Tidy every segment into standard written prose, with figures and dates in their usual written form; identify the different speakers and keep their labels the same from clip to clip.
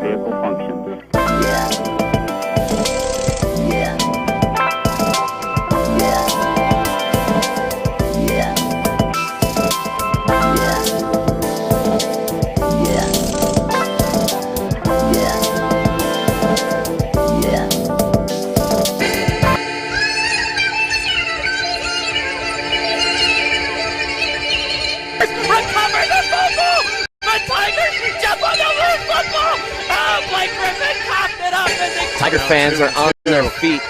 Speaker 1: vehicle functions.
Speaker 2: Tiger fans are on their feet.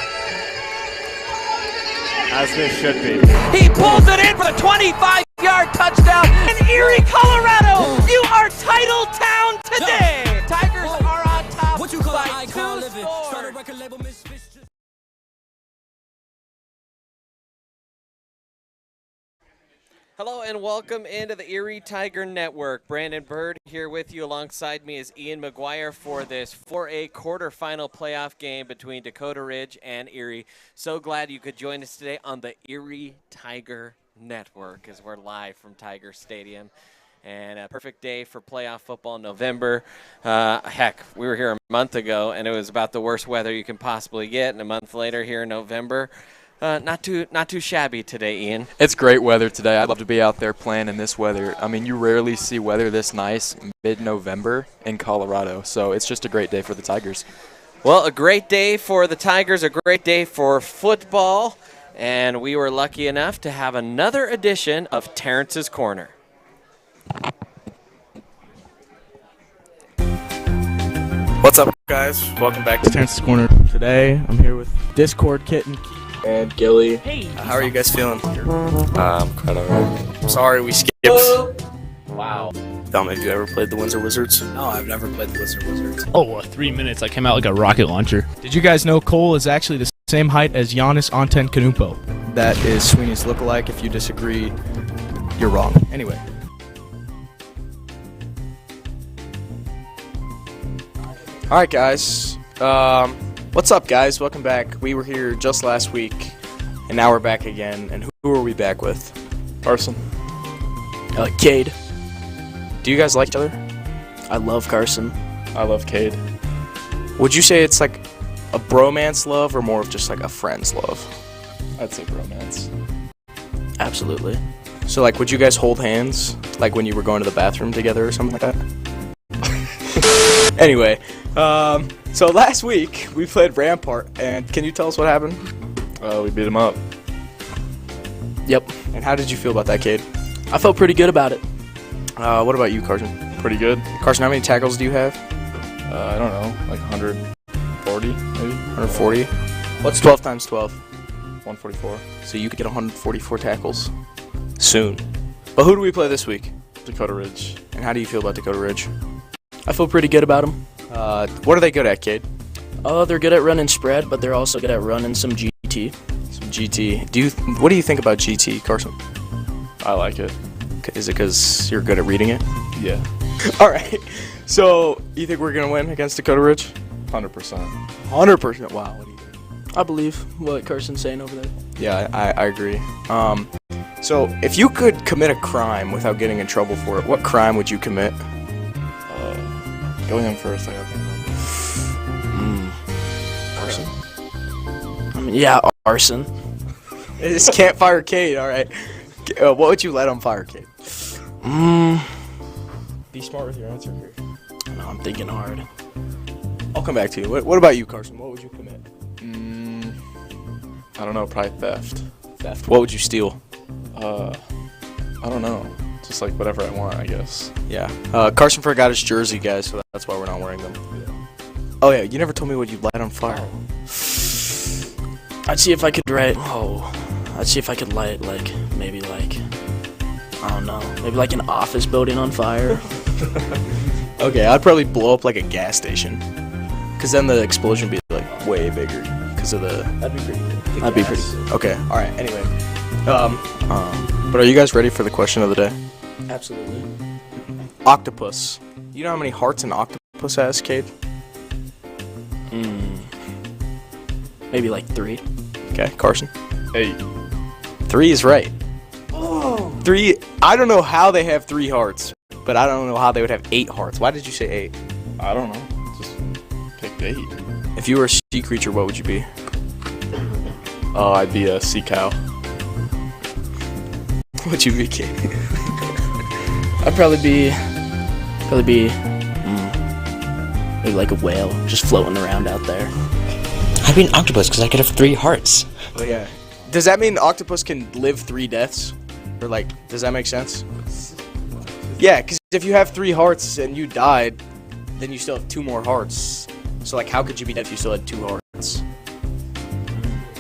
Speaker 3: As they should be.
Speaker 4: He pulls it in for the 25-yard touchdown in Erie, Colorado. You are title town today. Tigers are on top by 2 scores.
Speaker 2: Hello and welcome into the Erie Tiger Network. Brandon Bird here with you. Alongside me is Ian McGuire for this 4A quarterfinal playoff game between Dakota Ridge and Erie. So glad you could join us today on the Erie Tiger Network as we're live from Tiger Stadium. And a perfect day for playoff football in November. Heck, we were here a month ago and it was about the worst weather you can possibly get. And a month later here in November, not too shabby today, Ian.
Speaker 5: It's great weather today. I'd love to be out there playing in this weather. I mean, you rarely see weather this nice mid-November in Colorado, so it's just a great day for the Tigers.
Speaker 2: Well, a great day for the Tigers, a great day for football, and we were lucky enough to have another edition of Terrence's Corner.
Speaker 6: What's up, guys? Welcome back to
Speaker 7: Terrence's Corner. Today, I'm here with Discord Kitten
Speaker 6: and Gilly.
Speaker 4: Hey.
Speaker 6: How are you guys feeling?
Speaker 5: Quite all right.
Speaker 6: Sorry we skipped.
Speaker 2: Wow.
Speaker 6: Dom, have you ever played the Windsor Wizards?
Speaker 8: No, I've never played the Windsor Wizards.
Speaker 7: Oh, 3 minutes. I came out like a rocket launcher. Did you guys know Cole is actually the same height as Giannis Antetokounmpo?
Speaker 8: That is Sweeney's lookalike. If you disagree, you're wrong. Anyway.
Speaker 6: All right, guys. What's up, guys? Welcome back. We were here just last week, and now we're back again. And who are we back with?
Speaker 5: Carson.
Speaker 6: Cade. Do you guys like each other?
Speaker 8: I love Carson.
Speaker 5: I love Cade.
Speaker 6: Would you say it's like a bromance love or more of just like a friend's love?
Speaker 5: I'd say bromance.
Speaker 8: Absolutely.
Speaker 6: So, like, would you guys hold hands, like when you were going to the bathroom together or something like that? Anyway, so last week we played Rampart, and can you tell us what happened?
Speaker 5: We beat him up.
Speaker 6: Yep. And how did you feel about that, Cade?
Speaker 8: I felt pretty good about it.
Speaker 6: What about you, Carson?
Speaker 5: Pretty good.
Speaker 6: Carson, how many tackles do you have?
Speaker 5: I don't know, like 140 maybe?
Speaker 6: 140. What's 12 times 12?
Speaker 5: 144.
Speaker 6: So you could get 144 tackles soon. But who do we play this week?
Speaker 5: Dakota Ridge.
Speaker 6: And how do you feel about Dakota Ridge?
Speaker 8: I feel pretty good about them.
Speaker 6: What are they good at, Cade?
Speaker 8: They're good at running spread, but they're also good at running some GT.
Speaker 6: Some GT. What do you think about GT, Carson?
Speaker 5: I like it.
Speaker 6: Is it because you're good at reading it?
Speaker 5: Yeah.
Speaker 6: All right. So you think we're going to win against Dakota Ridge?
Speaker 5: 100%.
Speaker 6: 100%. Wow. What do you think?
Speaker 8: I believe what Carson's saying over there.
Speaker 6: Yeah, I agree. So if you could commit a crime without getting in trouble for it, what crime would you commit?
Speaker 1: Go him first. I got
Speaker 6: Arson? Yeah, arson. It's campfire Cade, alright. What would you light on fire, Cade? Be smart with your answer here. No, I'm thinking hard. I'll come back to you. What about you, Carson? What would you commit?
Speaker 1: I don't know. Probably theft.
Speaker 6: Theft. What would you steal?
Speaker 1: I don't know. Just like whatever I want, I guess.
Speaker 6: Yeah. Carson forgot his jersey, guys, so that's why we're not wearing them. Oh, yeah. You never told me what you'd light on fire. I'd see if I could light, like, maybe, like, I don't know, maybe, like, an office building on fire. Okay, I'd probably blow up, like, a gas station. Because then the explosion would be, like, way bigger. Because of the... That'd be pretty good. That'd be pretty good. Okay, alright, anyway. But are you guys ready for the question of the day?
Speaker 8: Absolutely.
Speaker 6: Octopus. You know how many hearts an octopus has, Cade?
Speaker 8: Maybe like 3.
Speaker 6: Okay, Carson?
Speaker 1: 8.
Speaker 6: 3 is right. Oh. 3, I don't know how they have 3 hearts, but I don't know how they would have 8 hearts. Why did you say 8?
Speaker 1: I don't know. Just picked 8.
Speaker 6: If you were a sea creature, what would you be?
Speaker 1: Oh, I'd be a sea cow.
Speaker 6: What'd you be, Cade?
Speaker 8: I'd probably be maybe like a whale just floating around out there.
Speaker 3: I'd be an octopus because I could have 3 hearts.
Speaker 6: Oh, yeah. Does that mean octopus can live 3 deaths? Or, like, does that make sense? Yeah, because if you have 3 hearts and you died, then you still have 2 more hearts. So, like, how could you be dead if you still had 2 hearts?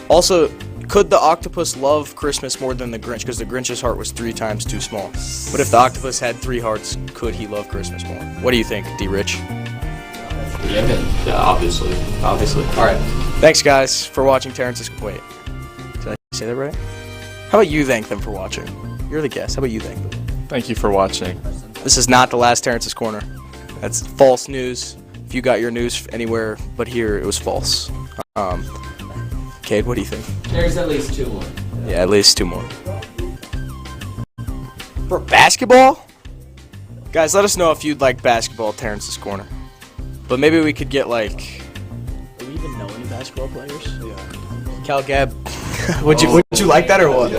Speaker 6: Also, could the octopus love Christmas more than the Grinch? Because the Grinch's heart was 3 times too small. But if the octopus had 3 hearts, could he love Christmas more? What do you think, D-Rich?
Speaker 9: Yeah, obviously.
Speaker 6: Obviously. Alright. Thanks, guys, for watching Terrence's... Wait. Did I say that right? How about you thank them for watching? You're the guest. How about you thank them?
Speaker 1: Thank you for watching.
Speaker 6: This is not the last Terrence's Corner. That's false news. If you got your news anywhere but here, it was false. Cade, what do you think?
Speaker 9: There's at least 2 more.
Speaker 6: Yeah, at least 2 more. For basketball? Guys, let us know if you'd like basketball at Terrence's Corner. But maybe we could get, like...
Speaker 8: Do we even know any basketball players?
Speaker 6: Yeah. Cal Gab. would you like that or what?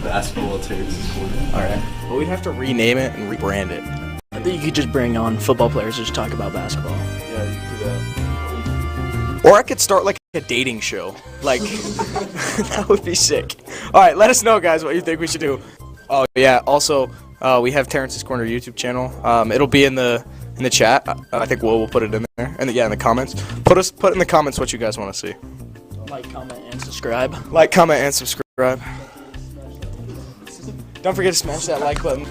Speaker 9: Basketball at Terrence's Corner.
Speaker 6: Alright. Well, we'd have to rename it and rebrand it.
Speaker 8: I think you could just bring on football players to just talk about basketball.
Speaker 1: Yeah, you can do that.
Speaker 6: Or I could start like a dating show. Like, that would be sick. Alright, let us know, guys, what you think we should do. Oh, yeah, also, we have Terrence's Corner YouTube channel. It'll be in the chat. I think will put it in there. And in the comments. Put in the comments what you guys want to see.
Speaker 8: Like, comment, and subscribe.
Speaker 6: Like, comment, and subscribe. Don't forget to smash that like button.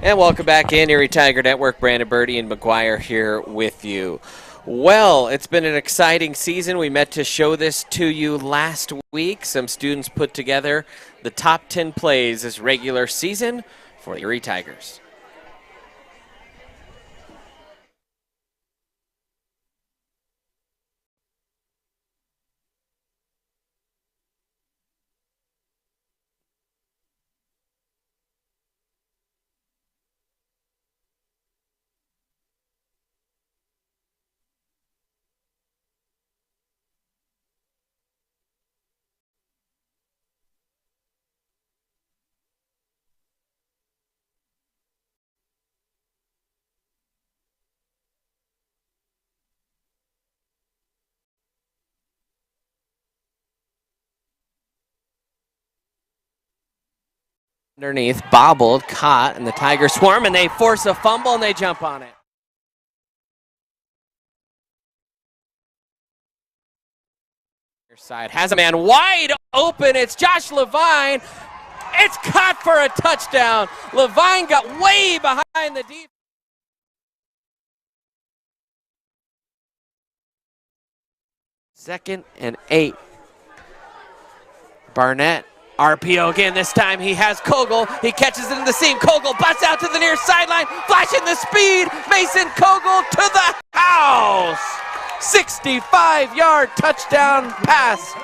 Speaker 2: And welcome back in, Erie Tiger Network. Brandon Birdie and McGuire here with you. Well, it's been an exciting season. We meant to show this to you last week. Some students put together the top 10 plays this regular season for the Erie Tigers. Underneath, bobbled, caught, and the Tigers swarm, and they force a fumble, and they jump on it. Side has a man wide open. It's Josh Levine. It's caught for a touchdown. Levine got way behind the defense. Second and 8. Barnett, RPO again. This time he has Kogel. He catches it in the seam. Kogel busts out to the near sideline, flashing the speed. Mason Kogel to the house. 65-yard touchdown pass.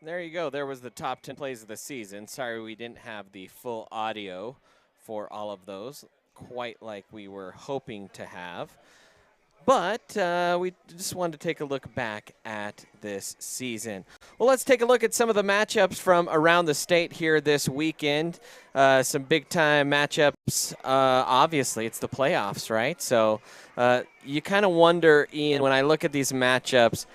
Speaker 2: There you go. There was the top 10 plays of the season. Sorry we didn't have the full audio for all of those, quite like we were hoping to have. But we just wanted to take a look back at this season. Well, let's take a look at some of the matchups from around the state here this weekend. Some big-time matchups. Obviously, it's the playoffs, right? So you kind of wonder, Ian, when I look at these matchups,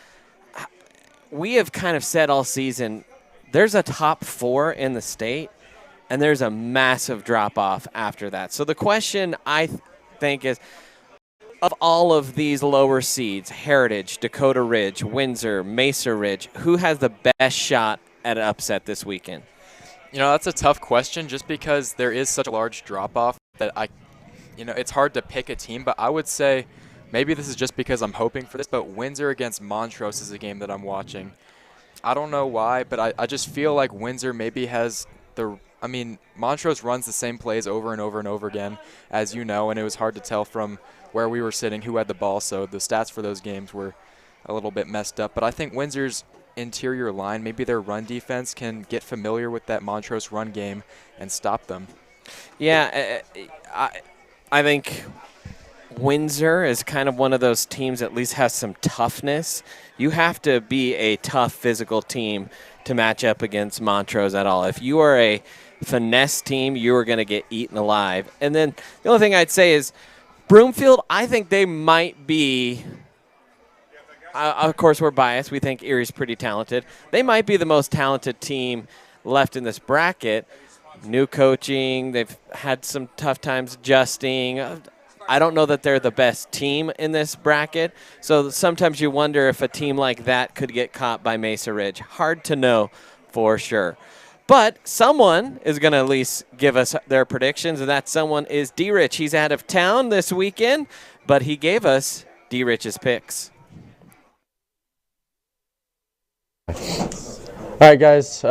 Speaker 2: we have kind of said all season, there's a top 4 in the state, and there's a massive drop-off after that. So the question, I think, is, of all of these lower seeds, Heritage, Dakota Ridge, Windsor, Mesa Ridge, who has the best shot at an upset this weekend?
Speaker 5: You know, that's a tough question just because there is such a large drop-off that it's hard to pick a team, but I would say maybe this is just because I'm hoping for this, but Windsor against Montrose is a game that I'm watching. I don't know why, but I just feel like Windsor maybe has Montrose runs the same plays over and over and over again, as you know, and it was hard to tell from where we were sitting who had the ball, so the stats for those games were a little bit messed up. But I think Windsor's interior line, maybe their run defense can get familiar with that Montrose run game and stop them.
Speaker 2: Yeah, I think Windsor is kind of one of those teams that at least has some toughness. You have to be a tough physical team to match up against Montrose at all. If you are a finesse team, you are going to get eaten alive. And then the only thing I'd say is Broomfield, I think they might be, of course we're biased, we think Erie's pretty talented. They might be the most talented team left in this bracket. New coaching, they've had some tough times adjusting. I don't know that they're the best team in this bracket, so sometimes you wonder if a team like that could get caught by Mesa Ridge. Hard to know for sure. But someone is going to at least give us their predictions, and that someone is D-Rich. He's out of town this weekend, but he gave us D-Rich's picks.
Speaker 10: All right, guys.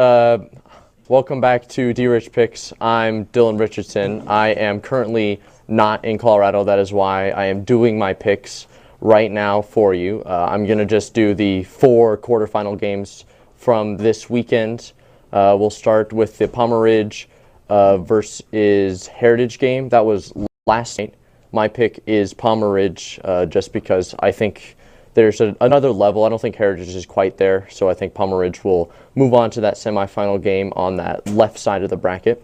Speaker 10: welcome back to D-Rich Picks. I'm Dylan Richardson. I am currently not in Colorado. That is why I am doing my picks right now for you. I'm going to just do the 4 quarterfinal games from this weekend. We'll start with the Palmer Ridge versus Heritage game. That was last night. My pick is Palmer Ridge just because I think there's another level. I don't think Heritage is quite there, so I think Palmer Ridge will move on to that semifinal game on that left side of the bracket.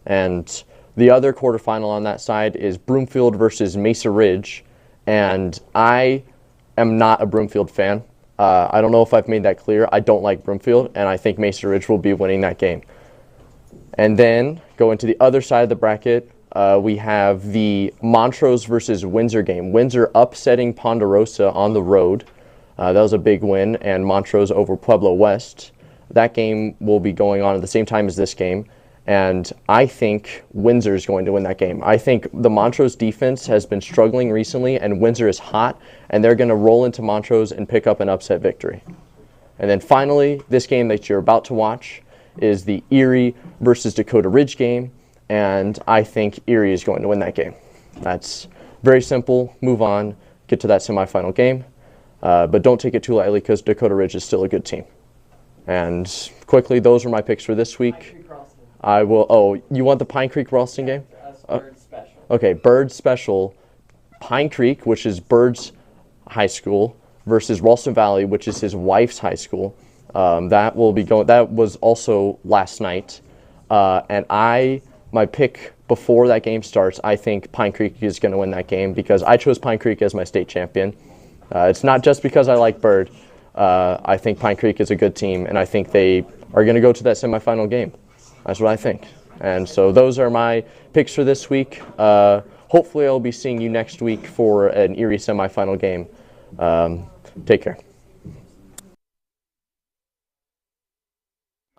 Speaker 10: And the other quarterfinal on that side is Broomfield versus Mesa Ridge, and I am not a Broomfield fan. I don't know if I've made that clear. I don't like Broomfield, and I think Mesa Ridge will be winning that game. And then going to the other side of the bracket, we have the Montrose versus Windsor game. Windsor upsetting Ponderosa on the road. That was a big win, and Montrose over Pueblo West. That game will be going on at the same time as this game, and I think Windsor is going to win that game. I think the Montrose defense has been struggling recently, and Windsor is hot, and they're going to roll into Montrose and pick up an upset victory. And then finally, this game that you're about to watch is the Erie versus Dakota Ridge game, and I think Erie is going to win that game. That's very simple. Move on, get to that semifinal game, but don't take it too lightly because Dakota Ridge is still a good team. And quickly, those are my picks for this week. I will. Oh, you want the Pine Creek Ralston game?
Speaker 2: Bird Special.
Speaker 10: Okay, Bird Special, Pine Creek, which is Bird's high school, versus Ralston Valley, which is his wife's high school. That will be going. That was also last night, and my pick before that game starts, I think Pine Creek is going to win that game because I chose Pine Creek as my state champion. It's not just because I like Bird. I think Pine Creek is a good team, and I think they are going to go to that semifinal game. That's what I think. And so those are my picks for this week. Hopefully I'll be seeing you next week for an Erie semifinal game. Take care.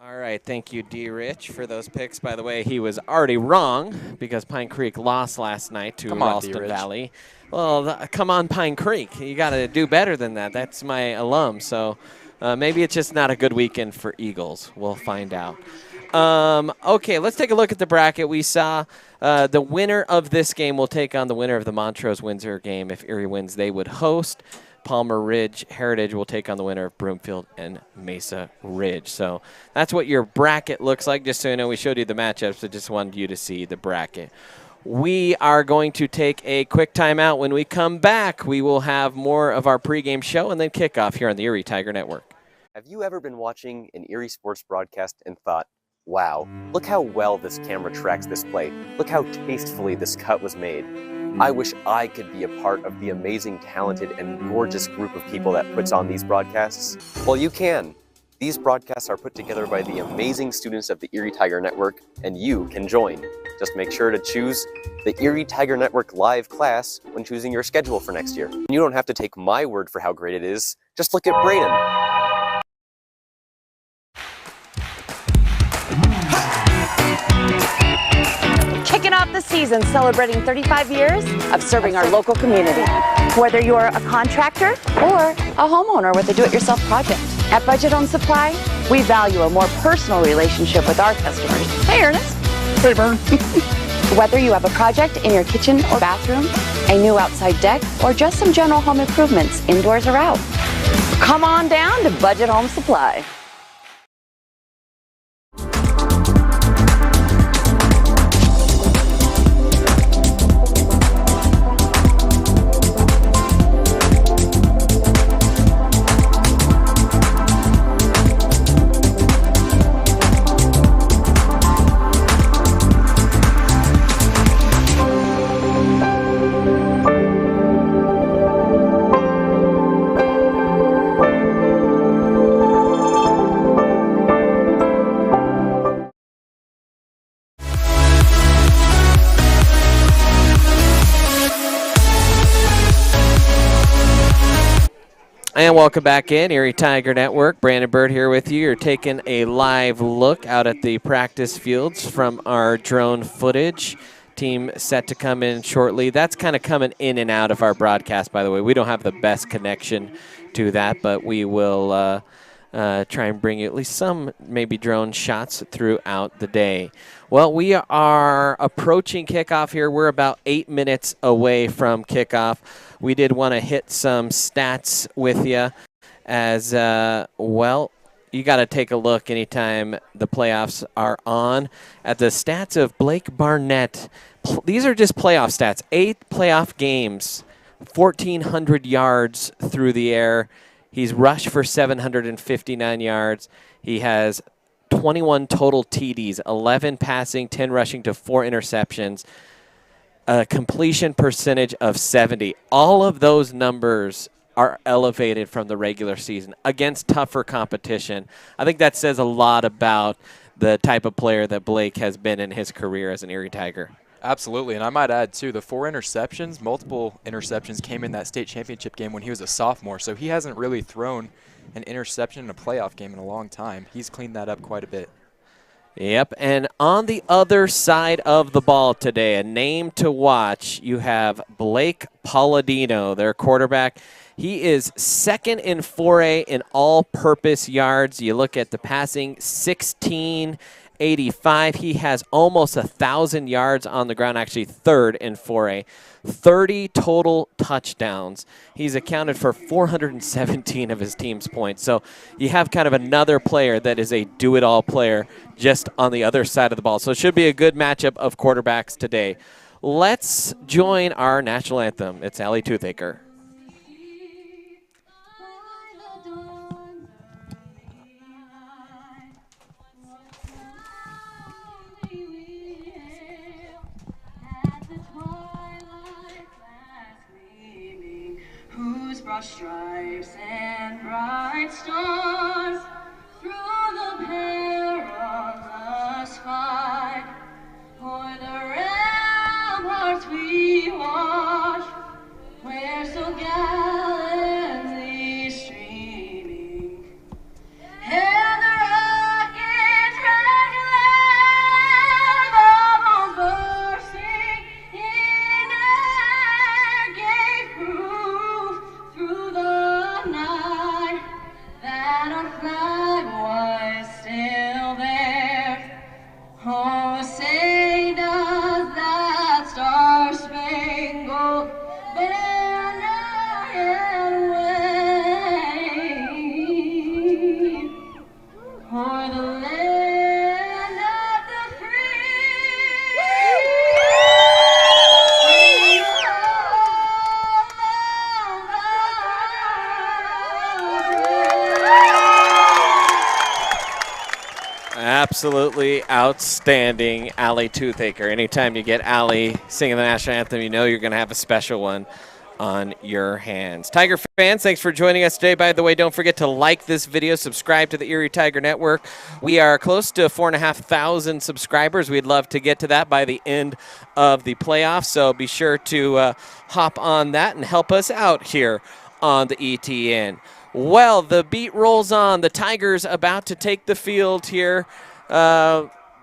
Speaker 2: All right, thank you, D-Rich, for those picks. By the way, he was already wrong because Pine Creek lost last night to Ralston Valley. Well, come on, Pine Creek. You got to do better than that. That's my alum, so maybe it's just not a good weekend for Eagles. We'll find out. Okay, let's take a look at the bracket. We saw the winner of this game will take on the winner of the Montrose-Windsor game. If Erie wins, they would host. Palmer Ridge Heritage will take on the winner of Broomfield and Mesa Ridge. So that's what your bracket looks like. Just so you know, we showed you the matchups, so just wanted you to see the bracket. We are going to take a quick timeout. When we come back, we will have more of our pregame show and then kickoff here on the Erie Tiger Network.
Speaker 11: Have you ever been watching an Erie sports broadcast and thought, wow, look how well this camera tracks this play. Look how tastefully this cut was made. I wish I could be a part of the amazing, talented, and gorgeous group of people that puts on these broadcasts. Well, you can. These broadcasts are put together by the amazing students of the Erie Tiger Network, and you can join. Just make sure to choose the Erie Tiger Network live class when choosing your schedule for next year. You don't have to take my word for how great it is. Just look at Braden.
Speaker 12: Kicking off the season celebrating 35 years of serving our local community. Whether you're a contractor or a homeowner with a do-it-yourself project. At Budget Home Supply, we value a more personal relationship with our customers. Hey, Ernest. Hey, Vern. Whether you have a project in your kitchen or bathroom, a new outside deck, or just some general home improvements, indoors or out, come on down to Budget Home Supply.
Speaker 2: And welcome back in, Erie Tiger Network. Brandon Bird here with you. You're taking a live look out at the practice fields from our drone footage. Team set to come in shortly. That's kind of coming in and out of our broadcast, by the way. We don't have the best connection to that, but we will try and bring you at least some maybe drone shots throughout the day. Well, we are approaching kickoff here. We're about 8 minutes away from kickoff. We did want to hit some stats with you as, well, you got to take a look anytime the playoffs are on at the stats of Blake Barnett. These are just playoff stats. 8 playoff games, 1,400 yards through the air. He's rushed for 759 yards. He has 21 total TDs, 11 passing, 10 rushing to 4 interceptions, a completion percentage of 70. All of those numbers are elevated from the regular season against tougher competition. I think that says a lot about the type of player that Blake has been in his career as an Erie Tiger.
Speaker 5: Absolutely, and I might add, too, the 4 interceptions, multiple interceptions came in that state championship game when he was a sophomore, so he hasn't really thrown an interception in a playoff game in a long time. He's cleaned that up quite a bit.
Speaker 2: Yep, and on the other side of the ball today, a name to watch, you have Blake Palladino, their quarterback. He is second in 4A in all-purpose yards. You look at the passing, 1,685. He has almost 1,000 yards on the ground, actually third in 4A. 30 total touchdowns. He's accounted for 417 of his team's points. So you have kind of another player that is a do-it-all player just on the other side of the ball. So it should be a good matchup of quarterbacks today. Let's join our national anthem. It's Allie Toothaker.
Speaker 13: Whose broad stripes and bright stars through the perilous fight, o'er the ramparts we watch, where so gallantly streaming, and the rocket's red glare, the bombs bursting in air gave proof through the night that our flag was still there. Oh, say does that star-spangled banner yet wave o'er the land of the
Speaker 2: Absolutely outstanding, Allie Toothaker. Anytime you get Allie singing the national anthem, you know you're going to have a special one on your hands. Tiger fans, thanks for joining us today. By the way, don't forget to like this video, subscribe to the Erie Tiger Network. We are close to 4,500 subscribers. We'd love to get to that by the end of the playoffs, so be sure to hop on that and help us out here on the ETN. Well, the beat rolls on. The Tigers about to take the field here.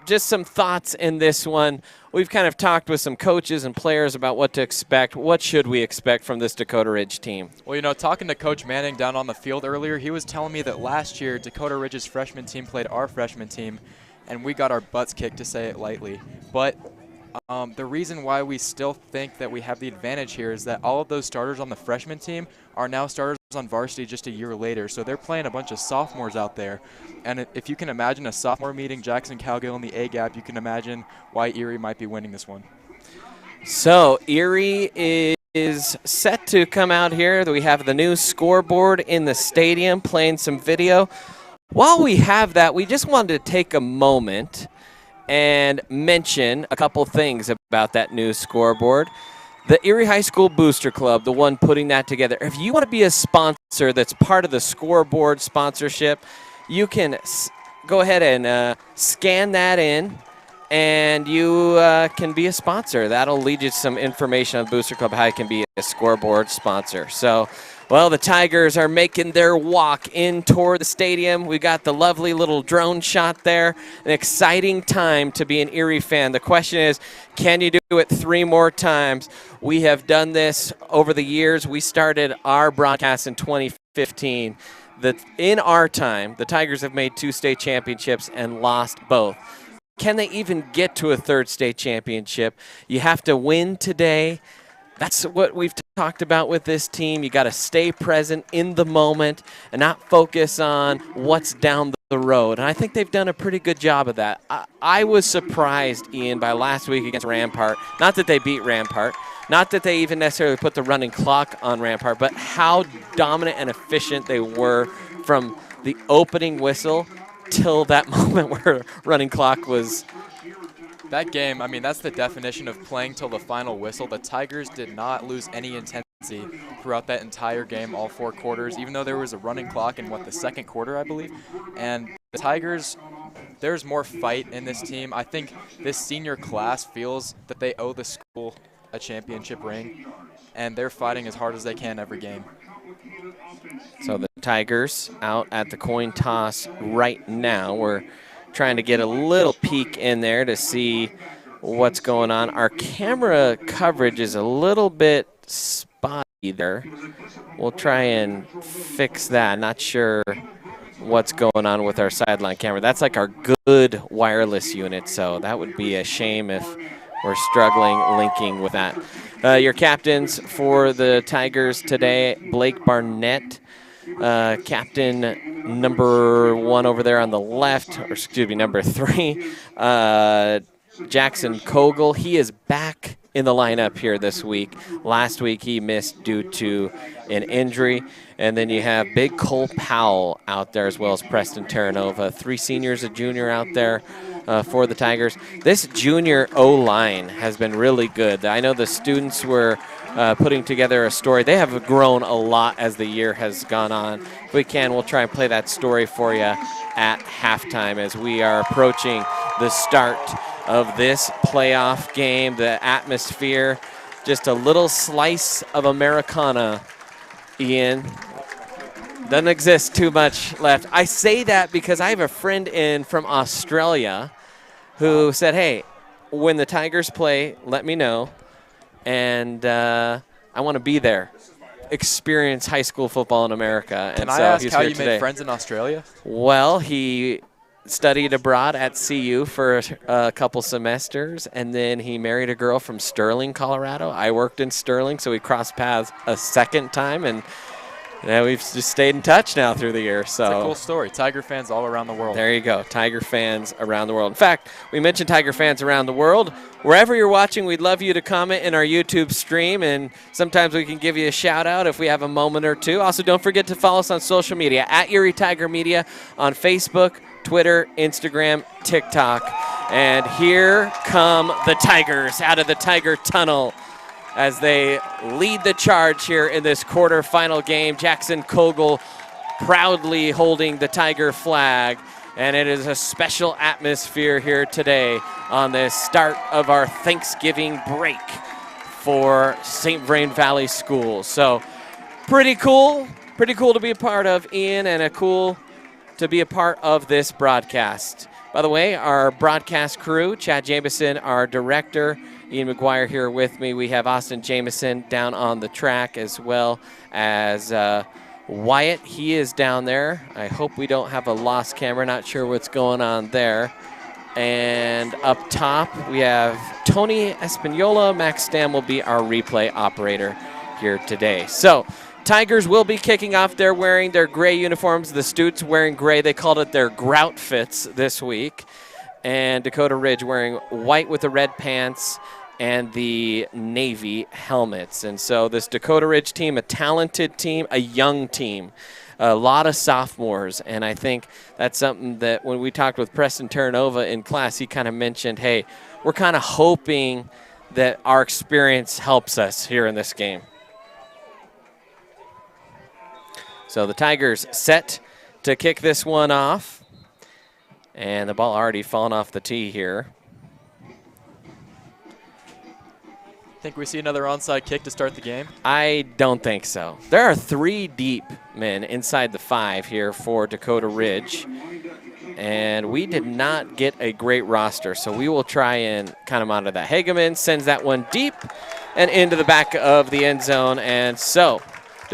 Speaker 2: Just some thoughts in this one. We've kind of talked with some coaches and players about what to expect. What should we expect from this Dakota Ridge team?
Speaker 5: Well, you know, talking to Coach Manning down on the field earlier, he was telling me that last year Dakota Ridge's freshman team played our freshman team, and we got our butts kicked, to say it lightly. But the reason why we still think that we have the advantage here is that all of those starters on the freshman team are now starters on varsity just a year later. So they're playing a bunch of sophomores out there. And if you can imagine a sophomore meeting Jackson Cowgill in the A-gap, you can imagine why Erie might be winning this one.
Speaker 2: So Erie is set to come out here. We have the new scoreboard in the stadium playing some video. While we have that, we just wanted to take a moment and mention a couple things about that new scoreboard. The Erie High School Booster Club, the one putting that together. If you want to be a sponsor that's part of the scoreboard sponsorship, you can go ahead and scan that in, and you can be a sponsor. That'll lead you to some information on Booster Club, how you can be a scoreboard sponsor. So, well, the Tigers are making their walk in toward the stadium. We got the lovely little drone shot there. An exciting time to be an Erie fan. The question is, can you do it 3 more times? We have done this over the years. We started our broadcast in 2015. that in our time, the Tigers have made 2 state championships and lost both. Can they even get to a 3rd state championship? You have to win today. That's what we've talked about with this team. You got to stay present in the moment and not focus on what's down the road. And I think they've done a pretty good job of that. I was surprised, Ian, by last week against Rampart. Not that they beat Rampart. Not that they even necessarily put the running clock on Rampart, but how dominant and efficient they were from the opening whistle till that moment where running clock was.
Speaker 5: That game, I mean, that's the definition of playing till the final whistle. The Tigers did not lose any intensity throughout that entire game, all 4 quarters, even though there was a running clock in, the second quarter, I believe. And the Tigers, there's more fight in this team. I think this senior class feels that they owe the school a championship ring, and they're fighting as hard as they can every game.
Speaker 2: So the Tigers out at the coin toss right now. We're trying to get a little peek in there to see what's going on. Our camera coverage is a little bit spotty there. We'll try and fix that. Not sure what's going on with our sideline camera. That's like our good wireless unit, so that would be a shame if we're struggling linking with that. Your captains for the Tigers today, Blake Barnett, captain number 1 over there on the left, or excuse me, number 3, Jackson Kogel. He is back in the lineup here this week. Last week he missed due to an injury. And then you have Big Cole Powell out there, as well as Preston Terranova. 3 seniors, a junior out there for the Tigers. This junior O-line has been really good. I know the students were putting together a story. They have grown a lot as the year has gone on. If we can, we'll try and play that story for you at halftime as we are approaching the start of this playoff game. The atmosphere, just a little slice of Americana, Ian. Doesn't exist too much left. I say that because I have a friend from Australia who said, hey, when the Tigers play, let me know. And I want to be there, experience high school football in America.
Speaker 5: Can I ask how you made friends in Australia?
Speaker 2: Well, he studied abroad at CU for a couple semesters, and then he married a girl from Sterling, Colorado. I worked in Sterling, so we crossed paths a second time, and we've just stayed in touch now through the year. So
Speaker 5: it's a cool story. Tiger fans all around the world.
Speaker 2: There you go. Tiger fans around the world. In fact, we mentioned Tiger fans around the world. Wherever you're watching, we'd love you to comment in our YouTube stream, and sometimes we can give you a shout-out if we have a moment or two. Also, don't forget to follow us on social media, at Erie Tiger Media on Facebook, Twitter, Instagram, TikTok. And here come the Tigers out of the Tiger Tunnel as they lead the charge here in this quarterfinal game. Jackson Kogel proudly holding the Tiger flag, and it is a special atmosphere here today on this start of our Thanksgiving break for St. Vrain Valley Schools. So pretty cool to be a part of, Ian, and cool to be a part of this broadcast. By the way, our broadcast crew, Chad Jameson, our director, Ian McGuire here with me. We have Austin Jameson down on the track, as well as Wyatt. He is down there. I hope we don't have a lost camera. Not sure what's going on there. And up top, we have Tony Espanola. Max Stam will be our replay operator here today. So Tigers will be kicking off. They're wearing their gray uniforms. The students wearing gray. They called it their grout fits this week. And Dakota Ridge wearing white with the red pants and the navy helmets. And so this Dakota Ridge team, a talented team, a young team, a lot of sophomores. And I think that's something that when we talked with Preston Terranova in class, he kind of mentioned, hey, we're kind of hoping that our experience helps us here in this game. So the Tigers set to kick this one off. And the ball already fallen off the tee here.
Speaker 5: Think we see another onside kick to start the game?
Speaker 2: I don't think so. There are 3 deep men inside the 5 here for Dakota Ridge. And we did not get a great roster, so we will try and kind of monitor that. Hageman sends that one deep and into the back of the end zone. And so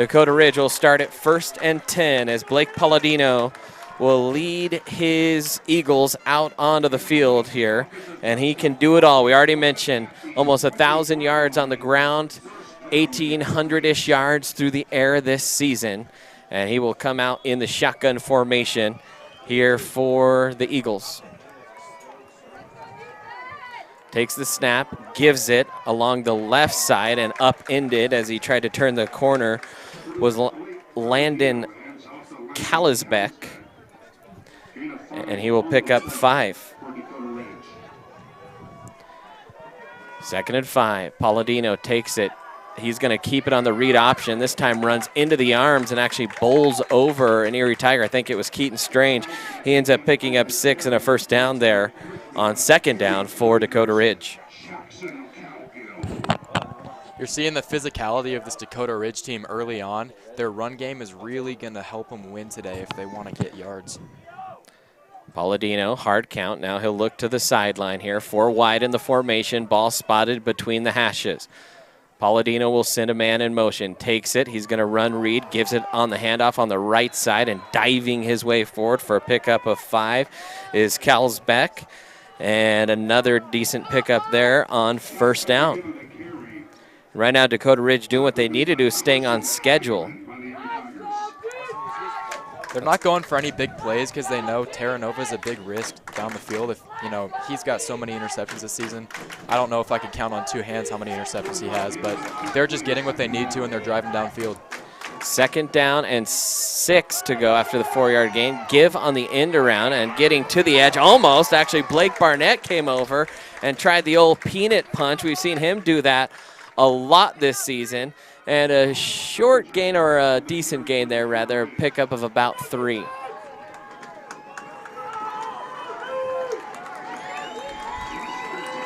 Speaker 2: Dakota Ridge will start at 1st and 10 as Blake Palladino will lead his Eagles out onto the field here, and he can do it all. We already mentioned almost 1,000 yards on the ground, 1,800-ish yards through the air this season, and he will come out in the shotgun formation here for the Eagles. Takes the snap, gives it along the left side and upended as he tried to turn the corner was Landon Kalisbeck. And he will pick up 5. 2nd and 5. Palladino takes it. He's going to keep it on the read option. This time runs into the arms and actually bowls over an Erie Tiger. I think it was Keaton Strange. He ends up picking up 6 and a first down there on 2nd down for Dakota Ridge.
Speaker 5: You're seeing the physicality of this Dakota Ridge team early on. Their run game is really going to help them win today if they want to get yards.
Speaker 2: Palladino, hard count. Now he'll look to the sideline here. 4 wide in the formation. Ball spotted between the hashes. Palladino will send a man in motion. Takes it. He's going to run read. Gives it on the handoff on the right side and diving his way forward for a pickup of 5 is Kalisbeck. And another decent pickup there on first down. Right now, Dakota Ridge doing what they need to do, staying on schedule.
Speaker 5: They're not going for any big plays because they know Terranova's a big risk down the field. If he's got so many interceptions this season. I don't know if I could count on 2 hands how many interceptions he has, but they're just getting what they need to and they're driving downfield.
Speaker 2: 2nd down and 6 to go after the 4-yard gain. Give on the end around and getting to the edge almost. Actually, Blake Barnett came over and tried the old peanut punch. We've seen him do that a lot this season. And a short gain, or a decent gain there, rather, pickup of about 3.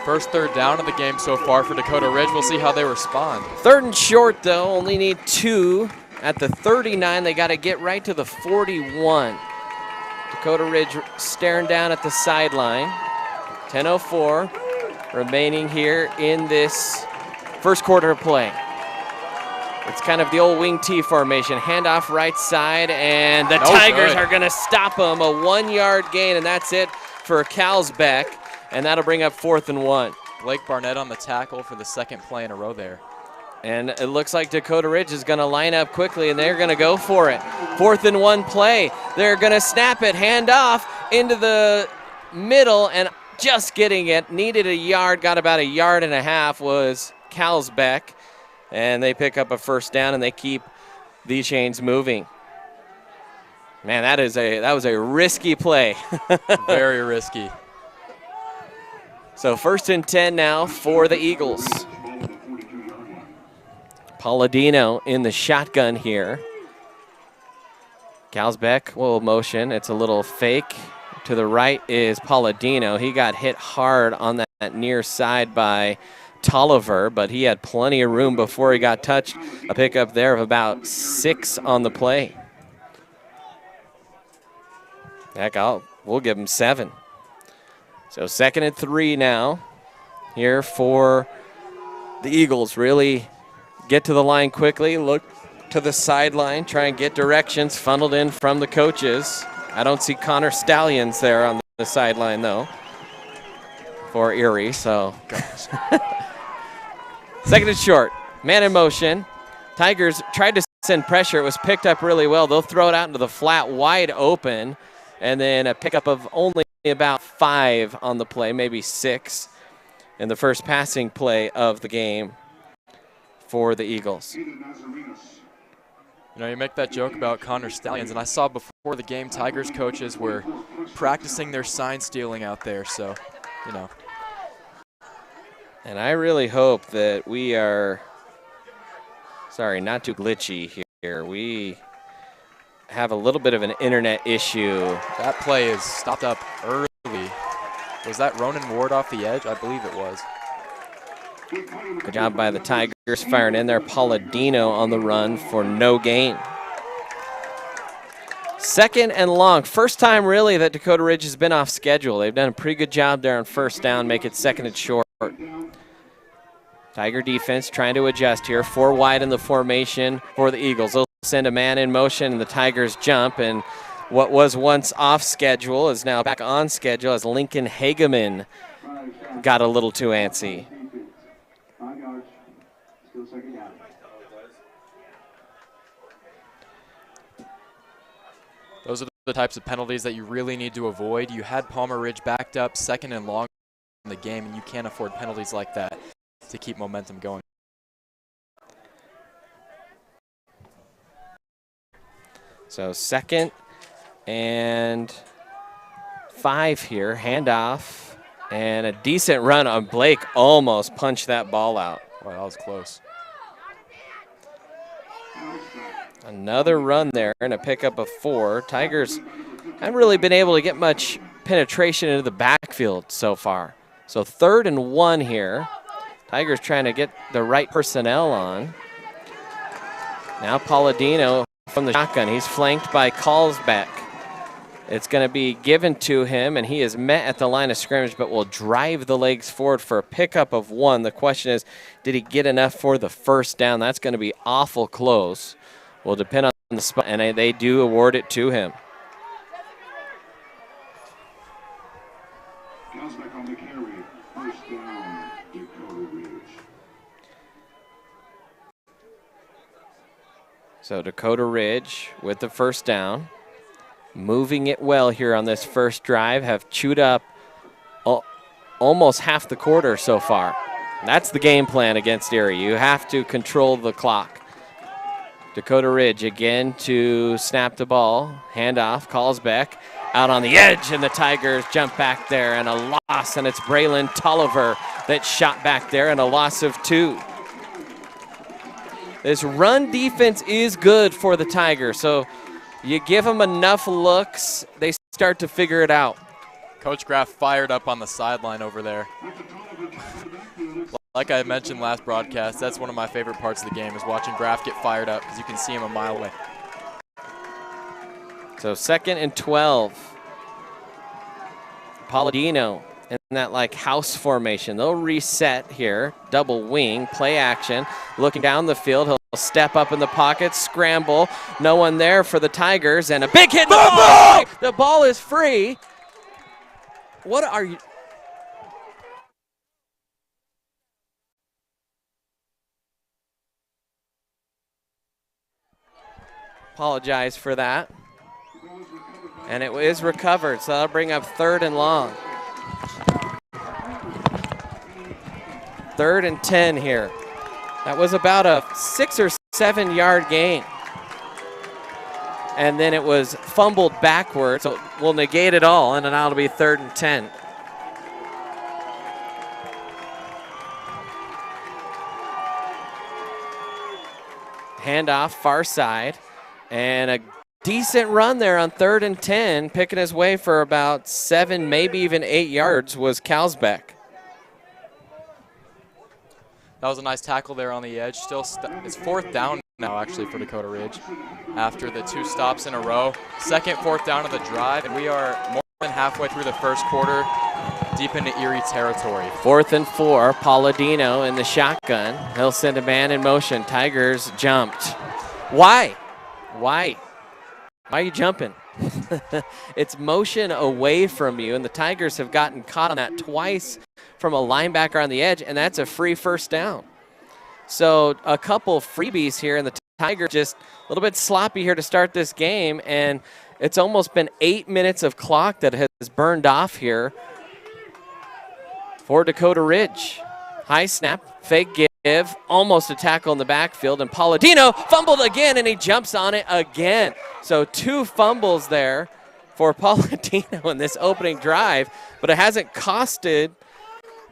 Speaker 5: First 3rd down of the game so far for Dakota Ridge. We'll see how they respond.
Speaker 2: 3rd and short, though. Only need 2 at the 39. They got to get right to the 41. Dakota Ridge staring down at the sideline. 10:04 remaining here in this first quarter of play. It's kind of the old wing T formation. Handoff right side, and the Tigers are going to stop them. A 1-yard gain, and that's it for Kalisbeck, and that'll bring up 4th and 1.
Speaker 5: Blake Barnett on the tackle for the 2nd play in a row there.
Speaker 2: And it looks like Dakota Ridge is going to line up quickly, and they're going to go for it. 4th and 1 play. They're going to snap it, hand off into the middle, and just getting it. Needed a yard, got about 1.5 yards was Kalisbeck. And they pick up a first down, and they keep the chains moving. Man, that was a risky play.
Speaker 5: Very risky.
Speaker 2: So 1st and 10 now for the Eagles. Palladino in the shotgun here. Kalisbeck will motion. It's a little fake. To the right is Palladino. He got hit hard on that near side by Tolliver, but he had plenty of room before he got touched. A pickup there of about 6 on the play. Heck, we'll give him 7. So 2nd and 3 now here for the Eagles. Really get to the line quickly, look to the sideline, try and get directions funneled in from the coaches. I don't see Connor Stallions there on the sideline, though, for Erie, so. 2nd and short, man in motion. Tigers tried to send pressure. It was picked up really well. They'll throw it out into the flat, wide open, and then a pickup of only about 5 on the play, maybe 6, in the first passing play of the game for the Eagles.
Speaker 5: You make that joke about Connor Stallions, and I saw before the game Tigers coaches were practicing their sign stealing out there, so,
Speaker 2: And I really hope that we are, sorry, not too glitchy here. We have a little bit of an internet issue.
Speaker 5: That play is stopped up early. Was that Ronan Ward off the edge? I believe it was.
Speaker 2: Good job by the Tigers firing in there. Palladino on the run for no gain. 2nd and long. First time really that Dakota Ridge has been off schedule. They've done a pretty good job there on first down, make it 2nd and short. Tiger defense trying to adjust here. 4 wide in the formation for the Eagles. They'll send a man in motion, and the Tigers jump. And what was once off schedule is now back on schedule as Lincoln Hageman got a little too antsy.
Speaker 5: Those are the types of penalties that you really need to avoid. You had Palmer Ridge backed up 2nd and long in the game, and you can't afford penalties like that to keep momentum going.
Speaker 2: So 2nd and 5 here, handoff, and a decent run on Blake. Almost punched that ball out.
Speaker 5: Wow, that was close.
Speaker 2: Another run there and a pickup of 4. Tigers haven't really been able to get much penetration into the backfield so far. So 3rd and 1 here. Tigers trying to get the right personnel on. Now Palladino from the shotgun. He's flanked by Carlsbeck. It's going to be given to him, and he is met at the line of scrimmage, but will drive the legs forward for a pickup of 1. The question is, did he get enough for the first down? That's going to be awful close. Will depend on the spot, and they do award it to him.
Speaker 13: On the carry, first down, Dakota Ridge.
Speaker 2: So Dakota Ridge with the first down. Moving it well here on this first drive. Have chewed up almost half the quarter so far. That's the game plan against Erie. You have to control the clock. Dakota Ridge again to snap the ball. Handoff, Carlsbeck out on the edge, and the Tigers jump back there, and a loss, and it's Braylon Tulliver that shot back there, and a loss of 2. This run defense is good for the Tigers, so you give them enough looks, they start to figure it out.
Speaker 5: Coach Graff fired up on the sideline over there. Like I mentioned last broadcast, that's one of my favorite parts of the game is watching Graff get fired up because you can see him a mile away.
Speaker 2: So 2nd and 12. Palladino in that like house formation. They'll reset here. Double wing, play action. Looking down the field, he'll step up in the pocket, scramble. No one there for the Tigers, and a big hit. The ball is free. What are you? Apologize for that. And it is recovered, so that'll bring up 3rd and long. 3rd and 10 here. That was about a 6 or 7 yard gain. And then it was fumbled backwards, so we'll negate it all, and then it'll be 3rd and 10. Handoff, far side. And a decent run there on 3rd and 10, picking his way for about 7, maybe even 8 yards was Carlsbeck.
Speaker 5: That was a nice tackle there on the edge. Still, it's 4th down now actually for Dakota Ridge after the 2 stops in a row. 2nd, 4th down of the drive, and we are more than halfway through the first quarter, deep into Erie territory.
Speaker 2: 4th and 4, Palladino in the shotgun. He'll send a man in motion. Tigers jumped. Why? Why are you jumping? It's motion away from you, and the Tigers have gotten caught on that twice from a linebacker on the edge, and that's a free first down. So a couple freebies here, and the Tigers just a little bit sloppy here to start this game, and it's almost been 8 minutes of clock that has burned off here for Dakota Ridge. High snap, fake give, almost a tackle in the backfield, and Palladino fumbled again, and he jumps on it again. So 2 fumbles there for Palladino in this opening drive, but it hasn't costed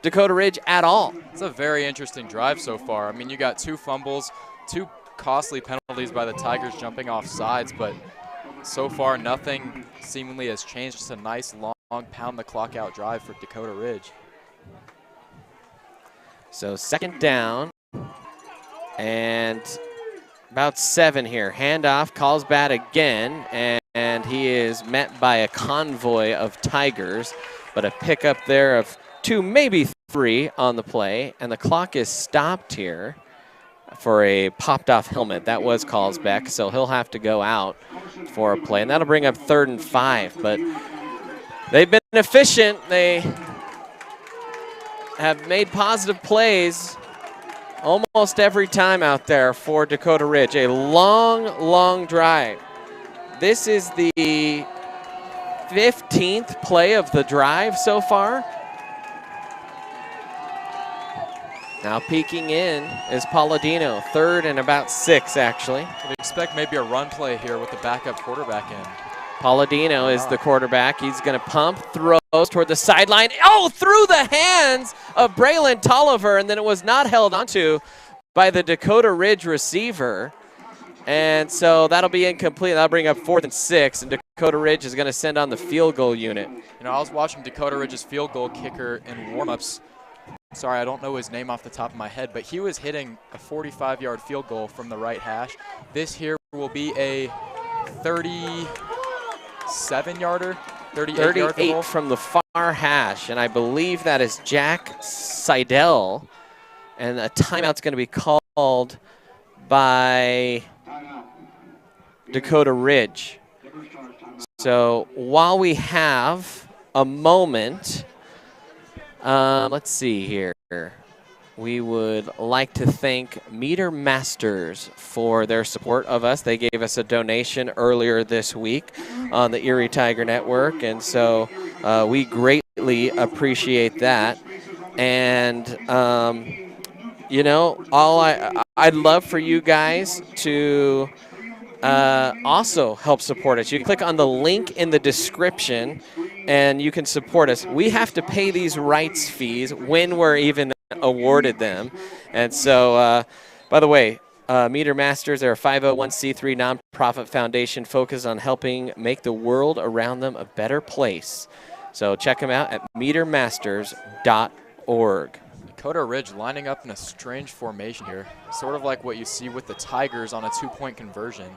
Speaker 2: Dakota Ridge at all.
Speaker 5: It's a very interesting drive so far. I mean, you got 2 fumbles, 2 costly penalties by the Tigers jumping off sides, but so far nothing seemingly has changed. Just a nice long pound the clock out drive for Dakota Ridge.
Speaker 2: So 2nd down and about 7 here. Handoff, calls bat again, and he is met by a convoy of Tigers, but a pickup there of 2, maybe referee on the play, and the clock is stopped here for a popped-off helmet. That was Callsbeck, so he'll have to go out for a play, and that'll bring up 3rd and 5. But they've been efficient. They have made positive plays almost every time out there for Dakota Ridge. A long, long drive. This is the 15th play of the drive so far. Now peeking in is Palladino, 3rd and about 6, actually.
Speaker 5: I'd expect maybe a run play here with the backup quarterback in.
Speaker 2: Palladino is the quarterback. He's going to pump, throws toward the sideline. Oh, through the hands of Braylon Tolliver, and then it was not held onto by the Dakota Ridge receiver. And so that'll be incomplete. That'll bring up 4th and 6, and Dakota Ridge is going to send on the field goal unit.
Speaker 5: You know, I was watching Dakota Ridge's field goal kicker in warm-ups. Sorry, I don't know his name off the top of my head, but he was hitting a 45-yard field goal from the right hash. This here will be a 37-yarder, 38-yard goal.
Speaker 2: From the far hash, and I believe that is Jack Seidel. And a timeout's going to be called by Dakota Ridge. So while we have a moment, let's see here. We would like to thank Meter Masters for their support of us. They gave us a donation earlier this week on the Erie Tiger Network, and so we greatly appreciate that. And you know, I'd love for you guys to also help support us. You can click on the link in the description and you can support us. We have to pay these rights fees when we're even awarded them. And so, by the way, Meter Masters, they're a 501c3 nonprofit foundation focused on helping make the world around them a better place. So check them out at metermasters.org.
Speaker 5: Dakota Ridge lining up in a strange formation here, sort of like what you see with the Tigers on a 2-point conversion.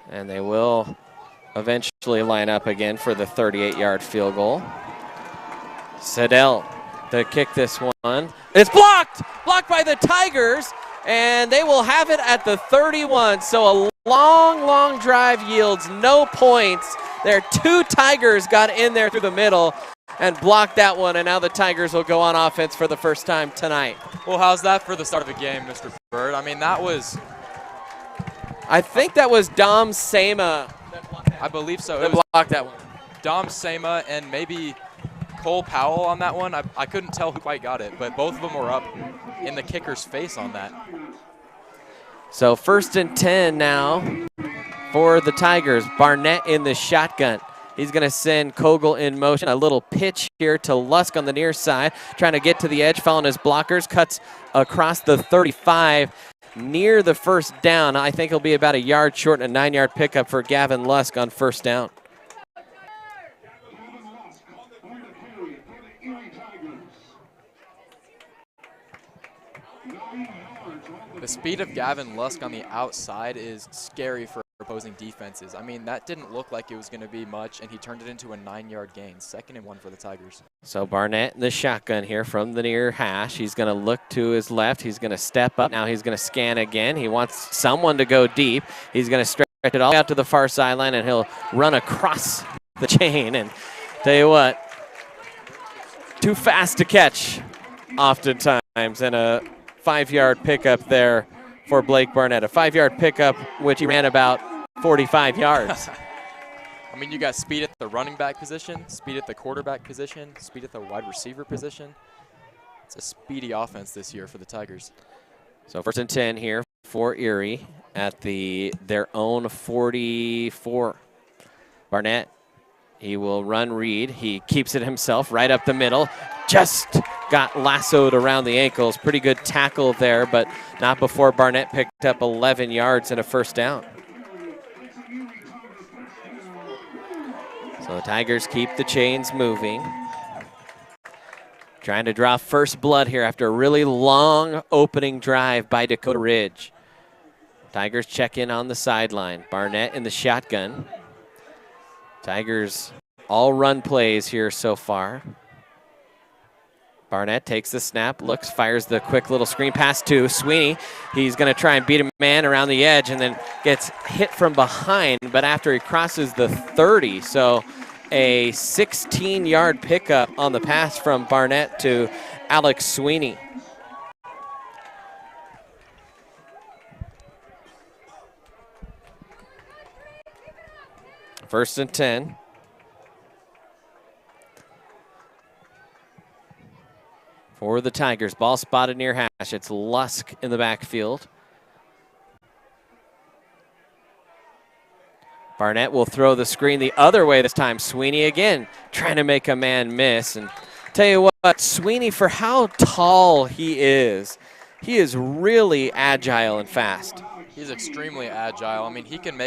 Speaker 2: And they will eventually line up again for the 38-yard field goal. Seidel to kick this one. It's blocked! Blocked by the Tigers, and they will have it at the 31. So a long, long drive yields no points. Their 2 Tigers got in there through the middle and blocked that one, and now the Tigers will go on offense for the first time tonight.
Speaker 5: Well, how's that for the start of the game, Mr. Bird? I mean, that was...
Speaker 2: I think that was Dom Sema.
Speaker 5: I believe so.
Speaker 2: That blocked that one.
Speaker 5: Dom Sema and maybe Cole Powell on that one. I couldn't tell who quite got it, but both of them were up in the kicker's face on that.
Speaker 2: So 1st and 10 now for the Tigers. Barnett in the shotgun. He's going to send Kogel in motion. A little pitch here to Lusk on the near side, trying to get to the edge, following his blockers, cuts across the 35. Near the first down. I think he'll be about a yard short and a 9-yard pickup for Gavin Lusk on first down.
Speaker 5: The speed of Gavin Lusk on the outside is scary for opposing defenses. I mean, that didn't look like it was going to be much, and he turned it into a 9-yard gain. 2nd and 1 for the Tigers.
Speaker 2: So Barnett in the shotgun here from the near hash. He's going to look to his left. He's going to step up. Now he's going to scan again. He wants someone to go deep. He's going to stretch it all out to the far sideline, and he'll run across the chain. And tell you what, too fast to catch oftentimes, and a 5-yard pickup there for Blake Barnett. A 5-yard pickup, which he ran about 45 yards.
Speaker 5: I mean, you got speed at the running back position, speed at the quarterback position, speed at the wide receiver position. It's a speedy offense this year for the Tigers.
Speaker 2: So 1st and 10 here for Erie at their own 44. Barnett, he will run read. He keeps it himself right up the middle. Just got lassoed around the ankles. Pretty good tackle there, but not before Barnett picked up 11 yards and a first down. So the Tigers keep the chains moving. Trying to draw first blood here after a really long opening drive by Dakota Ridge. Tigers check in on the sideline. Barnett in the shotgun. Tigers all run plays here so far. Barnett takes the snap, looks, fires the quick little screen pass to Sweeney. He's going to try and beat a man around the edge and then gets hit from behind, but after he crosses the 30. So a 16-yard pickup on the pass from Barnett to Alex Sweeney. First and 10. For the Tigers, ball spotted near hash. It's Lusk in the backfield. Barnett will throw the screen the other way this time. Sweeney again trying to make a man miss. And tell you what, Sweeney, for how tall he is really agile and fast.
Speaker 5: He's extremely agile. I mean, he can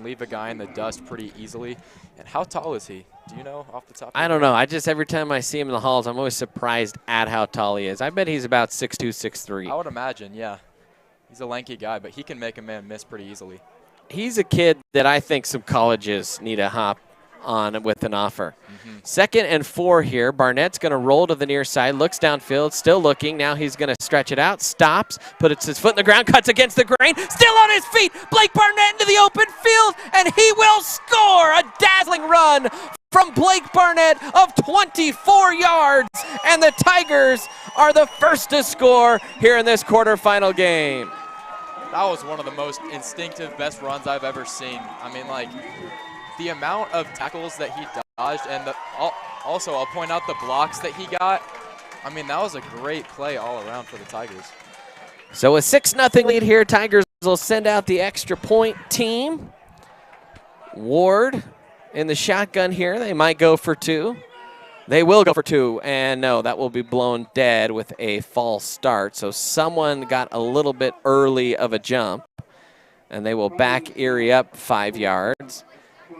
Speaker 5: leave a guy in the dust pretty easily. And how tall is he? Do you know off the top of your
Speaker 2: I don't know. Every time I see him in the halls, I'm always surprised at how tall he is. I bet he's about 6'2", 6'3".
Speaker 5: I would imagine, yeah. He's a lanky guy, but he can make a man miss pretty easily.
Speaker 2: He's a kid that I think some colleges need to hop on with an offer. Second and 4 here. Barnett's going to roll to the near side, looks downfield, still looking. Now he's going to stretch it out, stops, puts his foot in the ground, cuts against the grain, still on his feet. Blake Barnett into the open field, and he will score a dazzling run from Blake Barnett of 24 yards, and the Tigers are the first to score here in this quarterfinal game.
Speaker 5: That was one of the most instinctive, best runs I've ever seen. I mean, like, the amount of tackles that he dodged, and also I'll point out the blocks that he got. I mean, that was a great play all around for the Tigers.
Speaker 2: So a 6-0 lead here. Tigers will send out the extra point team. Ward in the shotgun here. They might go for 2. They will go for 2, and no, that will be blown dead with a false start. So someone got a little bit early of a jump, and they will back Erie up 5 yards.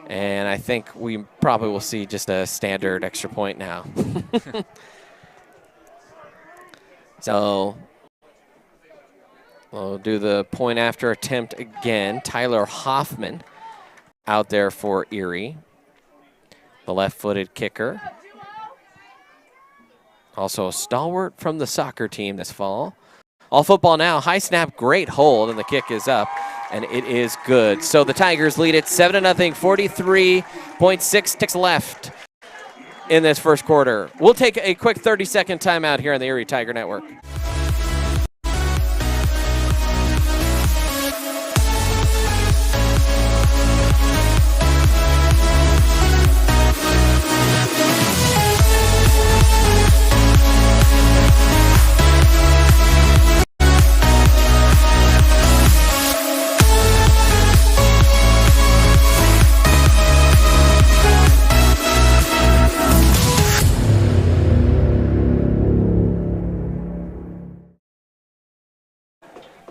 Speaker 2: And I think we probably will see just a standard extra point now. So we'll do the point after attempt again. Tyler Hoffman out there for Erie, the left-footed kicker. Also a stalwart from the soccer team this fall. All football now, high snap, great hold, and the kick is up, and it is good. So the Tigers lead it 7-0, 43.6 ticks left in this first quarter. We'll take a quick 30-second timeout here on the Erie Tiger Network.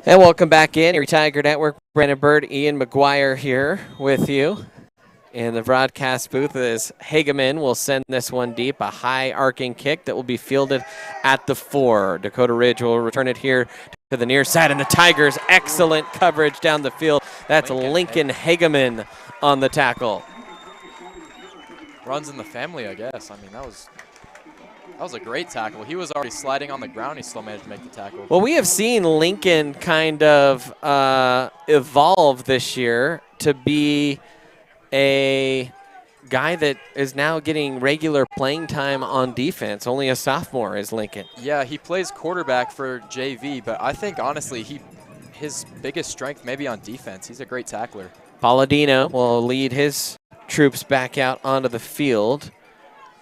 Speaker 2: And welcome back in, Erie Tiger Network. Brandon Bird, Ian McGuire here with you in the broadcast booth as Hageman will send this one deep, a high arcing kick that will be fielded at the 4. Dakota Ridge will return it here to the near side, and the Tigers, excellent coverage down the field. That's Lincoln Hageman on the tackle.
Speaker 5: Runs in the family, I guess. I mean, that was a great tackle. He was already sliding on the ground. He still managed to make the tackle.
Speaker 2: Well, we have seen Lincoln kind of evolve this year to be a guy that is now getting regular playing time on defense. Only a sophomore is Lincoln.
Speaker 5: Yeah, he plays quarterback for JV, but I think, honestly, his biggest strength may be on defense. He's a great tackler.
Speaker 2: Palladino will lead his troops back out onto the field.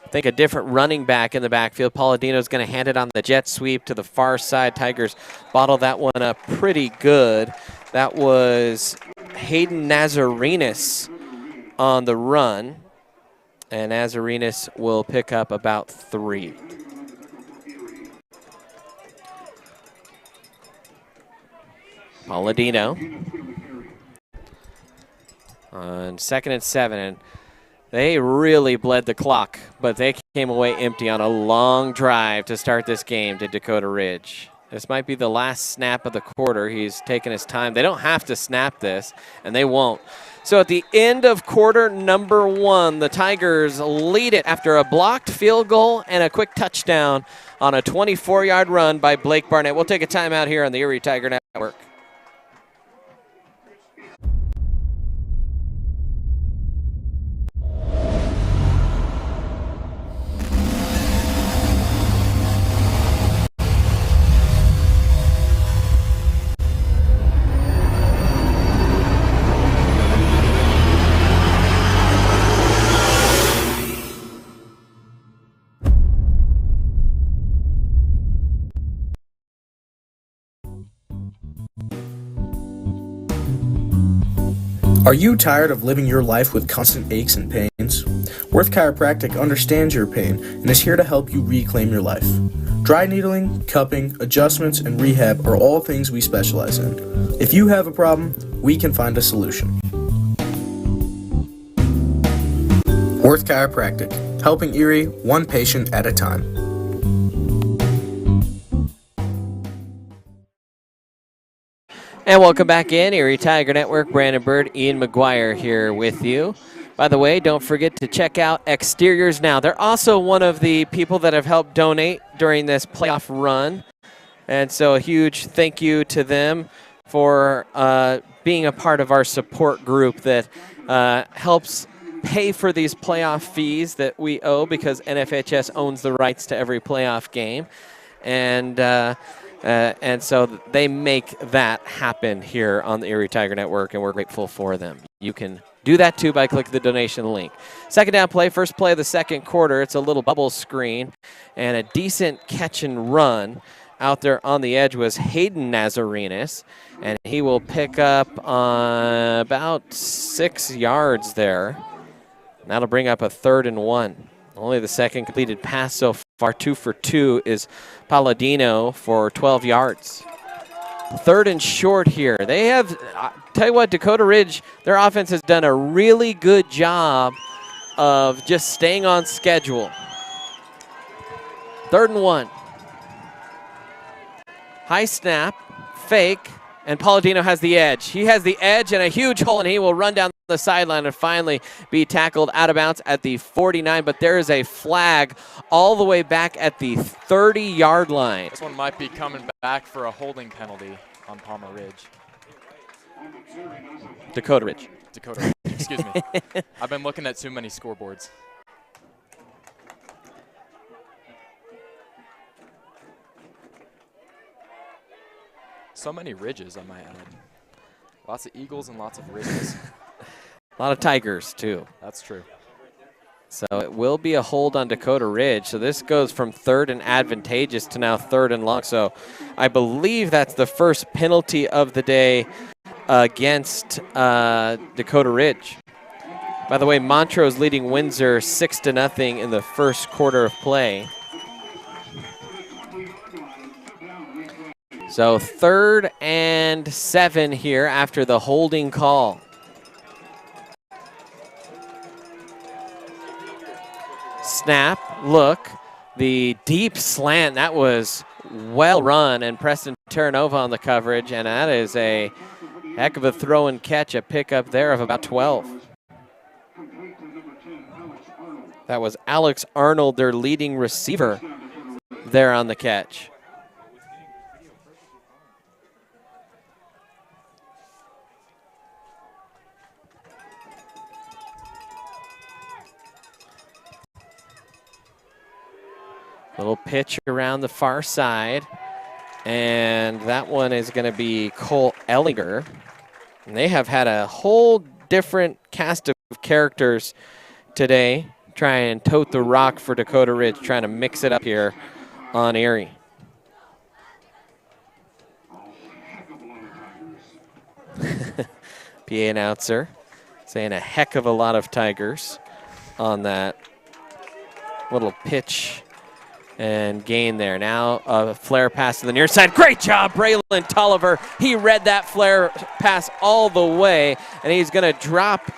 Speaker 2: I think a different running back in the backfield. Palladino's going to hand it on the jet sweep to the far side. Tigers bottle that one up pretty good. That was Hayden Nazarenas on the run, and Nazarenas will pick up about 3. Palladino on 2nd and 7, and they really bled the clock, but they came away empty on a long drive to start this game to Dakota Ridge. This might be the last snap of the quarter. He's taking his time. They don't have to snap this, and they won't. So at the end of quarter number 1, the Tigers lead it after a blocked field goal and a quick touchdown on a 24-yard run by Blake Barnett. We'll take a timeout here on the Erie Tiger Network.
Speaker 7: Are you tired of living your life with constant aches and pains? Worth Chiropractic understands your pain and is here to help you reclaim your life. Dry needling, cupping, adjustments, and rehab are all things we specialize in. If you have a problem, we can find a solution. Worth Chiropractic, helping Erie one patient at a time.
Speaker 2: And welcome back in, Erie Tiger Network. Brandon Bird, Ian McGuire here with you. By the way, don't forget to check out Exteriors Now. They're also one of the people that have helped donate during this playoff run. And so a huge thank you to them for being a part of our support group that helps pay for these playoff fees that we owe because NFHS owns the rights to every playoff game. And so they make that happen here on the Erie Tiger Network, and we're grateful for them. You can do that, too, by clicking the donation link. Second down play, first play of the second quarter. It's a little bubble screen and a decent catch and run. Out there on the edge was Hayden Nazarenas, and he will pick up on about 6 yards there. That'll bring up a 3rd and 1. Only the second completed pass so far. 2 for 2 is Palladino for 12 yards. 3rd and short here. They have, tell you what, Dakota Ridge, their offense has done a really good job of just staying on schedule. 3rd and 1. High snap, fake, and Palladino has the edge. He has the edge and a huge hole, and he will run down the sideline and finally be tackled out of bounds at the 49, but there is a flag all the way back at the 30-yard line.
Speaker 5: This one might be coming back for a holding penalty on Palmer Ridge.
Speaker 2: Dakota Ridge.
Speaker 5: Dakota Ridge, excuse me. I've been looking at too many scoreboards. So many ridges, I might add. Lots of eagles and lots of ridges.
Speaker 2: A lot of tigers, too.
Speaker 5: That's true.
Speaker 2: So it will be a hold on Dakota Ridge. So this goes from 3rd and advantageous to now 3rd and long. So I believe that's the first penalty of the day against Dakota Ridge. By the way, Montrose leading Windsor 6-0 in the first quarter of play. So 3rd and 7 here after the holding call. Snap, look, the deep slant, that was well run, and Preston Terranova on the coverage, and that is a heck of a throw and catch, a pickup there of about 12. That was Alex Arnold, their leading receiver, there on the catch. Little pitch around the far side, and that one is going to be Cole Ellinger. And they have had a whole different cast of characters today, trying and tote the rock for Dakota Ridge, trying to mix it up here on Erie. PA announcer saying a heck of a lot of Tigers on that little pitch and gain there. Now a flare pass to the near side. Great job, Braylon Tolliver. He read that flare pass all the way, and he's going to drop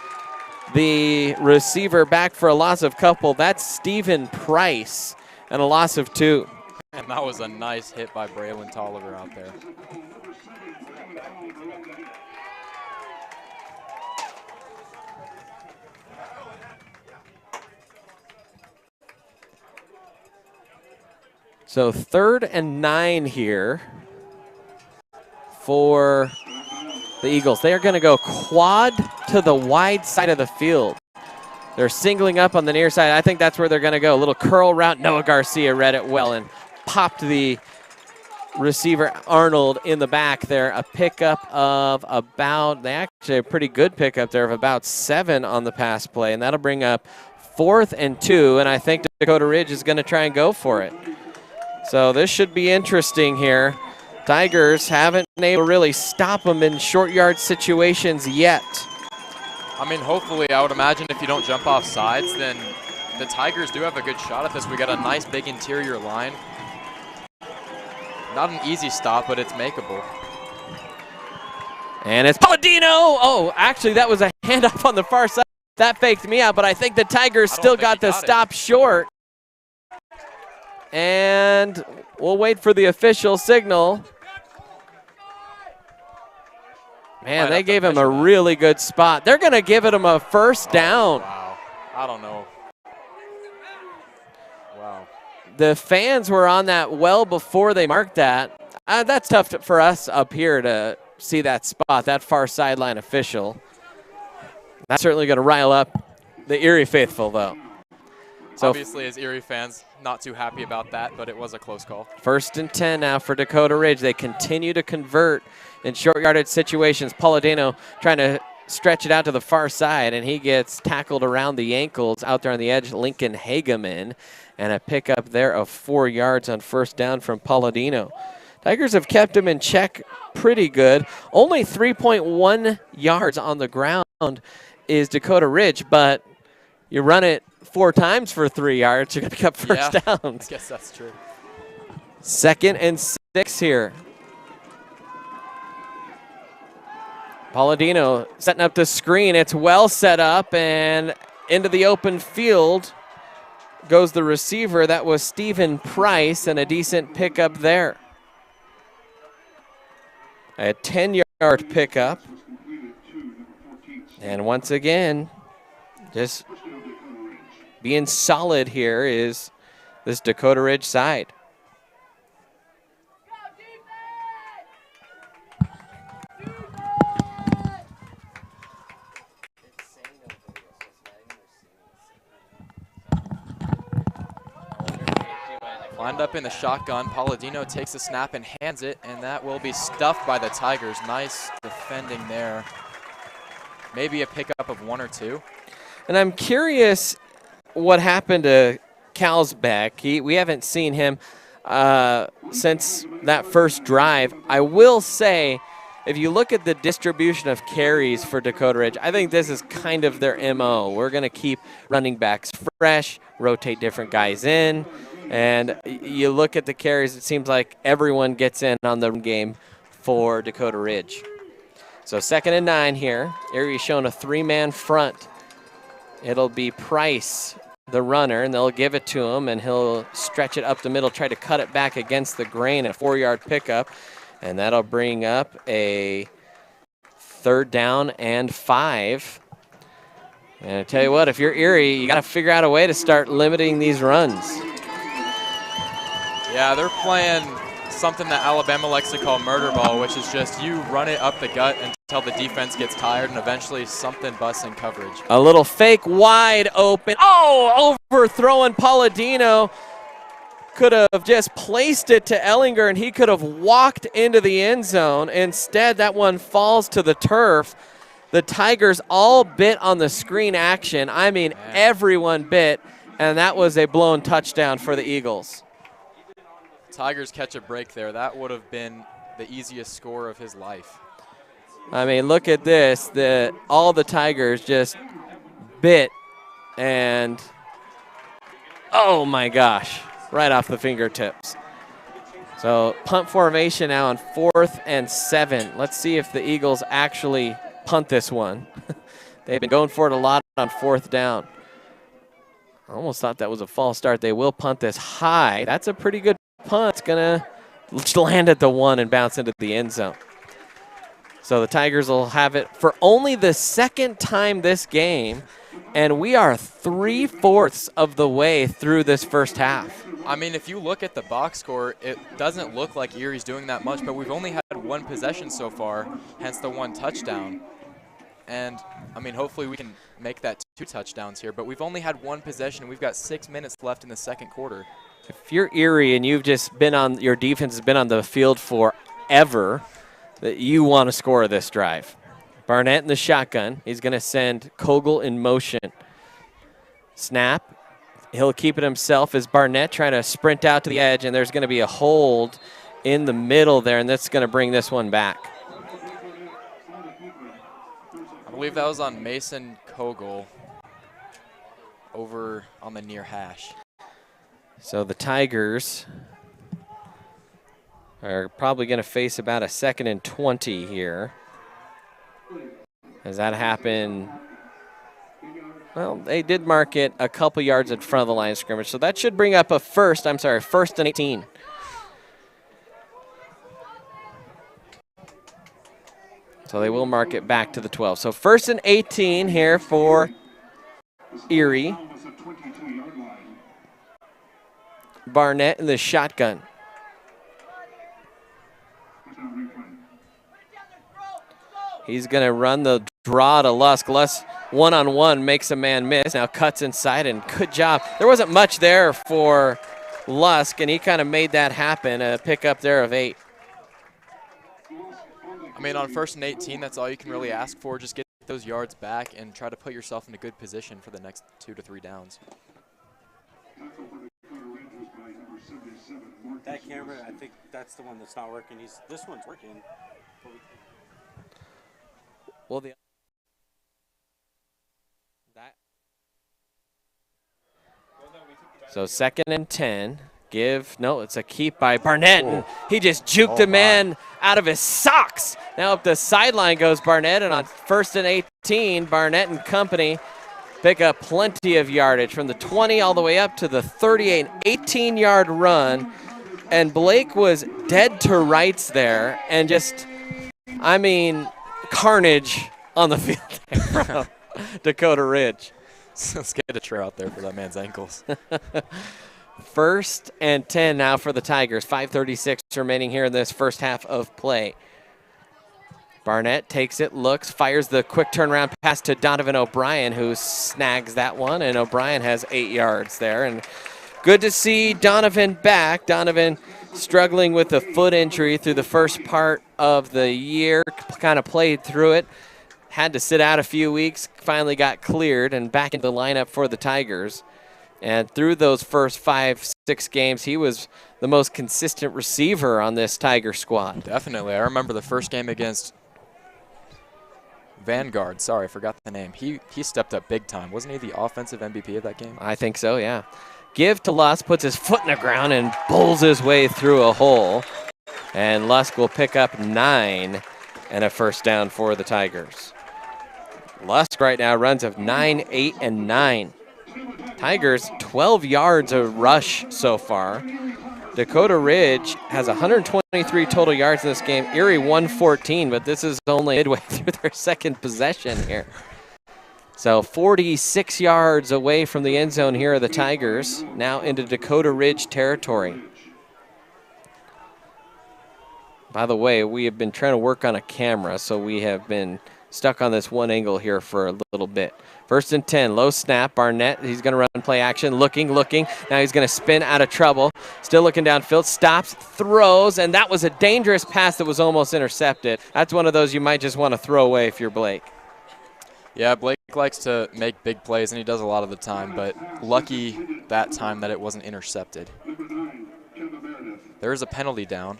Speaker 2: the receiver back for a loss of couple. That's Stephen Price and a loss of 2.
Speaker 5: Man, Man, that was a nice hit by Braylon Tolliver out there.
Speaker 2: So 3rd and 9 here for the Eagles. They are going to go quad to the wide side of the field. They're singling up on the near side. I think that's where they're going to go. A little curl route. Noah Garcia read it well and popped the receiver Arnold in the back there. A pickup of about, they actually a pretty good pickup there of about 7 on the pass play. And that'll bring up 4th and 2. And I think Dakota Ridge is going to try and go for it. So this should be interesting here. Tigers haven't been able to really stop them in short yard situations yet.
Speaker 5: I mean, hopefully, I would imagine if you don't jump off sides, then the Tigers do have a good shot at this. We got a nice big interior line. Not an easy stop, but it's makeable.
Speaker 2: And it's Palladino. Oh, actually, that was a handoff on the far side. That faked me out, but I think the Tigers still got the stop short. And we'll wait for the official signal. Man, they gave him a really good spot. They're going to give him a first down.
Speaker 5: Wow. I don't know. Wow.
Speaker 2: The fans were on that well before they marked that. That's tough for us up here to see that spot, that far sideline official. That's certainly going to rile up the Erie faithful, though. So
Speaker 5: obviously, as Erie fans, not too happy about that, but it was a close call.
Speaker 2: 1st and 10 now for Dakota Ridge. They continue to convert in short yardage situations. Palladino trying to stretch it out to the far side, and he gets tackled around the ankles out there on the edge. Lincoln Hageman, and a pickup there of 4 yards on first down from Palladino. Tigers have kept him in check pretty good. Only 3.1 yards on the ground is Dakota Ridge, but you run it 4 times for 3 yards, you're going to pick up first downs.
Speaker 5: I guess that's true.
Speaker 2: 2nd and 6 here. Palladino setting up the screen. It's well set up, and into the open field goes the receiver. That was Stephen Price, and a decent pickup there. A 10-yard pickup. And once again, just being solid here is this Dakota Ridge side.
Speaker 5: Lined up in the shotgun, Palladino takes the snap and hands it, and that will be stuffed by the Tigers. Nice defending there. Maybe a pickup of 1 or 2.
Speaker 2: And I'm curious what happened to Kalsbeck. We haven't seen him since that first drive. I will say, if you look at the distribution of carries for Dakota Ridge, I think this is kind of their MO. We're going to keep running backs fresh, rotate different guys in, and you look at the carries, it seems like everyone gets in on the game for Dakota Ridge. So 2nd and 9 here. Erie showing a 3-man front. It'll be Price, the runner, and they'll give it to him, and he'll stretch it up the middle, try to cut it back against the grain, a 4-yard pickup, and that'll bring up a 3rd down and 5. And I tell you what, if you're Erie, you got to figure out a way to start limiting these runs.
Speaker 5: Yeah, they're playing something that Alabama likes to call murder ball, which is just you run it up the gut until the defense gets tired, and eventually something busts in coverage.
Speaker 2: A little fake wide open. Oh, overthrowing Palladino. Could have just placed it to Ellinger, and he could have walked into the end zone. Instead, that one falls to the turf. The Tigers all bit on the screen action. I mean, everyone bit, and that was a blown touchdown for the Eagles.
Speaker 5: Tigers catch a break there. That would have been the easiest score of his life.
Speaker 2: I mean, look at this. All the Tigers just bit, and oh my gosh, right off the fingertips. So punt formation now on 4th and 7. Let's see if the Eagles actually punt this one. They've been going for it a lot on 4th down. I almost thought that was a false start. They will punt this high. That's a pretty good punt's going to land at the 1 and bounce into the end zone. So the Tigers will have it for only the second time this game, and we are 3/4 of the way through this first half.
Speaker 5: I mean, if you look at the box score, it doesn't look like Erie's doing that much, but we've only had 1 possession so far, hence the 1 touchdown. And, I mean, hopefully we can make that 2 touchdowns here, but we've only had 1 possession. We've got 6 minutes left in the second quarter.
Speaker 2: If you're Erie and you've just been on, your defense has been on the field forever, that you want to score this drive. Barnett in the shotgun. He's going to send Kogel in motion. Snap. He'll keep it himself as Barnett trying to sprint out to the edge, and there's going to be a hold in the middle there, and that's going to bring this one back.
Speaker 5: I believe that was on Mason Kogel over on the near hash.
Speaker 2: So the Tigers are probably going to face about a 2nd and 20 here. As that happened, well, they did mark it a couple yards in front of the line of scrimmage, so that should bring up a 1st and 18. So they will mark it back to the 12. So 1st and 18 here for Erie. Barnett in the shotgun. He's going to run the draw to Lusk. Lusk one-on-one makes a man miss. Now cuts inside, and good job. There wasn't much there for Lusk, and he kind of made that happen. A pickup there of 8.
Speaker 5: I mean, on 1st and 18, that's all you can really ask for. Just get those yards back and try to put yourself in a good position for the next 2 to 3 downs.
Speaker 14: That camera, I think that's the one that's not working. This one's working.
Speaker 2: Well, so 2nd and 10. It's a keep by Barnett, and he just juked a man out of his socks. Now up the sideline goes Barnett, and on 1st and 18, Barnett and company pick up plenty of yardage from the 20 all the way up to the 38, 18-yard run. And Blake was dead to rights there, and just, I mean, carnage on the field there from Dakota Ridge.
Speaker 5: Let's get a tray out there for that man's ankles.
Speaker 2: 1st and 10 now for the Tigers. 5:36 remaining here in this first half of play. Barnett takes it, looks, fires the quick turnaround pass to Donovan O'Brien, who snags that one, and O'Brien has 8 yards there. And good to see Donovan back. Donovan struggling with a foot injury through the first part of the year, kind of played through it, had to sit out a few weeks, finally got cleared and back into the lineup for the Tigers. And through those first 5-6 games, he was the most consistent receiver on this Tiger squad.
Speaker 5: Definitely. I remember the first game against Vanguard. Sorry, I forgot the name. He stepped up big time. Wasn't he the offensive MVP of that game?
Speaker 2: I think so, yeah. Give to Lusk, puts his foot in the ground and bowls his way through a hole. And Lusk will pick up 9 and a 1st down for the Tigers. Lusk right now runs of 9, 8, and 9. Tigers 12 yards of rush so far. Dakota Ridge has 123 total yards in this game. Erie 114, but this is only midway through their second possession here. So 46 yards away from the end zone here are the Tigers, now into Dakota Ridge territory. By the way, we have been trying to work on a camera, so we have been stuck on this one angle here for a little bit. 1st and 10, low snap, Barnett, he's going to run play action, looking. Now he's going to spin out of trouble. Still looking downfield, stops, throws, and that was a dangerous pass that was almost intercepted. That's one of those you might just want to throw away if you're Blake.
Speaker 5: Yeah, Blake likes to make big plays, and he does a lot of the time, but lucky that time that it wasn't intercepted. There is a penalty down.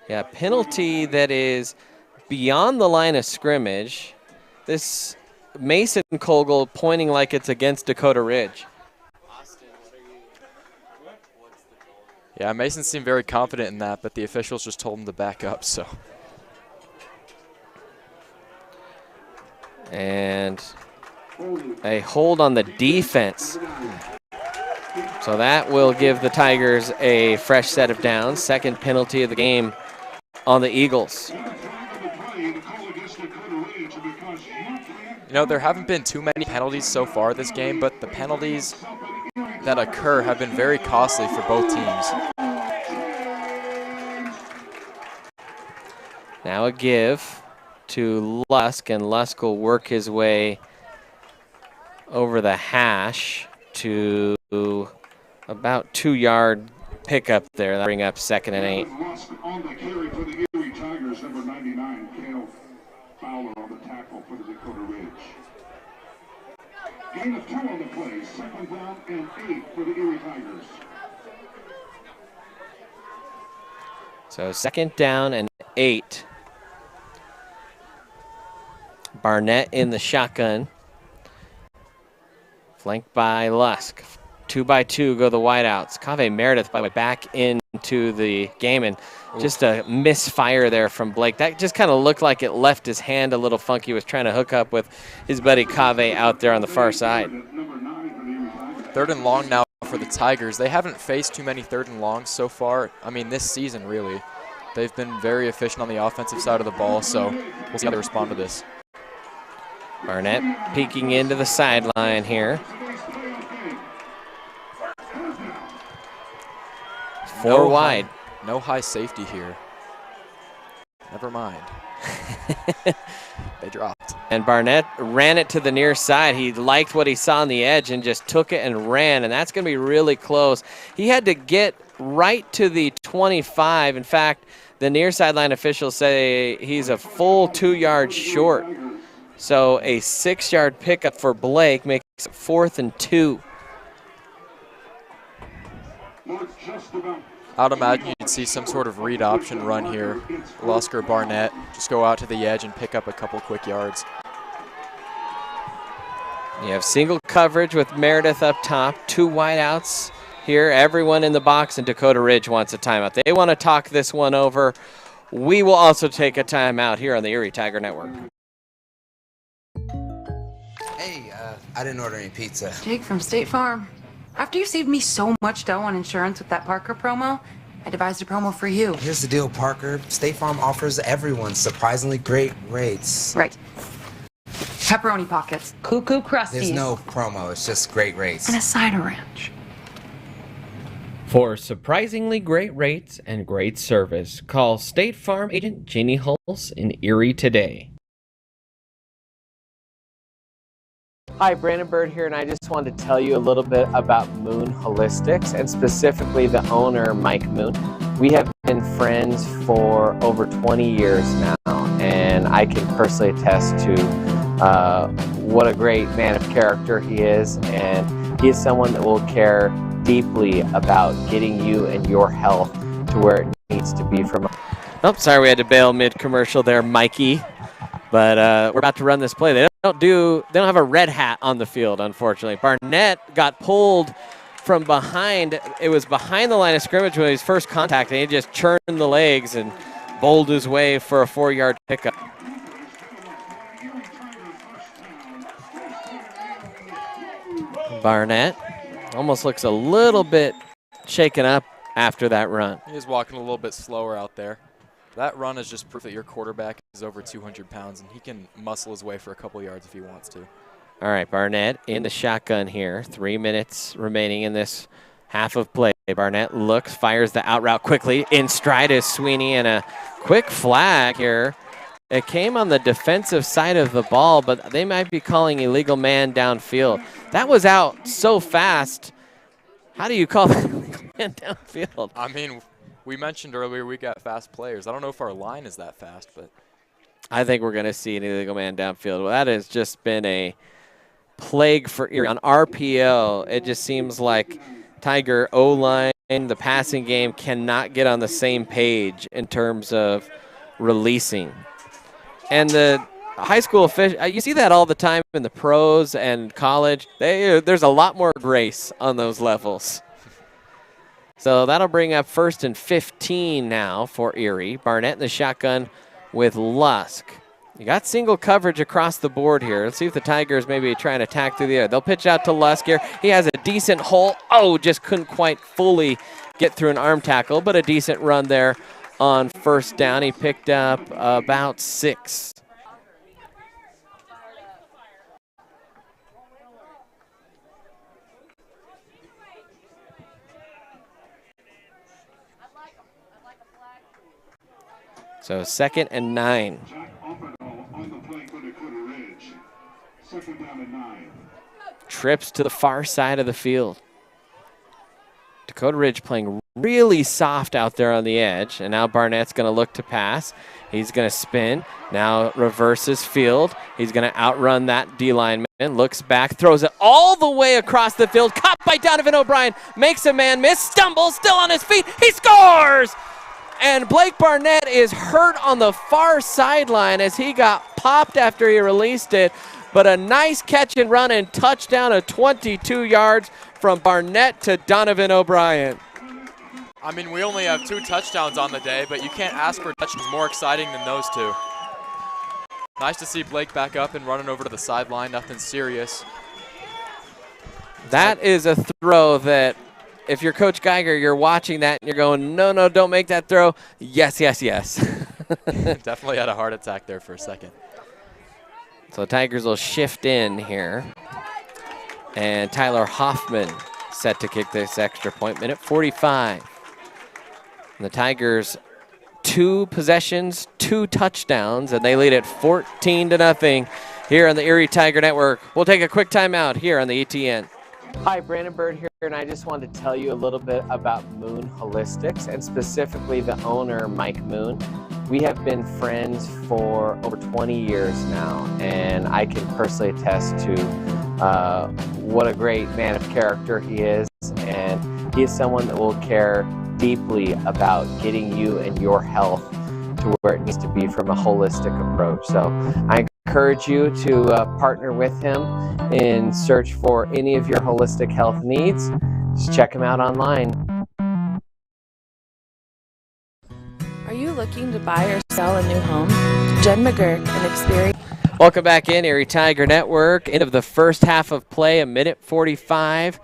Speaker 2: Yeah, penalty that is beyond the line of scrimmage. This Mason Kogel pointing like it's against Dakota Ridge.
Speaker 5: Yeah, Mason seemed very confident in that, but the officials just told him to back up, so.
Speaker 2: And a hold on the defense. So that will give the Tigers a fresh set of downs. Second penalty of the game on the Eagles.
Speaker 5: You know, there haven't been too many penalties so far this game, but the penalties that occur have been very costly for both teams.
Speaker 2: Now a give to Lusk, and Lusk will work his way over the hash to about 2-yard pickup there. That'll bring up 2nd and 8.
Speaker 13: On the carry for the Erie Tigers, number 99, Kale Fowler on the tackle for the Dakota Ridge. Gain of 2 on the play, 2nd down and 8 for the Erie Tigers.
Speaker 2: So 2nd down and 8. Barnett in the shotgun. Flanked by Lusk. 2-by-2 go the wideouts. Cave Meredith, by the way, back into the game, and just a misfire there from Blake. That just kind of looked like it left his hand a little funky. He was trying to hook up with his buddy Cave out there on the far side.
Speaker 5: 3rd and long now for the Tigers. They haven't faced too many 3rd and longs so far. I mean, this season, really. They've been very efficient on the offensive side of the ball, so we'll see how they respond to this.
Speaker 2: Barnett peeking into the sideline here. 4 wide.
Speaker 5: No high safety here. Never mind. They dropped.
Speaker 2: And Barnett ran it to the near side. He liked what he saw on the edge and just took it and ran, and that's going to be really close. He had to get right to the 25. In fact, the near sideline officials say he's a full 2 yards short. So a 6-yard pickup for Blake makes it 4th and 2.
Speaker 5: I'd imagine you'd see some sort of read option run here. Lusk or Barnett just go out to the edge and pick up a couple quick yards.
Speaker 2: You have single coverage with Meredith up top, 2 wideouts here. Everyone in the box, and Dakota Ridge wants a timeout. They want to talk this one over. We will also take a timeout here on the Erie Tiger Network.
Speaker 15: Hey, I didn't order any pizza.
Speaker 16: Jake from State Farm. After you saved me so much dough on insurance with that Parker promo, I devised a promo for you.
Speaker 15: Here's the deal, Parker. State Farm offers everyone surprisingly great rates.
Speaker 16: Right. Pepperoni pockets, cuckoo crusties.
Speaker 15: There's no promo, it's just great rates.
Speaker 16: And a cider ranch.
Speaker 2: For surprisingly great rates and great service, call State Farm agent Jeannie Hulse in Erie today. Hi, Brandon Bird here, and I just wanted to tell you a little bit about Moon Holistics, and specifically the owner, Mike Moon. We have been friends for over 20 years now, and I can personally attest to what a great man of character he is, and he is someone that will care deeply about getting you and your health to where it needs to be. Oh, sorry, we had to bail mid-commercial there, Mikey. But we're about to run this play. They don't have a red hat on the field, unfortunately. Barnett got pulled from behind. It was behind the line of scrimmage when he was first contacted. He just churned the legs and bowled his way for a 4-yard pickup. Barnett almost looks a little bit shaken up after that run.
Speaker 5: He is walking a little bit slower out there. That run is just proof that your quarterback is over 200 pounds, and he can muscle his way for a couple yards if he wants to.
Speaker 2: All right, Barnett in the shotgun here. 3 minutes remaining in this half of play. Barnett looks, fires the out route quickly. In stride is Sweeney, and a quick flag here. It came on the defensive side of the ball, but they might be calling illegal man downfield. That was out so fast. How do you call that illegal man downfield?
Speaker 5: I mean, we mentioned earlier we got fast players. I don't know if our line is that fast, but
Speaker 2: I think we're going to see an illegal man downfield. Well, that has just been a plague for Erie. On RPO, it just seems like Tiger O-line, the passing game, cannot get on the same page in terms of releasing. And the high school official, you see that all the time in the pros and college. There's a lot more grace on those levels. So that'll bring up 1st and 15 now for Erie. Barnett in the shotgun with Lusk. You got single coverage across the board here. Let's see if the Tigers maybe try and attack through the air. They'll pitch out to Lusk here. He has a decent hole. Oh, just couldn't quite fully get through an arm tackle, but a decent run there on first down. He picked up about 6. So 2nd and 9. Trips to the far side of the field. Dakota Ridge playing really soft out there on the edge, and now Barnett's going to look to pass. He's going to spin, now reverses field. He's going to outrun that D lineman, looks back, throws it all the way across the field, caught by Donovan O'Brien, makes a man miss, stumbles, still on his feet, he scores! And Blake Barnett is hurt on the far sideline as he got popped after he released it. But a nice catch and run and touchdown of 22 yards from Barnett to Donovan O'Brien.
Speaker 5: I mean, we only have 2 touchdowns on the day, but you can't ask for touchdowns more exciting than those 2. Nice to see Blake back up and running over to the sideline, nothing serious.
Speaker 2: That is a throw that, if you're Coach Geiger, you're watching that and you're going, no, no, don't make that throw. Yes, yes, yes.
Speaker 5: Definitely had a heart attack there for a second.
Speaker 2: So Tigers will shift in here. And Tyler Hoffman set to kick this extra point. Minute 45. And the Tigers, 2 possessions, 2 touchdowns, and they lead it 14-0 here on the Erie Tiger Network. We'll take a quick timeout here on the ETN.
Speaker 17: Hi, Brandon Bird here, and I just wanted to tell you a little bit about Moon Holistics, and specifically the owner, Mike Moon. We have been friends for over 20 years now, and I can personally attest to what a great man of character he is, and he is someone that will care deeply about getting you and your health to where it needs to be from a holistic approach. So I encourage you to partner with him in search for any of your holistic health needs. Just check him out online.
Speaker 18: Are you looking to buy or sell a new home? Jen McGurk, an experienced...
Speaker 2: Welcome back in, Erie Tiger Network. End of the first half of play, a minute 45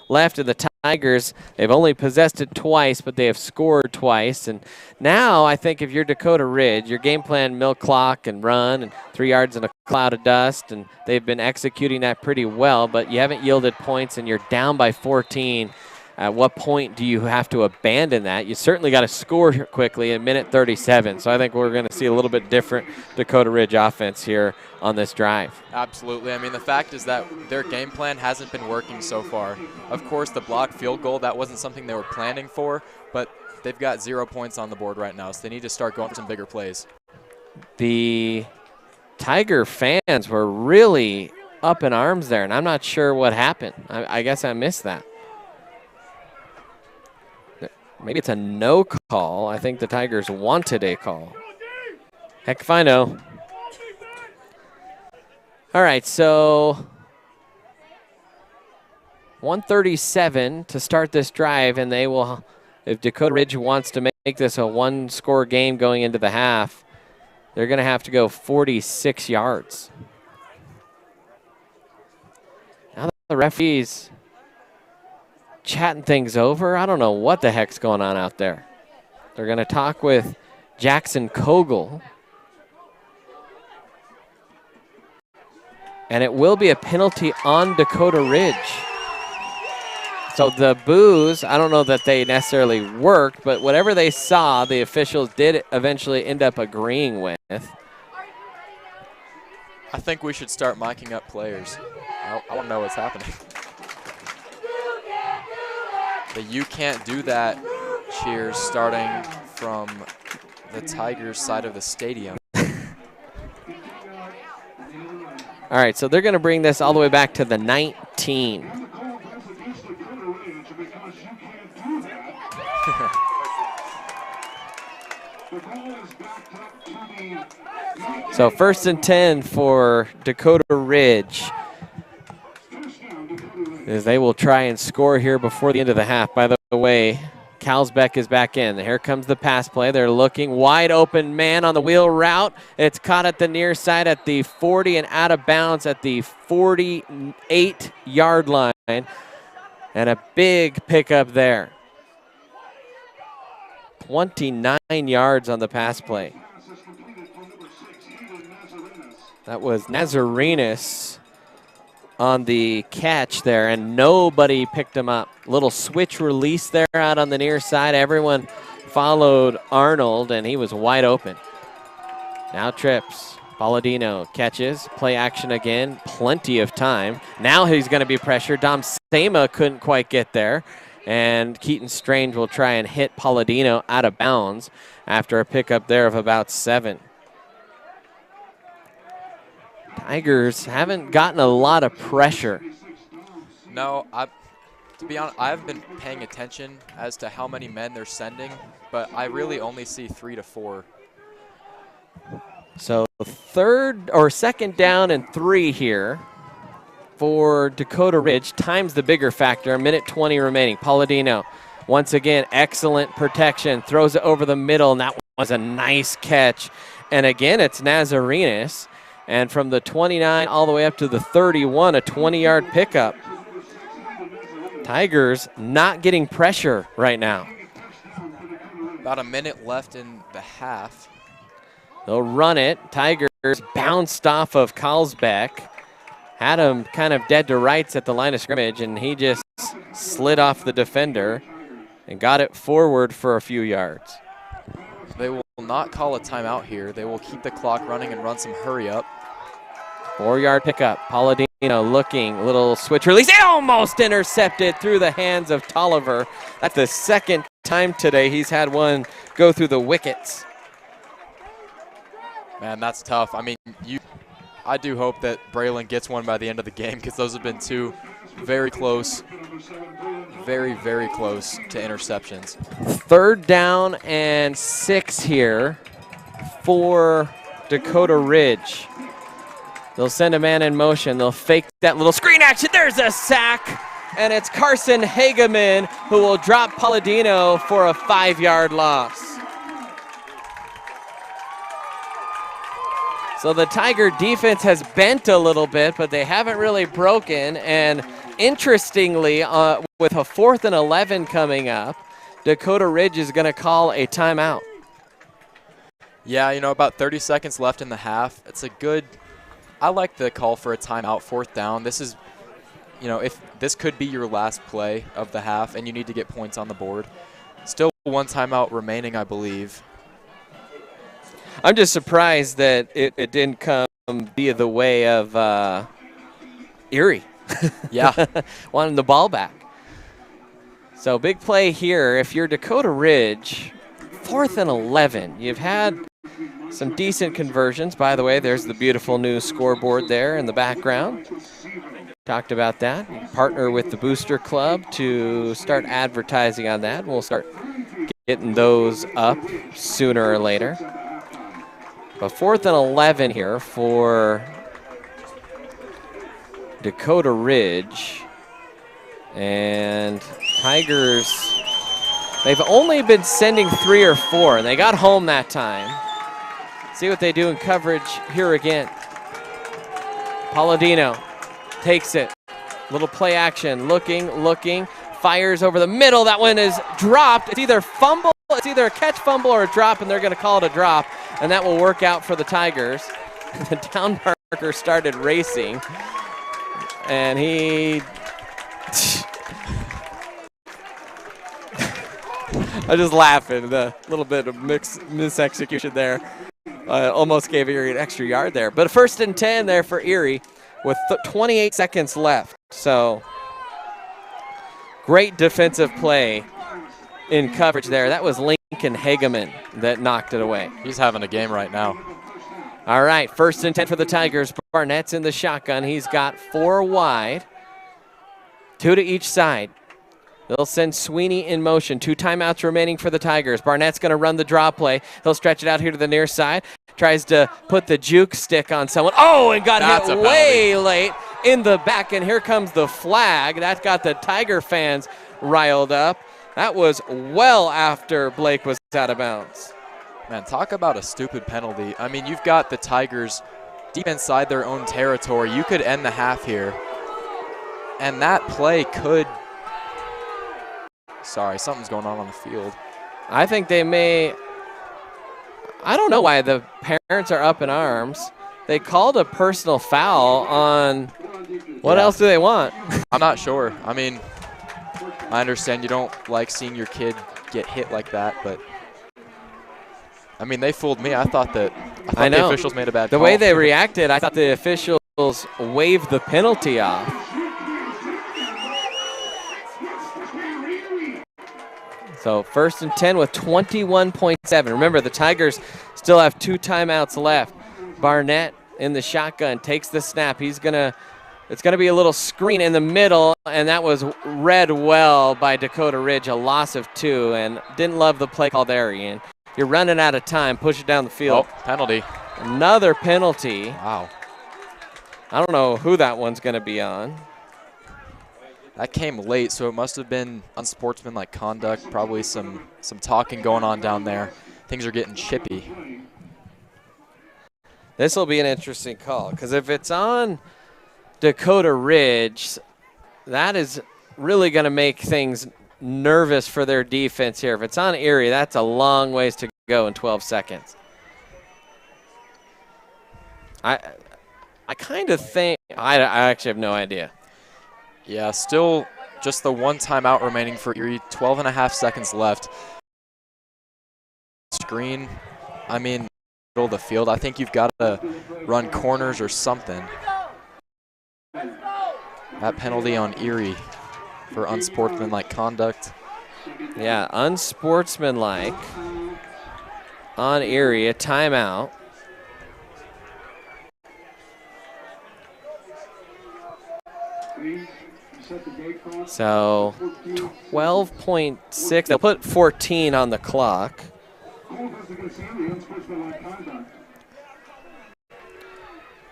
Speaker 2: left of the Tigers. They've only possessed it twice, but they have scored twice. And now I think if you're Dakota Ridge, your game plan, milk clock and run and 3 yards in a cloud of dust, and they've been executing that pretty well, but you haven't yielded points and you're down by 14. At what point do you have to abandon that? You certainly got to score here quickly in minute 37. So I think we're going to see a little bit different Dakota Ridge offense here on this drive.
Speaker 5: Absolutely. I mean, the fact is that their game plan hasn't been working so far. Of course, the blocked field goal, that wasn't something they were planning for, but they've got 0 points on the board right now, so they need to start going for some bigger plays.
Speaker 2: The Tiger fans were really up in arms there, and I'm not sure what happened. I guess I missed that. Maybe it's a no call. I think the Tigers wanted a call. Heck if I know. All right, so 1:37 to start this drive, and they will, if Dakota Ridge wants to make this a 1-score game going into the half, they're going to have to go 46 yards. Now the referees chatting things over. I don't know what the heck's going on out there. They're going to talk with Jackson Kogel. And it will be a penalty on Dakota Ridge. So the boos, I don't know that they necessarily worked, but whatever they saw, the officials did eventually end up agreeing with.
Speaker 5: I think we should start miking up players. I want to know what's happening. The "you can't do that" cheers starting from the Tigers side of the stadium.
Speaker 2: All right, so they're going to bring this all the way back to the 19. So 1st and 10 for Dakota Ridge, as they will try and score here before the end of the half. By the way, Kalsbeck is back in. Here comes the pass play. They're looking wide open man on the wheel route. It's caught at the near side at the 40 and out of bounds at the 48-yard line. And a big pickup there. 29 yards on the pass play. That was Nazarenas on the catch there, and nobody picked him up. Little switch release there out on the near side. Everyone followed Arnold, and he was wide open. Now trips. Palladino catches. Play action again. Plenty of time. Now he's going to be pressured. Dom Sama couldn't quite get there, and Keaton Strange will try and hit Palladino out of bounds after a pickup there of about 7. Tigers haven't gotten a lot of pressure.
Speaker 5: No, to be honest, I haven't been paying attention as to how many men they're sending, but I really only see 3 to 4.
Speaker 2: So second down and 3 here for Dakota Ridge. Time's the bigger factor. 1:20 remaining. Palladino, once again, excellent protection. Throws it over the middle, and that was a nice catch. And again, it's Nazarenas. And from the 29 all the way up to the 31, a 20-yard pickup. Tigers not getting pressure right now.
Speaker 5: About a minute left in the half.
Speaker 2: They'll run it. Tigers bounced off of Kalsbeck. Had him kind of dead to rights at the line of scrimmage, and he just slid off the defender and got it forward for a few yards.
Speaker 5: They will not call a timeout here. They will keep the clock running and run some hurry up.
Speaker 2: 4-yard pickup. Palladino looking, little switch release. Almost intercepted through the hands of Tolliver. That's the second time today he's had one go through the wickets.
Speaker 5: Man, that's tough. I mean, I do hope that Braylon gets one by the end of the game, because those have been two very close, very, very close to interceptions.
Speaker 2: 3rd down and 6 here for Dakota Ridge. They'll send a man in motion. They'll fake that little screen action. There's a sack, and it's Carson Hageman who will drop Palladino for a 5-yard loss. So the Tiger defense has bent a little bit, but they haven't really broken. And interestingly, with a 4th and 11 coming up, Dakota Ridge is going to call a timeout.
Speaker 5: Yeah, about 30 seconds left in the half. It's a good, I like the call for a timeout, 4th down. This is, if this could be your last play of the half and you need to get points on the board. Still 1 timeout remaining, I believe.
Speaker 2: I'm just surprised that it didn't come via the way of Erie.
Speaker 5: Yeah.
Speaker 2: Wanting the ball back. So big play here. If you're Dakota Ridge, 4th and 11. You've had some decent conversions. By the way, there's the beautiful new scoreboard there in the background. Talked about that. You partner with the Booster Club to start advertising on that. We'll start getting those up sooner or later. But 4th and 11 here for Dakota Ridge. And Tigers, they've only been sending 3 or 4, and they got home that time. See what they do in coverage here again. Palladino takes it. Little play action, looking, fires over the middle. That one is dropped. It's either a catch, fumble, or a drop, and they're going to call it a drop, and that will work out for the Tigers. The down marker started racing, and he... I'm just laughing. The little bit of misexecution there. Almost gave Erie an extra yard there. But 1st and 10 there for Erie with 28 seconds left. So great defensive play in coverage there. That was Lincoln Hageman that knocked it away.
Speaker 5: He's having a game right now.
Speaker 2: All right, 1st and 10 for the Tigers. Barnett's in the shotgun. He's got 4 wide, 2 to each side. They'll send Sweeney in motion. 2 timeouts remaining for the Tigers. Barnett's going to run the draw play. He'll stretch it out here to the near side. Tries to put the juke stick on someone. Oh, and got hit way late in the back. And here comes the flag. That got the Tiger fans riled up. That was well after Blake was out of bounds.
Speaker 5: Man, talk about a stupid penalty. I mean, you've got the Tigers deep inside their own territory. You could end the half here. And that play could... Sorry, something's going on the field.
Speaker 2: I think they may... I don't know why the parents are up in arms. They called a personal foul on... What else do they want?
Speaker 5: I'm not sure. I mean, I understand you don't like seeing your kid get hit like that, but... I mean, they fooled me. I thought the officials made a bad call.
Speaker 2: The way they reacted, I thought the officials waved the penalty off. So 1st and 10 with 21.7. Remember, the Tigers still have 2 timeouts left. Barnett in the shotgun takes the snap. It's gonna be a little screen in the middle, and that was read well by Dakota Ridge, a loss of 2, and didn't love the play call there, Ian. You're running out of time. Push it down the field.
Speaker 5: Oh, penalty.
Speaker 2: Another penalty.
Speaker 5: Wow.
Speaker 2: I don't know who that one's going to be on.
Speaker 5: That came late, so it must have been unsportsmanlike conduct, probably some talking going on down there. Things are getting chippy.
Speaker 2: This will be an interesting call, because if it's on Dakota Ridge, that is really going to make things nervous for their defense here. If it's on Erie, that's a long ways to go in 12 seconds. I kind of think, I actually have no idea.
Speaker 5: Yeah, still just the 1 timeout remaining for Erie, 12.5 seconds left. Screen, I mean, middle of the field. I think you've got to run corners or something. That penalty on Erie for unsportsmanlike conduct.
Speaker 2: Yeah, unsportsmanlike on Erie, a timeout. So 12.6, they'll put 14 on the clock.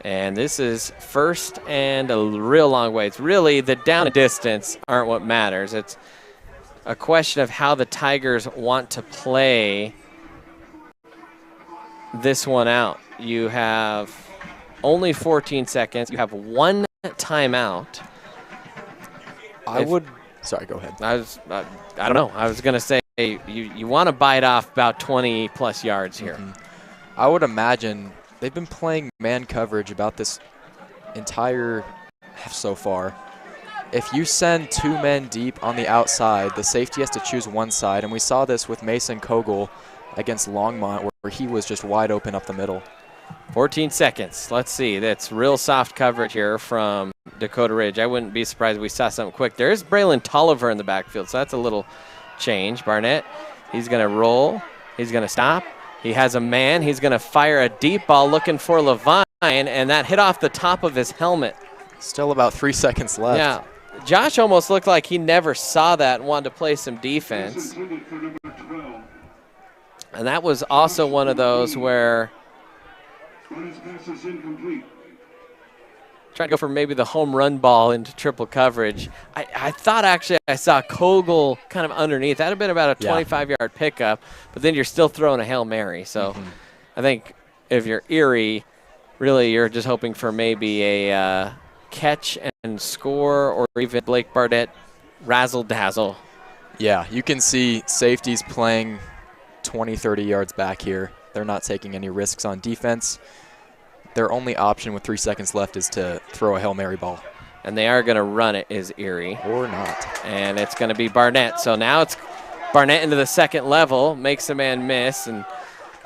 Speaker 2: And this is 1st and a real long way. It's really the down distance aren't what matters. It's a question of how the Tigers want to play this one out. You have only 14 seconds. You have 1 timeout.
Speaker 5: Sorry, go ahead.
Speaker 2: I don't know. I was going to say you want to bite off about 20 plus yards here.
Speaker 5: I would imagine they've been playing man coverage about this entire half so far. If you send 2 men deep on the outside, the safety has to choose one side, and we saw this with Mason Kogel against Longmont where he was just wide open up the middle.
Speaker 2: 14 seconds. Let's see. That's real soft coverage here from Dakota Ridge. I wouldn't be surprised if we saw something quick. There's Braylon Tolliver in the backfield, so that's a little change. Barnett, he's going to roll. He's going to stop. He has a man. He's going to fire a deep ball looking for Levine, and that hit off the top of his helmet.
Speaker 5: Still about 3 seconds left.
Speaker 2: Yeah. Josh almost looked like he never saw that and wanted to play some defense. And that was also one of those where trying to go for maybe the home run ball into triple coverage. I thought actually I saw Kogel kind of underneath. That would have been about a 25-yard pickup, but then you're still throwing a Hail Mary. So I think if you're Erie, really you're just hoping for maybe a catch and score, or even Blake Barnett razzle-dazzle.
Speaker 5: Yeah, you can see safeties playing 20, 30 yards back here. They're not taking any risks on defense. Their only option with 3 seconds left is to throw a Hail Mary ball.
Speaker 2: And they are going to run it, is Erie.
Speaker 5: Or not.
Speaker 2: And it's going to be Barnett. So now it's Barnett into the second level, makes a man miss, and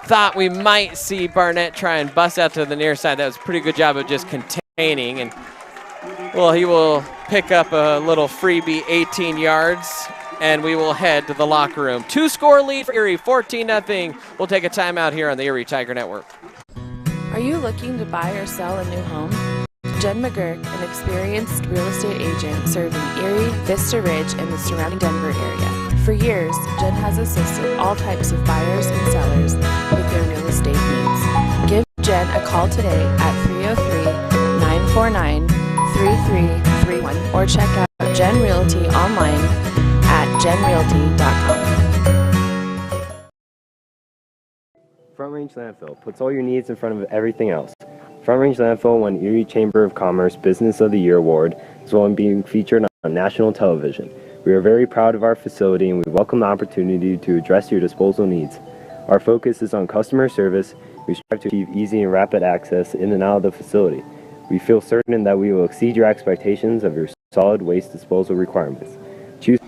Speaker 2: thought we might see Barnett try and bust out to the near side. That was a pretty good job of just containing. And, well, he will pick up a little freebie 18 yards, and we will head to the locker room. 2-score lead for Erie, 14-0. We'll take a timeout here on the Erie Tiger Network.
Speaker 18: Are you looking to buy or sell a new home? Jen McGurk, an experienced real estate agent serving Erie, Vista Ridge, and the surrounding Denver area. For years, Jen has assisted all types of buyers and sellers with their real estate needs. Give Jen a call today at 303-949-3331 or check out Jen Realty online at genrealty.com.
Speaker 19: Front Range Landfill puts all your needs in front of everything else. Front Range Landfill won Erie Chamber of Commerce Business of the Year Award, as well as being featured on national television. We are very proud of our facility and we welcome the opportunity to address your disposal needs. Our focus is on customer service. We strive to achieve easy and rapid access in and out of the facility. We feel certain that we will exceed your expectations of your solid waste disposal requirements. Choose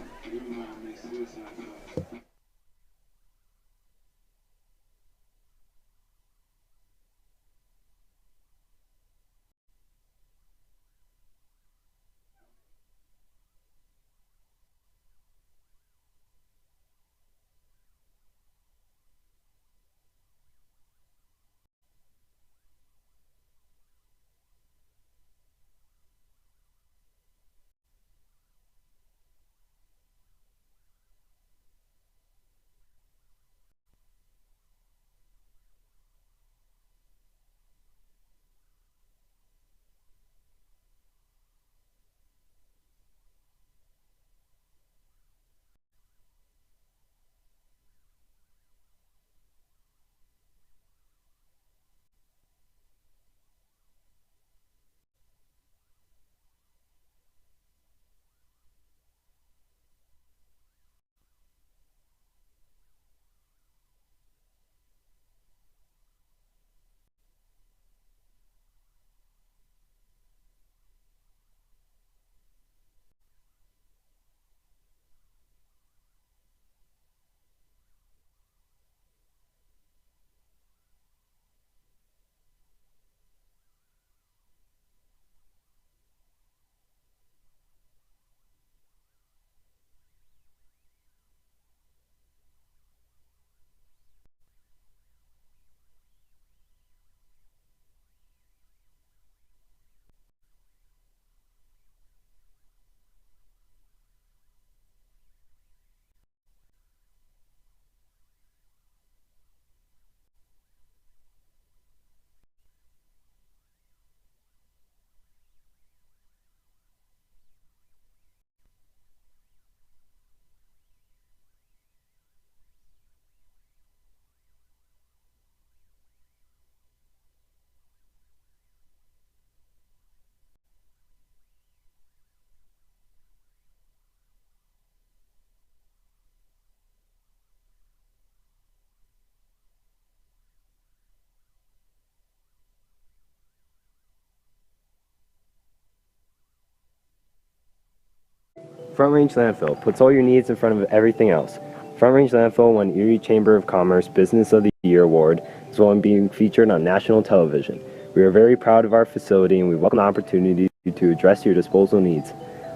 Speaker 19: Front Range Landfill puts all your needs in front of everything else. Front Range Landfill won Erie Chamber of Commerce Business of the Year Award, as well as being featured on national television. We are very proud of our facility and we welcome the opportunity to address your disposal needs.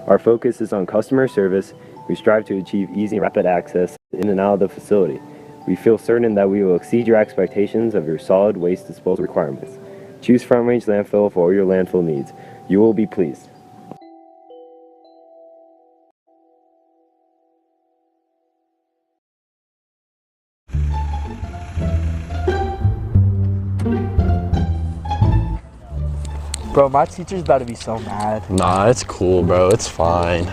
Speaker 19: Our focus is on customer service. We strive to achieve easy and rapid access in and out of the facility. We feel certain that we will exceed your expectations of your solid waste disposal requirements. Choose Front Range Landfill for all your landfill needs. You will be pleased.
Speaker 20: Bro, my teacher's about to be so mad.
Speaker 21: Nah, it's cool, bro. It's fine.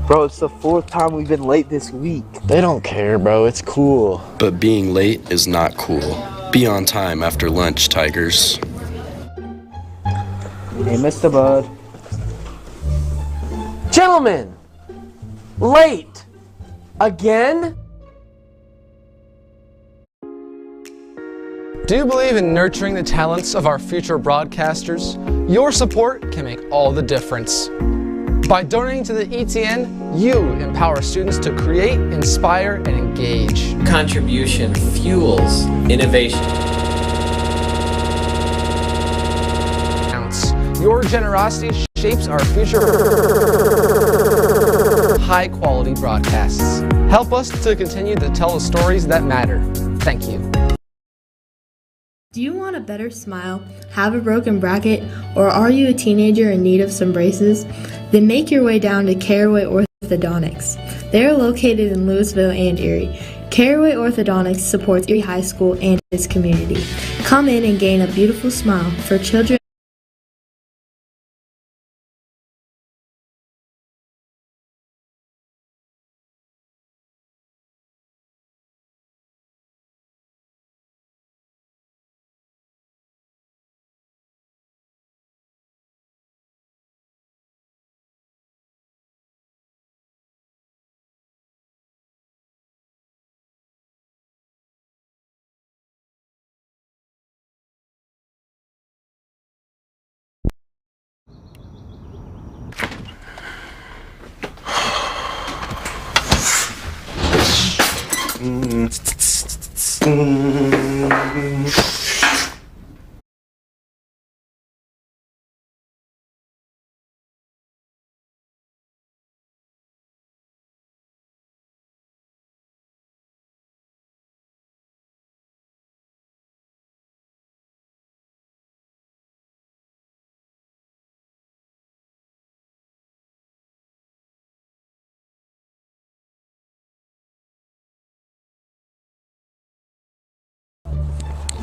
Speaker 20: Bro, it's the 4th time we've been late this week.
Speaker 21: They don't care, bro. It's cool.
Speaker 22: But being late is not cool. Be on time after lunch, Tigers.
Speaker 20: Hey, Mr. Bud.
Speaker 4: Gentlemen, late again?
Speaker 23: Do you believe in nurturing the talents of our future broadcasters? Your support can make all the difference. By donating to the ETN, you empower students to create, inspire, and engage.
Speaker 17: Contribution fuels innovation.
Speaker 23: Your generosity shapes our future high-quality broadcasts. Help us to continue to tell the stories that matter. Thank you.
Speaker 24: Do you want a better smile, have a broken bracket, or are you a teenager in need of some braces? Then make your way down to Caraway Orthodontics. They are located in Louisville and Erie. Caraway Orthodontics supports Erie High School and its community. Come in and gain a beautiful smile for children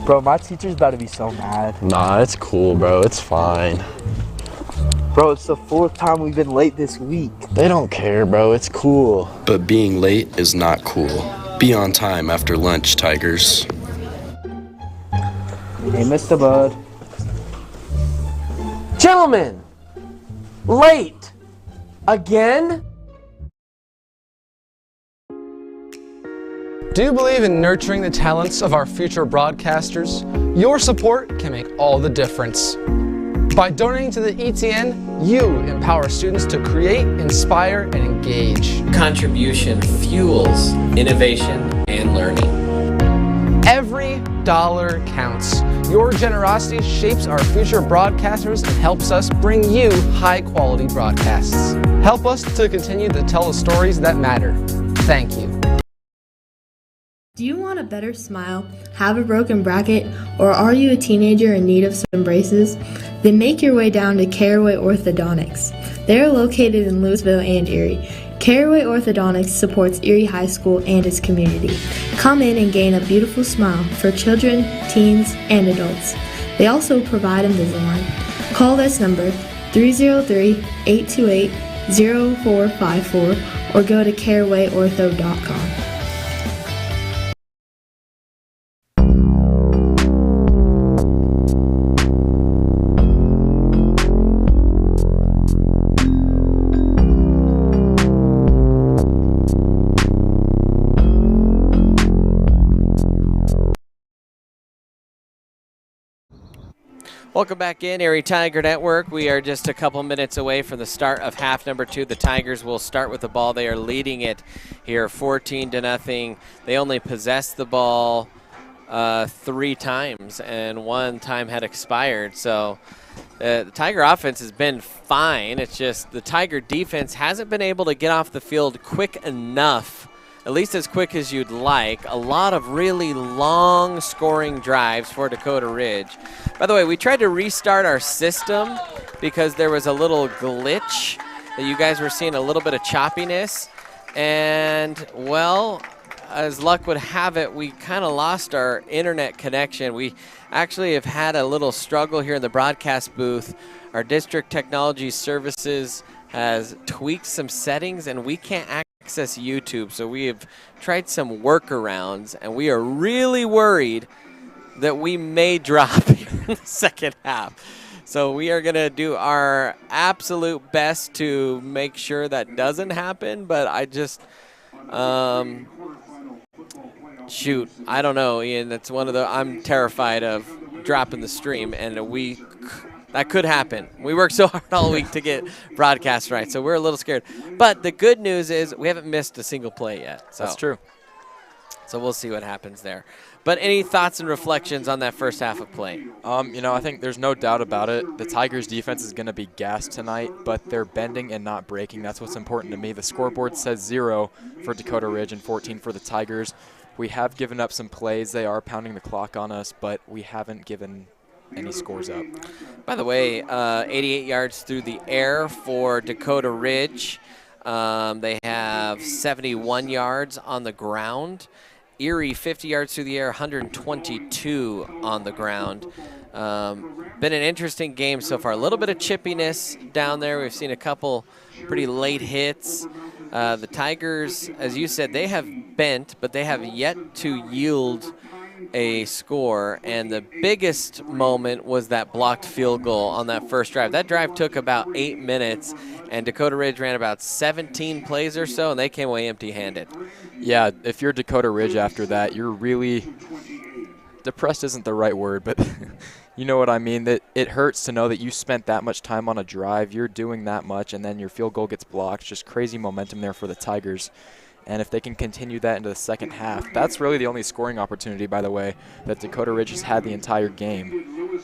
Speaker 20: Bro, my teacher's about to be so mad.
Speaker 21: Nah, it's cool, bro. It's fine.
Speaker 20: Bro, it's the 4th time we've been late this week.
Speaker 21: They don't care, bro. It's cool.
Speaker 22: But being late is not cool. Be on time after lunch, Tigers.
Speaker 20: Hey, Mr. Bud.
Speaker 4: Gentlemen, late again?
Speaker 23: Do you believe in nurturing the talents of our future broadcasters? Your support can make all the difference. By donating to the ETN, you empower students to create, inspire, and engage.
Speaker 2: Contribution fuels innovation and learning.
Speaker 23: Every dollar counts. Your generosity shapes our future broadcasters and helps us bring you high-quality broadcasts. Help us to continue to tell the stories that matter. Thank you.
Speaker 24: Do you want a better smile, have a broken bracket, or are you a teenager in need of some braces? Then make your way down to Caraway Orthodontics. They are located in Louisville and Erie. Caraway Orthodontics supports Erie High School and its community. Come in and gain a beautiful smile for children, teens, and adults. They also provide Invisalign. Call this number 303-828-0454 or go to carawayortho.com.
Speaker 2: Welcome back in, Erie Tiger Network. We are just a couple minutes away from the start of half number 2. The Tigers will start with the ball. They are leading it here 14-0. They only possessed the ball 3 times, and 1 time had expired. So the Tiger offense has been fine. It's just the Tiger defense hasn't been able to get off the field quick enough, at least as quick as you'd like. A lot of really long scoring drives for Dakota Ridge. By the way, we tried to restart our system because there was a little glitch that you guys were seeing, a little bit of choppiness. And, well, as luck would have it, we kind of lost our internet connection. We actually have had a little struggle here in the broadcast booth. Our district technology services has tweaked some settings, and we can't access YouTube. So we have tried some workarounds, and we are really worried that we may drop here in the second half. So we are going to do our absolute best to make sure that doesn't happen, but I just shoot, I don't know, Ian. That's one of the, I'm terrified of dropping the stream, and that could happen. We worked so hard all week to get broadcast right, so we're a little scared. But the good news is we haven't missed a single play yet. So.
Speaker 5: That's true.
Speaker 2: So we'll see what happens there. But any thoughts and reflections on that first half of play?
Speaker 5: You know, I think there's no doubt about it. The Tigers' defense is going to be gassed tonight, but they're bending and not breaking. That's what's important to me. The scoreboard says 0 for Dakota Ridge and 14 for the Tigers. We have given up some plays. They are pounding the clock on us, but we haven't given any scores up.
Speaker 2: By the way, 88 yards through the air for Dakota Ridge. They have 71 yards on the ground. Erie, 50 yards through the air, 122 on the ground. Been an interesting game so far. A little bit of chippiness down there. We've seen a couple pretty late hits. The Tigers, as you said, they have bent, but they have yet to yield a score, and the biggest moment was that blocked field goal on that first drive. That drive took about 8 minutes, and Dakota Ridge ran about 17 plays or so, and they came away empty-handed.
Speaker 5: Yeah, if you're Dakota Ridge after that, you're really depressed isn't the right word, but you know what I mean. That it hurts to know that you spent that much time on a drive, you're doing that much, and then your field goal gets blocked. Just crazy momentum there for the Tigers. And if they can continue that into the second half, that's really the only scoring opportunity, by the way, that Dakota Ridge has had the entire game.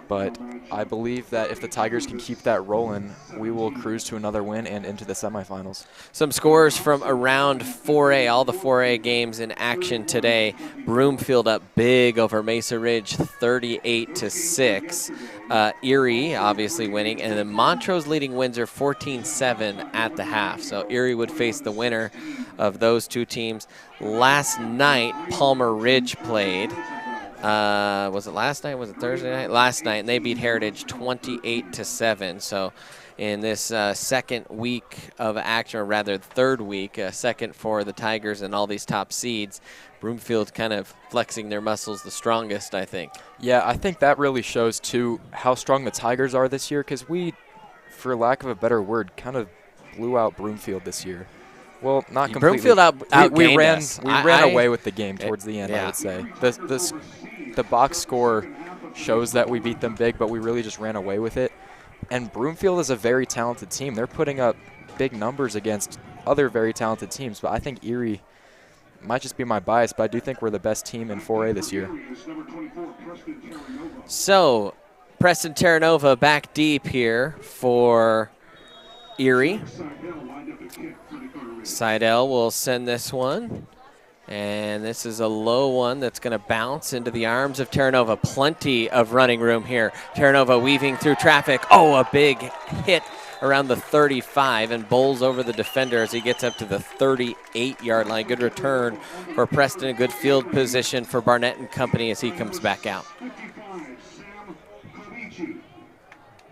Speaker 5: But I believe that if the Tigers can keep that rolling, we will cruise to another win and into the semifinals.
Speaker 2: Some scores from around 4A, all the 4A games in action today. Broomfield up big over Mesa Ridge, 38-6. Erie obviously winning, and then Montrose leading Windsor 14-7 at the half. So Erie would face the winner of those two teams. Last night, Palmer Ridge played. Was it last night? Was it Thursday night? Last night, and they beat Heritage 28-7. So in this second week of action, or rather third week, second for the Tigers and all these top seeds, Broomfield kind of flexing their muscles the strongest, I think.
Speaker 5: Yeah, I think that really shows, too, how strong the Tigers are this year, because we, for lack of a better word, kind of blew out Broomfield this year. Well, not completely.
Speaker 2: Broomfield outgained
Speaker 5: we ran
Speaker 2: us.
Speaker 5: away with the game towards the end, I would say. The box score shows that we beat them big, but we really just ran away with it. And Broomfield is a very talented team. They're putting up big numbers against other very talented teams, but I think Erie might just be my bias, but I do think we're the best team in 4A this year.
Speaker 2: So, Preston Terranova back deep here for Erie. Seidel will send this one. And this is a low one that's going to bounce into the arms of Terranova. Plenty of running room here. Terranova weaving through traffic. Oh, a big hit around the 35 and bowls over the defender as he gets up to the 38-yard line. Good return for Preston. A good field position for Barnett and company as he comes back out.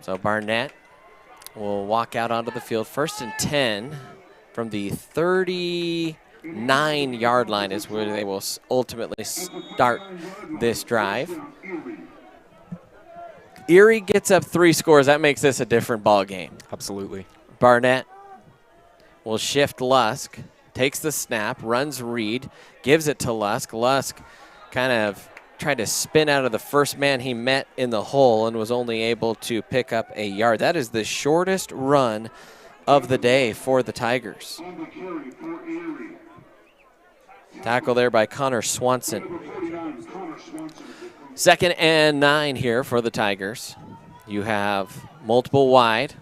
Speaker 2: So Barnett will walk out onto the field. 1st and 10 from the 39-yard line is where they will ultimately start this drive. Erie gets up 3 scores. That makes this a different ball game.
Speaker 5: Absolutely.
Speaker 2: Barnett will shift Lusk, takes the snap, runs Reed, gives it to Lusk. Lusk kind of tried to spin out of the first man he met in the hole and was only able to pick up a yard. That is the shortest run of the day for the Tigers. Tackle there by Connor Swanson. 2nd and 9 here for the Tigers. You have multiple wide.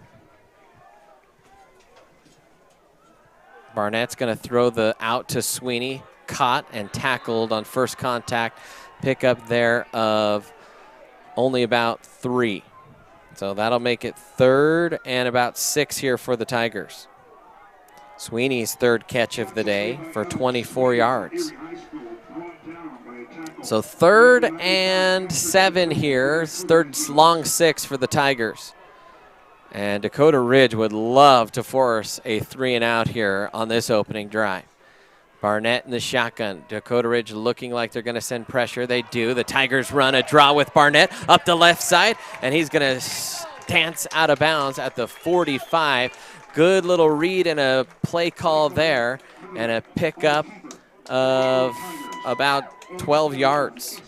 Speaker 2: Barnett's going to throw the out to Sweeney. Caught and tackled on first contact. Pickup there of only about 3. So that'll make it 3rd and about 6 here for the Tigers. Sweeney's 3rd catch of the day for 24 yards. So 3rd and 7 here. 3rd long 6 for the Tigers. And Dakota Ridge would love to force a 3-and-out here on this opening drive. Barnett in the shotgun. Dakota Ridge looking like they're going to send pressure. They do. The Tigers run a draw with Barnett up the left side, and he's going to dance out of bounds at the 45. Good little read and a play call there, and a pickup of about 12 yards.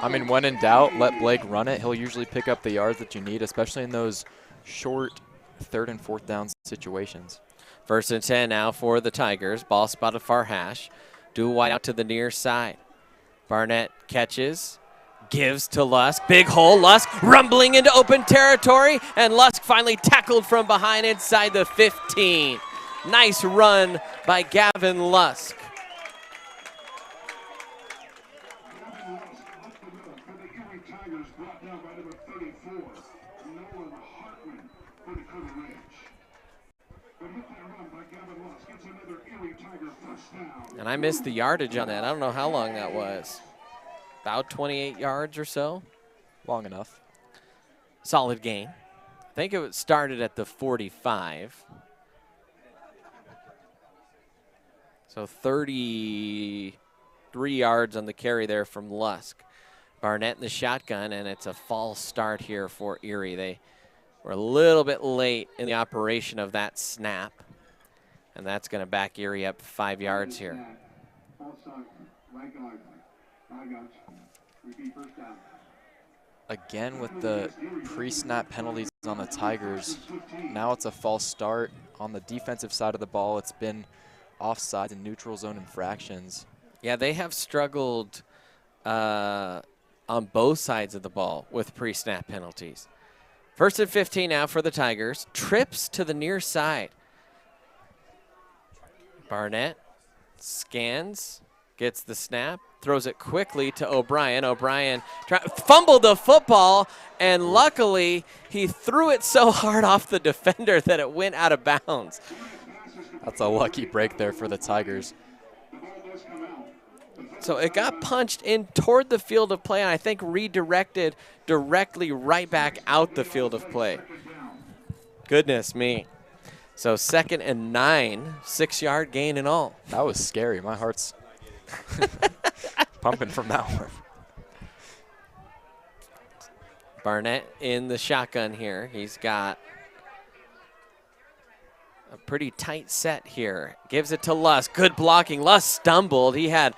Speaker 5: I mean, when in doubt, let Blake run it. He'll usually pick up the yards that you need, especially in those short 3rd and 4th down situations.
Speaker 2: 1st and 10 now for the Tigers. Ball spotted far hash. Do wide out to the near side. Barnett catches, gives to Lusk. Big hole. Lusk rumbling into open territory, and Lusk finally tackled from behind inside the 15. Nice run by Gavin Lusk. And I missed the yardage on that. I don't know how long that was. About 28 yards or so.
Speaker 5: Long enough.
Speaker 2: Solid gain. I think it started at the 45. So 33 yards on the carry there from Lusk. Barnett in the shotgun, and it's a false start here for Erie. They were a little bit late in the operation of that snap. And that's going to back Erie up 5 yards here.
Speaker 5: again with the pre-snap penalties on the Tigers. Now it's a false start. On the defensive side of the ball, it's been offsides and neutral zone infractions.
Speaker 2: Yeah, they have struggled on both sides of the ball with pre-snap penalties. 1st and 15 now for the Tigers. Trips to the near side. Barnett scans, gets the snap, throws it quickly to O'Brien. O'Brien fumbled the football, and luckily he threw it so hard off the defender that it went out of bounds.
Speaker 5: That's a lucky break there for the Tigers.
Speaker 2: So it got punched in toward the field of play, and I think redirected directly right back out the field of play. Goodness me. So 2nd and 9, 6-yard gain and all.
Speaker 5: That was scary. My heart's pumping from that one.
Speaker 2: Barnett in the shotgun here. He's got a pretty tight set here. Gives it to Lusk. Good blocking. Lusk stumbled. He had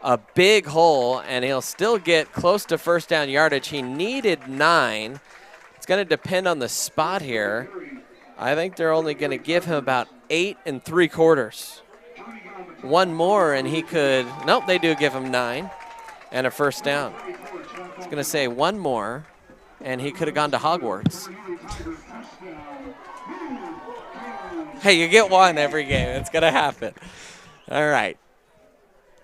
Speaker 2: a big hole, and he'll still get close to first down yardage. He needed 9. It's going to depend on the spot here. I think they're only going to give him about 8 3/4. One more, and he could, nope, they do give him 9 and a first down. I was going to say one more, and he could have gone to Hogwarts. Hey, you get one every game. It's going to happen. All right.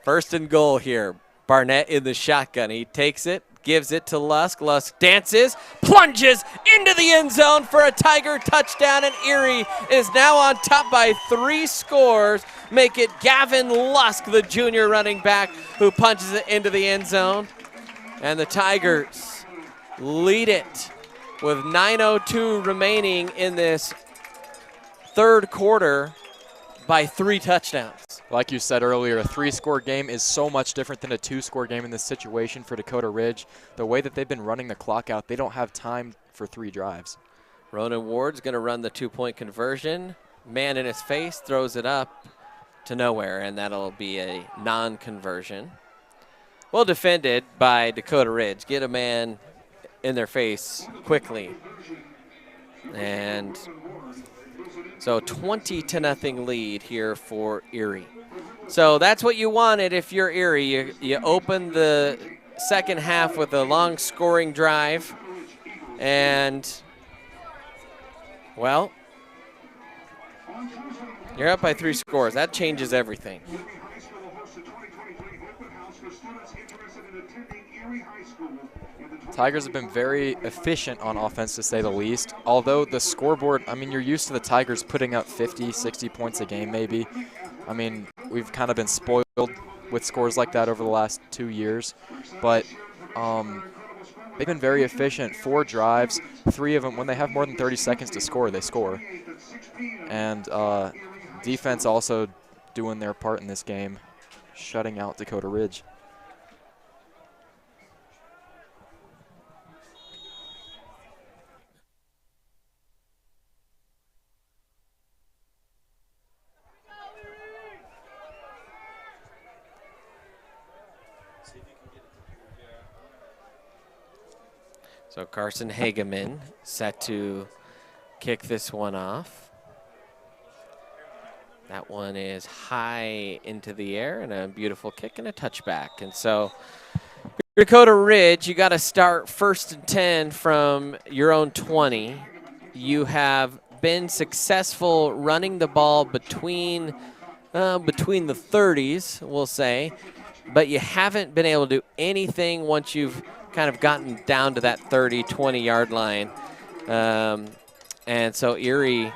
Speaker 2: 1st and goal here. Barnett in the shotgun. He takes it, gives it to Lusk. Lusk dances, plunges into the end zone for a Tiger touchdown, and Erie is now on top by 3 scores. Make it Gavin Lusk, the junior running back, who punches it into the end zone. And the Tigers lead it with 9:02 remaining in this 3rd quarter by 3 touchdowns.
Speaker 5: Like you said earlier, a 3-score game is so much different than a 2-score game in this situation for Dakota Ridge. The way that they've been running the clock out, they don't have time for 3 drives.
Speaker 2: Ronan Ward's going to run the 2-point conversion. Man in his face, throws it up to nowhere, and that'll be a non-conversion. Well defended by Dakota Ridge. Get a man in their face quickly. And so 20-0 lead here for Erie. So that's what you wanted if you're Erie. You open the second half with a long scoring drive, and, well, you're up by 3 scores. That changes everything.
Speaker 5: Tigers have been very efficient on offense, to say the least. Although the scoreboard, I mean, you're used to the Tigers putting up 50, 60 points a game maybe. I mean, we've kind of been spoiled with scores like that over the last 2 years. But they've been very efficient. 4 drives, 3 of them, when they have more than 30 seconds to score, they score. And defense also doing their part in this game, shutting out Dakota Ridge.
Speaker 2: So Carson Hageman set to kick this one off. That one is high into the air, and a beautiful kick and a touchback. And so Dakota Ridge, you got to start 1st and 10 from your own 20. You have been successful running the ball between the 30s, we'll say, but you haven't been able to do anything once you've kind of gotten down to that 30, 20-yard line. And so Erie,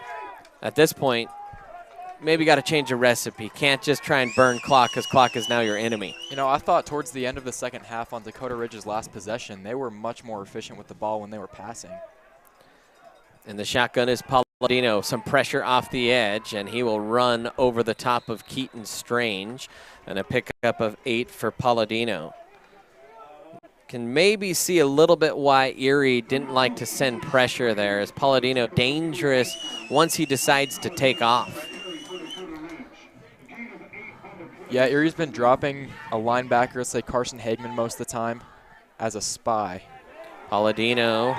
Speaker 2: at this point, maybe got to change a recipe. Can't just try and burn clock, because clock is now your enemy.
Speaker 5: You know, I thought towards the end of the second half on Dakota Ridge's last possession, they were much more efficient with the ball when they were passing.
Speaker 2: And the shotgun is Palladino. Some pressure off the edge, and he will run over the top of Keaton Strange. And a pickup of 8 for Palladino. Can maybe see a little bit why Erie didn't like to send pressure there, as Palladino dangerous once he decides to take off.
Speaker 5: Yeah, Erie's been dropping a linebacker, let's say Carson Hageman most of the time, as a spy.
Speaker 2: Palladino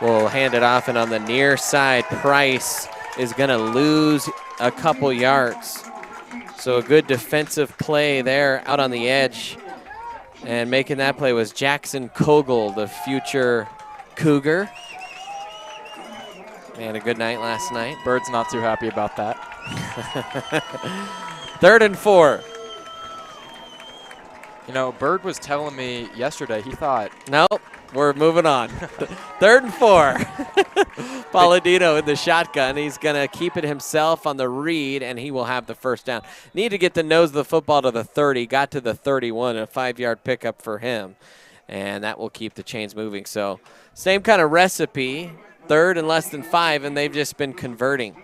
Speaker 2: will hand it off, and on the near side, Price is going to lose a couple yards. So a good defensive play there out on the edge. And making that play was Jackson Kogel, the future Cougar. And a good night last night.
Speaker 5: Bird's not too happy about that.
Speaker 2: 3rd and 4.
Speaker 5: You know, Bird was telling me yesterday he thought.
Speaker 2: Nope, we're moving on. 3rd and 4. Palladino in the shotgun. He's going to keep it himself on the read, and he will have the first down. Need to get the nose of the football to the 30. Got to the 31, a 5-yard pickup for him. And that will keep the chains moving. So same kind of recipe, 3rd and less than 5, and they've just been converting.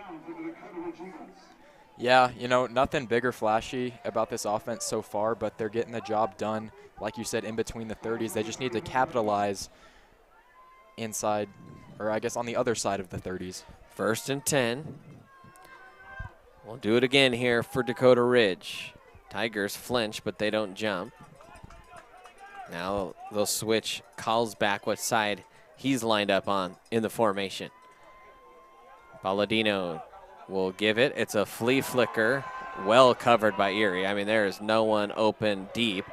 Speaker 5: Yeah, you know, nothing big or flashy about this offense so far, but they're getting the job done, like you said, in between the 30s. They just need to capitalize inside, or I guess on the other side of the 30s.
Speaker 2: 1st and 10. We'll do it again here for Dakota Ridge. Tigers flinch, but they don't jump. Now they'll switch. Calls back what side he's lined up on in the formation. Palladino will give it. It's a flea flicker, well covered by Erie. I mean, there is no one open deep.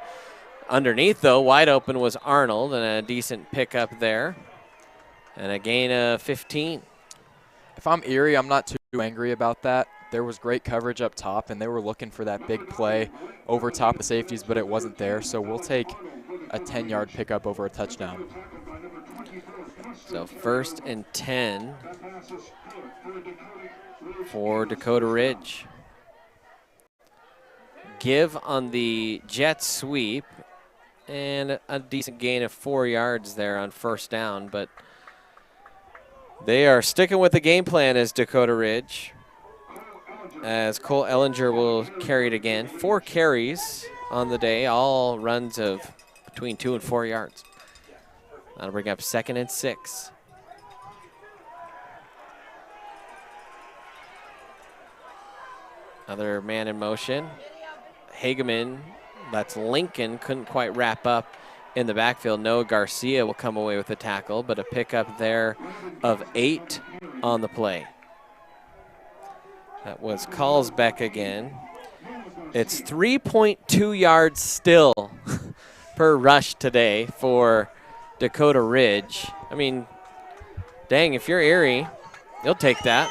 Speaker 2: Underneath, though, wide open was Arnold, and a decent pickup there. And a gain of 15.
Speaker 5: If I'm Erie, I'm not too angry about that. There was great coverage up top, and they were looking for that big play over top of the safeties, but it wasn't there. So we'll take a 10-yard pickup over a touchdown.
Speaker 2: So 1st and 10 for Dakota Ridge. Give on the jet sweep, and a decent gain of 4 yards there on 1st down, but they are sticking with the game plan as Dakota Ridge, as Cole Ellinger will carry it again. 4 carries on the day, all runs of between 2 and 4 yards. That'll bring up 2nd and 6. Another man in motion. Hageman, that's Lincoln, couldn't quite wrap up in the backfield. Noah Garcia will come away with the tackle, but a pickup there of 8 on the play. That was Carlsbeck again. It's 3.2 yards still per rush today for Dakota Ridge. I mean, dang, if you're Erie, you'll take that.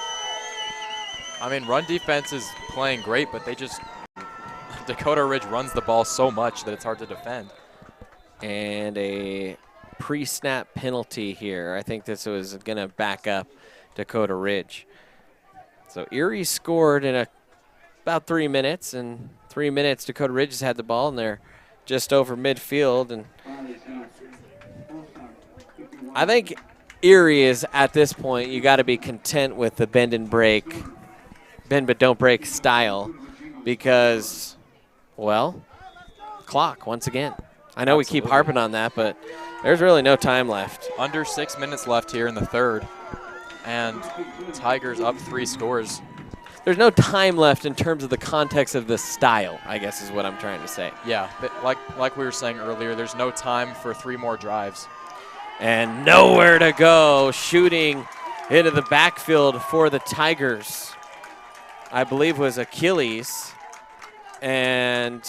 Speaker 5: I mean, run defense is playing great, but they just Dakota Ridge runs the ball so much that it's hard to defend.
Speaker 2: And a pre-snap penalty here. I think this was going to back up Dakota Ridge. So Erie scored in about 3 minutes, and 3 minutes Dakota Ridge has had the ball, and they're just over midfield. And I think Erie is, at this point, you got to be content with the bend and break, bend but don't break style, because, well, clock once again. I know we keep harping on that, but there's really no time left.
Speaker 5: Under 6 minutes left here in the 3rd, and Tigers up 3 scores.
Speaker 2: There's no time left in terms of the context of the style, I guess is what I'm trying to say.
Speaker 5: Yeah, but like we were saying earlier, there's no time for 3 more drives.
Speaker 2: And nowhere to go, shooting into the backfield for the Tigers, I believe was Achilles. And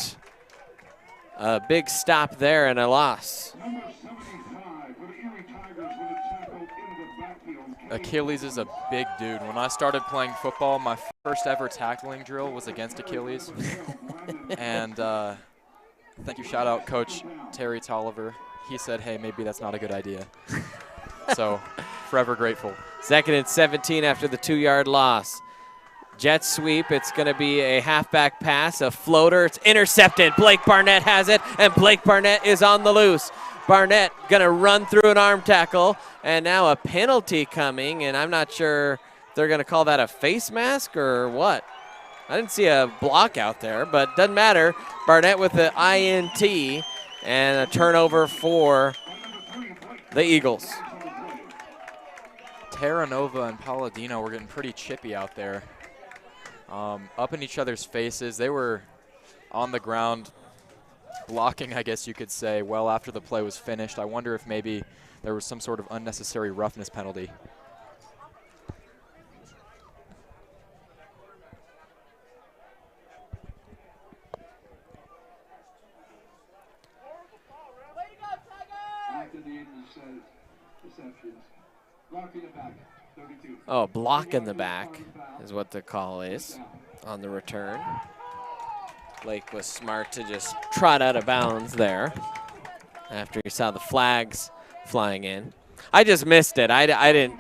Speaker 2: a big stop there and a loss.
Speaker 5: Achilles is a big dude. When I started playing football, my first ever tackling drill was against Achilles. And thank you, shout out Coach Terry Tolliver. He said, hey, maybe that's not a good idea. So, forever grateful.
Speaker 2: 2nd and 17 after the 2-yard loss. Jet sweep, it's going to be a halfback pass, a floater. It's intercepted. Blake Barnett has it, and Blake Barnett is on the loose. Barnett going to run through an arm tackle, and now a penalty coming, and I'm not sure if they're going to call that a face mask or what. I didn't see a block out there, but doesn't matter. Barnett with the INT, and a turnover for the Eagles.
Speaker 5: Terranova and Palladino were getting pretty chippy out there. Up in each other's faces. They were on the ground blocking, I guess you could say, well after the play was finished. I wonder if maybe there was some sort of unnecessary roughness penalty.
Speaker 2: Oh, block in the back is what the call is on the return. Blake was smart to just trot out of bounds there after he saw the flags flying in. I just missed it. I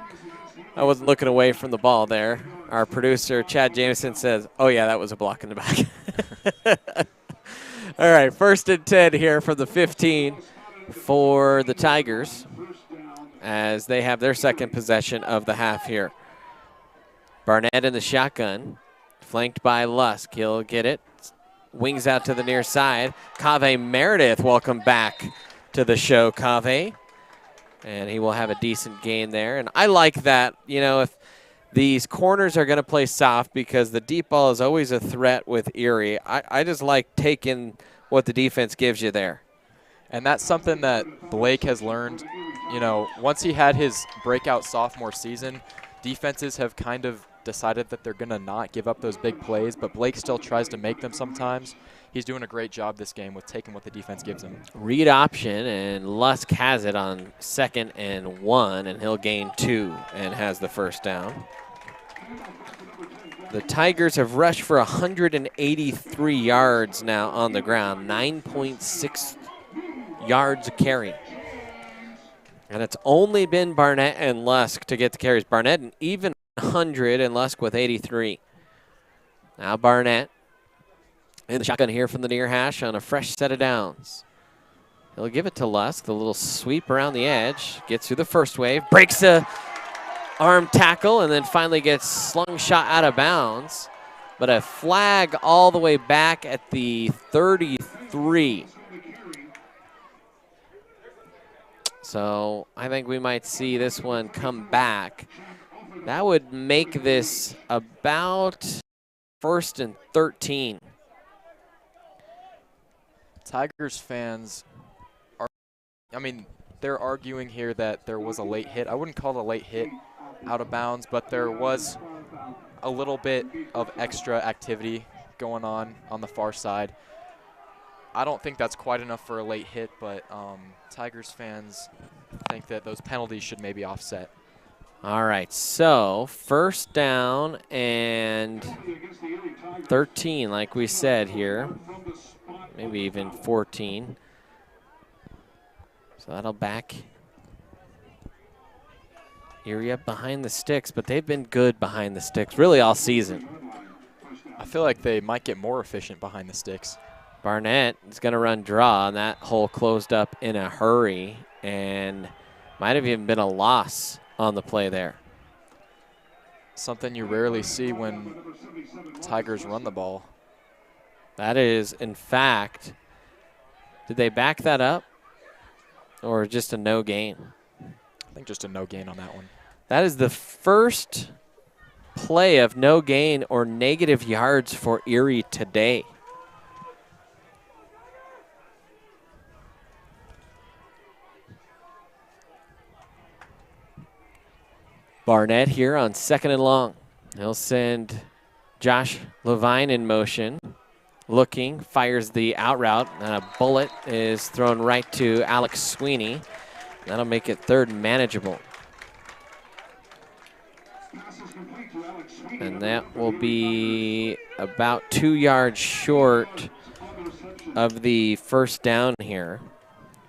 Speaker 2: wasn't looking away from the ball there. Our producer, Chad Jameson, says, oh yeah, that was a block in the back. All right, 1st and 10 here from the 15 for the Tigers as they have their second possession of the half here. Barnett in the shotgun, flanked by Lusk. He'll get it. Wings out to the near side. Cave Meredith, welcome back to the show, Cave. And he will have a decent gain there. And I like that, you know, if these corners are going to play soft because the deep ball is always a threat with Erie. I just like taking what the defense gives you there.
Speaker 5: And that's something that Blake has learned. You know, once he had his breakout sophomore season, defenses have kind of decided that they're going to not give up those big plays, but Blake still tries to make them sometimes. He's doing a great job this game with taking what the defense gives him.
Speaker 2: Read option, and Lusk has it on 2nd and 1, and he'll gain 2 and has the first down. The Tigers have rushed for 183 yards now on the ground, 9.6 yards a carry. And it's only been Barnett and Lusk to get the carries. Barnett an even 100 and Lusk with 83. Now Barnett in the shotgun here from the near hash on a fresh set of downs. He'll give it to Lusk, the little sweep around the edge, gets through the first wave, breaks a arm tackle, and then finally gets slung shot out of bounds. But a flag all the way back at the 33. So I think we might see this one come back. That would make this about 1st and 13.
Speaker 5: Tigers fans are, I mean, they're arguing here that there was a late hit. I wouldn't call it a late hit out of bounds, but there was a little bit of extra activity going on the far side. I don't think that's quite enough for a late hit, but Tigers fans think that those penalties should maybe offset.
Speaker 2: All right, so 1st down and 13, like we said here. Maybe even 14. So that'll back Erie up behind the sticks, but they've been good behind the sticks really all season.
Speaker 5: I feel like they might get more efficient behind the sticks.
Speaker 2: Barnett is going to run draw, and that hole closed up in a hurry, and might have even been a loss on the play there.
Speaker 5: Something you rarely see when Tigers run the ball.
Speaker 2: That is, in fact, did they back that up or just a no gain?
Speaker 5: I think just a no gain on that one.
Speaker 2: That is the first play of no gain or negative yards for Erie today. Barnett here on 2nd and long. He'll send Josh Levine in motion. Looking, fires the out route, and a bullet is thrown right to Alex Sweeney. That'll make it 3rd and manageable. And that will be about 2 yards short of the first down here.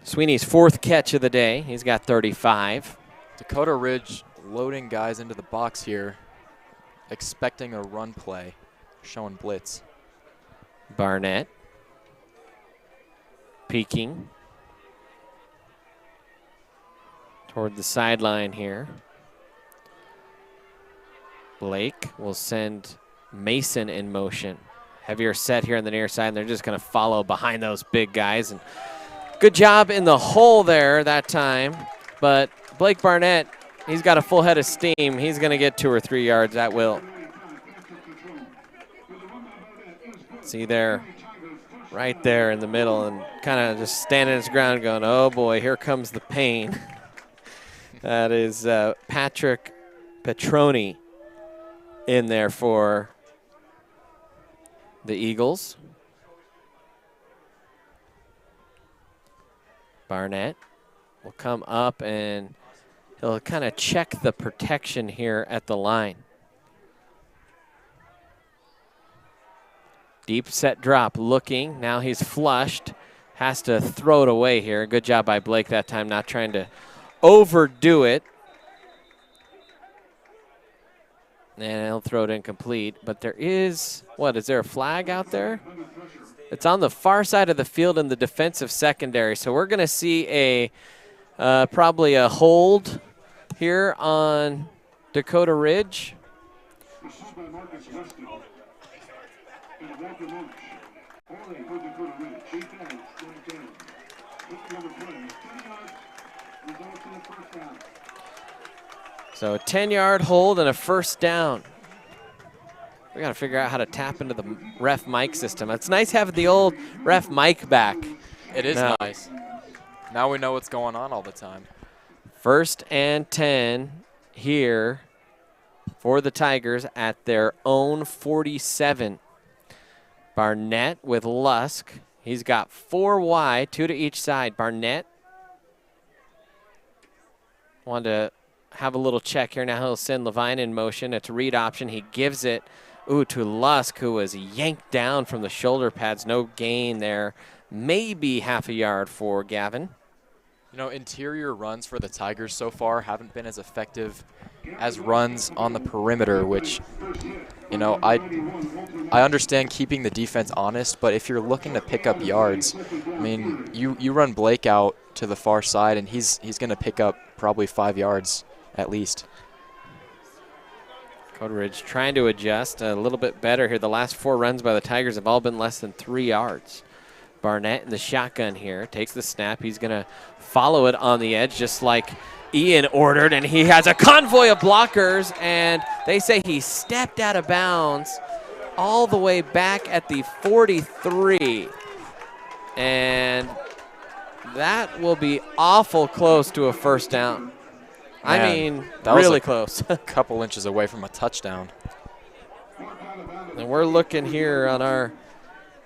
Speaker 2: Sweeney's 4th catch of the day. He's got 35.
Speaker 5: Dakota Ridge loading guys into the box here, expecting a run play, showing blitz.
Speaker 2: Barnett peeking toward the sideline here. Blake will send Mason in motion. Heavier set here on the near side, and they're just going to follow behind those big guys. And good job in the hole there that time. But Blake Barnett, he's got a full head of steam. He's going to get 2 or 3 yards at will. See there, right there in the middle and kind of just standing his ground going, oh boy, here comes the pain. That is Patrick Petroni in there for the Eagles. Barnett will come up and he'll kind of check the protection here at the line. Deep set drop looking. Now he's flushed. Has to throw it away here. Good job by Blake that time, not trying to overdo it. And he'll throw it incomplete. But there is, is there a flag out there? It's on the far side of the field in the defensive secondary. So we're going to see a probably a hold here on Dakota Ridge. So a 10-yard hold and a first down. We got to figure out how to tap into the ref mic system. It's nice having the old ref mic back.
Speaker 5: It is nice. Now we know what's going on all the time.
Speaker 2: 1st and 10 here for the Tigers at their own 47. Barnett with Lusk. He's got 4 wide, 2 to each side. Barnett wanted to have a little check here. Now he'll send Levine in motion. It's a read option. He gives it to Lusk, who was yanked down from the shoulder pads. No gain there. Maybe half a yard for Gavin.
Speaker 5: You know, interior runs for the Tigers so far haven't been as effective as runs on the perimeter, which, you know, I understand keeping the defense honest, but if you're looking to pick up yards, I mean, you run Blake out to the far side, and he's going to pick up probably 5 yards at least.
Speaker 2: Dakota Ridge trying to adjust a little bit better here. The last 4 runs by the Tigers have all been less than 3 yards. Barnett in the shotgun here, takes the snap. He's going to follow it on the edge just like Ian ordered, and he has a convoy of blockers, and they say he stepped out of bounds all the way back at the 43. And that will be awful close to a first down.
Speaker 5: Man,
Speaker 2: I mean,
Speaker 5: that
Speaker 2: really
Speaker 5: was
Speaker 2: close.
Speaker 5: A couple inches away from a touchdown.
Speaker 2: And we're looking here on our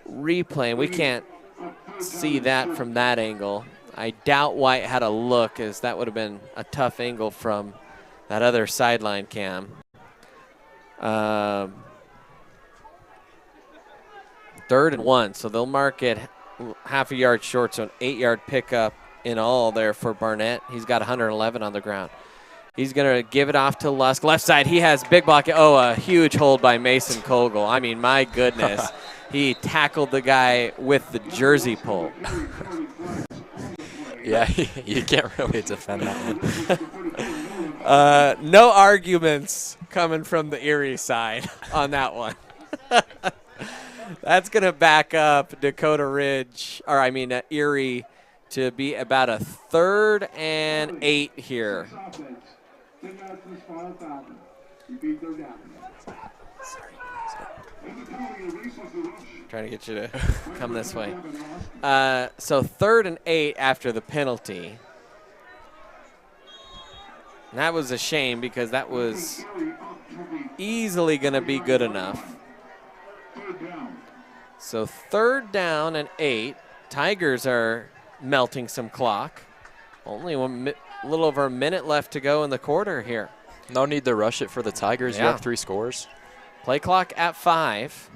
Speaker 2: replay. We can't see that from that angle. I doubt White had a look, as that would have been a tough angle from that other sideline cam. 3rd and 1, so they'll mark it half a yard short, so an 8-yard pickup in all there for Barnett. He's got 111 on the ground. He's going to give it off to Lusk. Left side, he has big block. Oh, a huge hold by Mason Kogel. I mean, my goodness. He tackled the guy with the jersey pull.
Speaker 5: Yeah, you can't really defend that one.
Speaker 2: No arguments coming from the Erie side on that one. That's going to back up Dakota Ridge, Erie, to be about a 3rd and 8 here. Trying to get you to come this way. So 3rd and 8 after the penalty. And that was a shame because that was easily going to be good enough. So 3rd down and 8. Tigers are melting some clock. Only a little over a minute left to go in the quarter here.
Speaker 5: No need to rush it for the Tigers.
Speaker 2: Yeah.
Speaker 5: You have 3 scores.
Speaker 2: Play clock at 5.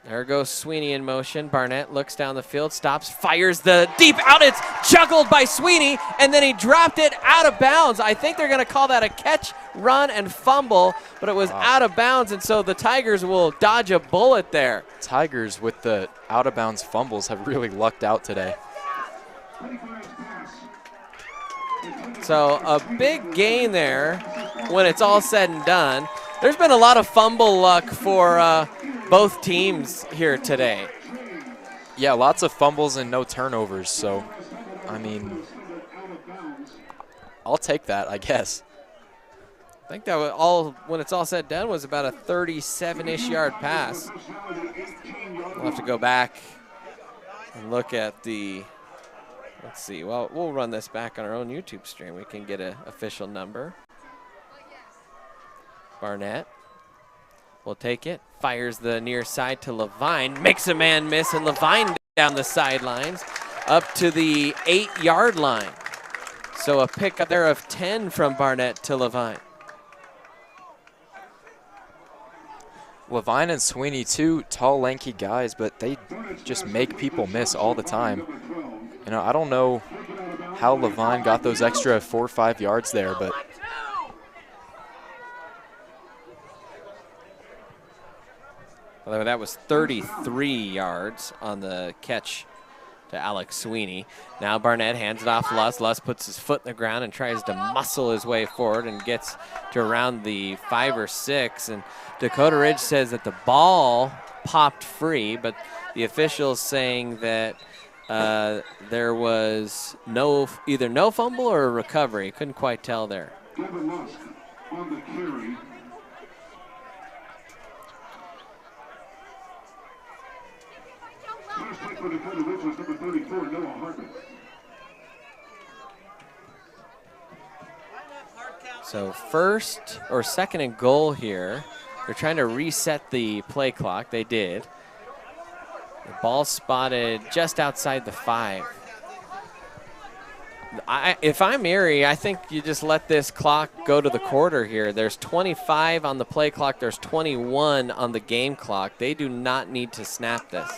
Speaker 2: There goes Sweeney in motion. Barnett looks down the field, stops, fires the deep out. It's juggled by Sweeney, and then he dropped it out of bounds. I think they're going to call that a catch, run, and fumble, but it was out of bounds, and so the Tigers will dodge a bullet there.
Speaker 5: Tigers with the out-of-bounds fumbles have really lucked out today.
Speaker 2: So a big gain there when it's all said and done. There's been a lot of fumble luck for both teams here today.
Speaker 5: Yeah, lots of fumbles and no turnovers. So, I mean, I'll take that, I guess.
Speaker 2: I think that was all, when it's all said and done, was about a 37-ish yard pass. We'll have to go back and look at the, let's see. Well, we'll run this back on our own YouTube stream. We can get an official number. Barnett will take it, fires the near side to Levine, makes a man miss, and Levine down the sidelines up to the 8-yard line. So a pickup there of 10 from Barnett to Levine.
Speaker 5: Levine and Sweeney, two tall, lanky guys, but they just make people miss all the time. You know, I don't know how Levine got those extra 4 or 5 yards there, but
Speaker 2: well, that was 33 yards on the catch to Alex Sweeney. Now Barnett hands it off to Luss. Luss puts his foot in the ground and tries to muscle his way forward and gets to around the 5 or 6. And Dakota Ridge says that the ball popped free, but the officials saying that there was either no fumble or a recovery. Couldn't quite tell there.
Speaker 13: On the carry. First take for Dakota Ridge was number 34, Noah Hartman.
Speaker 2: So first or second and goal here. They're trying to reset the play clock. They did. The ball spotted just outside the 5. If I'm Erie, I think you just let this clock go to the quarter here. There's 25 on the play clock. There's 21 on the game clock. They do not need to snap this.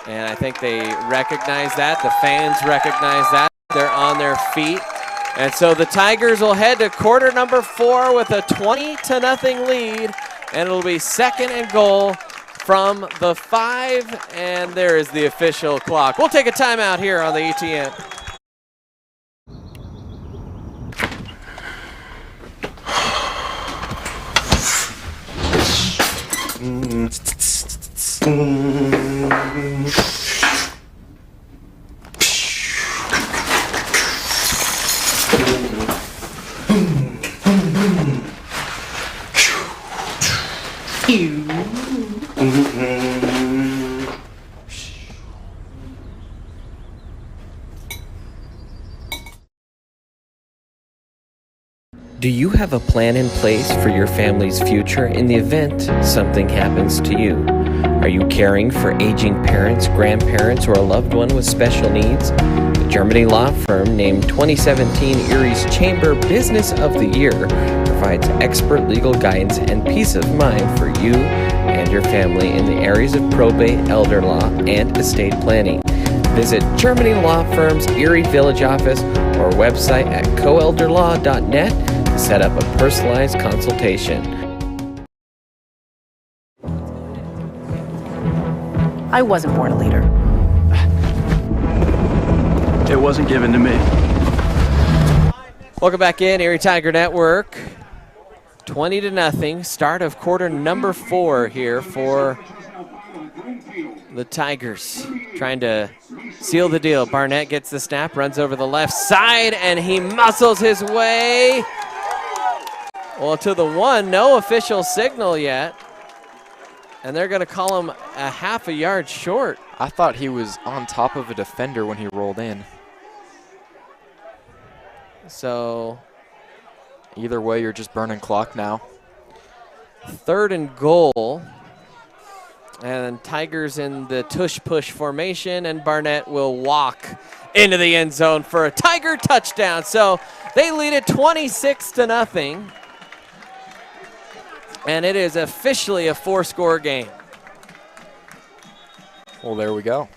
Speaker 2: And I think they recognize that. The fans recognize that. They're on their feet. And so the Tigers will head to quarter number 4 with a 20-0 lead. And it'll be second and goal from the 5. And there is the official clock. We'll take a timeout here on the ETN.
Speaker 1: Do you have a plan in place for your family's future in the event something happens to you? Are you caring for aging parents, grandparents, or a loved one with special needs? The Germany law firm named 2017 Erie's Chamber Business of the Year provides expert legal guidance and peace of mind for you and your family in the areas of probate, elder law, and estate planning. Visit Germany Law Firm's Erie Village office or website at coelderlaw.net to set up a personalized consultation.
Speaker 3: I wasn't born a leader.
Speaker 8: It wasn't given to me.
Speaker 2: Welcome back in, Erie Tiger Network. 20-0, start of quarter number 4 here for the Tigers. Trying to seal the deal. Barnett gets the snap, runs over the left side, and he muscles his way. Well, to the 1, no official signal yet. And they're going to call him a half a yard short.
Speaker 5: I thought he was on top of a defender when he rolled in.
Speaker 2: So
Speaker 5: either way, you're just burning clock now.
Speaker 2: 3rd and goal. And Tigers in the tush-push formation, and Barnett will walk into the end zone for a Tiger touchdown. So they lead it 26-0. And it is officially a 4-score game.
Speaker 5: Well, there we go.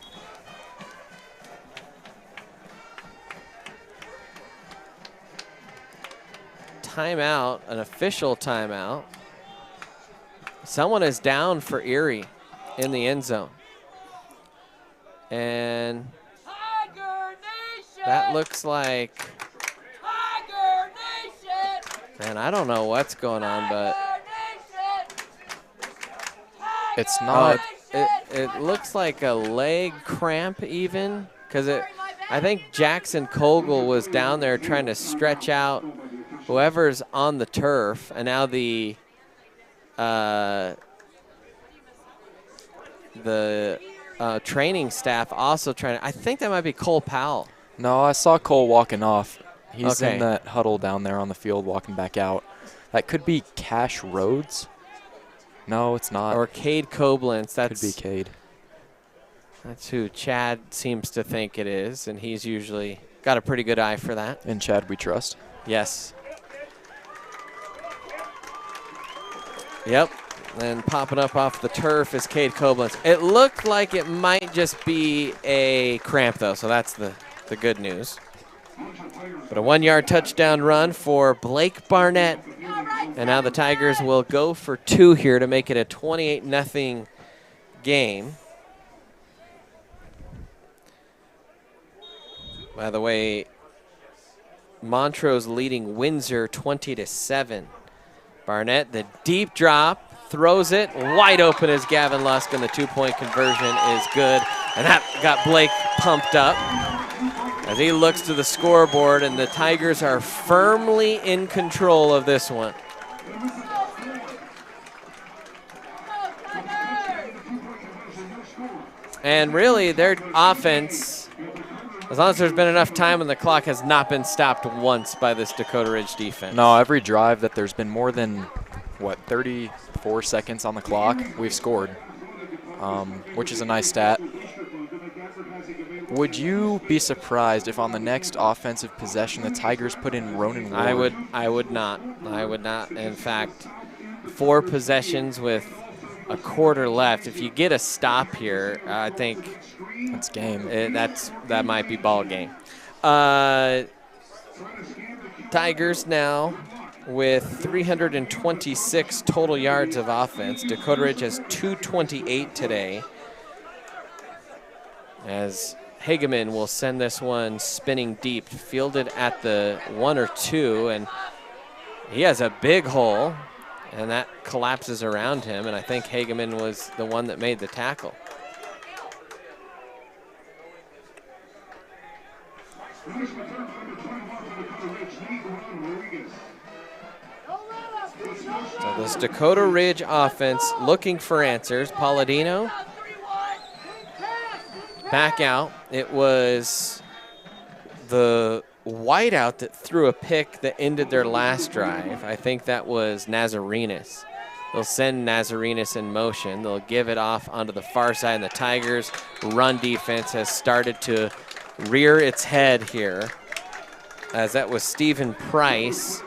Speaker 2: Timeout, an official timeout. Someone is down for Erie in the end zone. And that looks like, man, I don't know what's going on, but
Speaker 5: it's not.
Speaker 2: It looks like a leg cramp even, because I think Jackson Kogel was down there trying to stretch out whoever's on the turf, and now the training staff also trying to, I think that might be Cole Powell.
Speaker 5: No, I saw Cole walking off. He's
Speaker 2: Okay.
Speaker 5: in that huddle down there on the field walking back out. That could be Cash Rhodes. No, it's not.
Speaker 2: Or Cade Koblenz.
Speaker 5: Could be Cade.
Speaker 2: That's who Chad seems to think it is, and he's usually got a pretty good eye for that.
Speaker 5: And Chad we trust.
Speaker 2: Yes. Yep. And popping up off the turf is Cade Koblenz. It looked like it might just be a cramp, though, so that's the good news. But a 1-yard touchdown run for Blake Barnett. And now the Tigers will go for 2 here to make it a 28-0 game. By the way, Montrose leading Windsor 20-7. Barnett, the deep drop, throws it wide open as Gavin Lusk, and the 2-point conversion is good. And that got Blake pumped up as he looks to the scoreboard, and the Tigers are firmly in control of this one. And really, their offense, as long as there's been enough time on the clock, has not been stopped once by this Dakota Ridge defense.
Speaker 5: No, every drive that there's been more than, 34 seconds on the clock, we've scored, which is a nice stat. Would you be surprised if on the next offensive possession the Tigers put in Ronan Ward?
Speaker 2: I would not. I would not. In fact, 4 possessions with a quarter left. If you get a stop here, I think
Speaker 5: that's game.
Speaker 2: That might be ball game. Tigers now with 326 total yards of offense. Dakota Ridge has 228 today, as Hageman will send this one spinning deep, fielded at the 1 or 2, and he has a big hole, and that collapses around him, and I think Hageman was the one that made the tackle. So this Dakota Ridge offense looking for answers. Palladino back out. It was the wideout that threw a pick that ended their last drive. I think that was Nazarenas. They'll send Nazarenas in motion. They'll give it off onto the far side, and the Tigers' run defense has started to rear its head here, as that was Stephen Price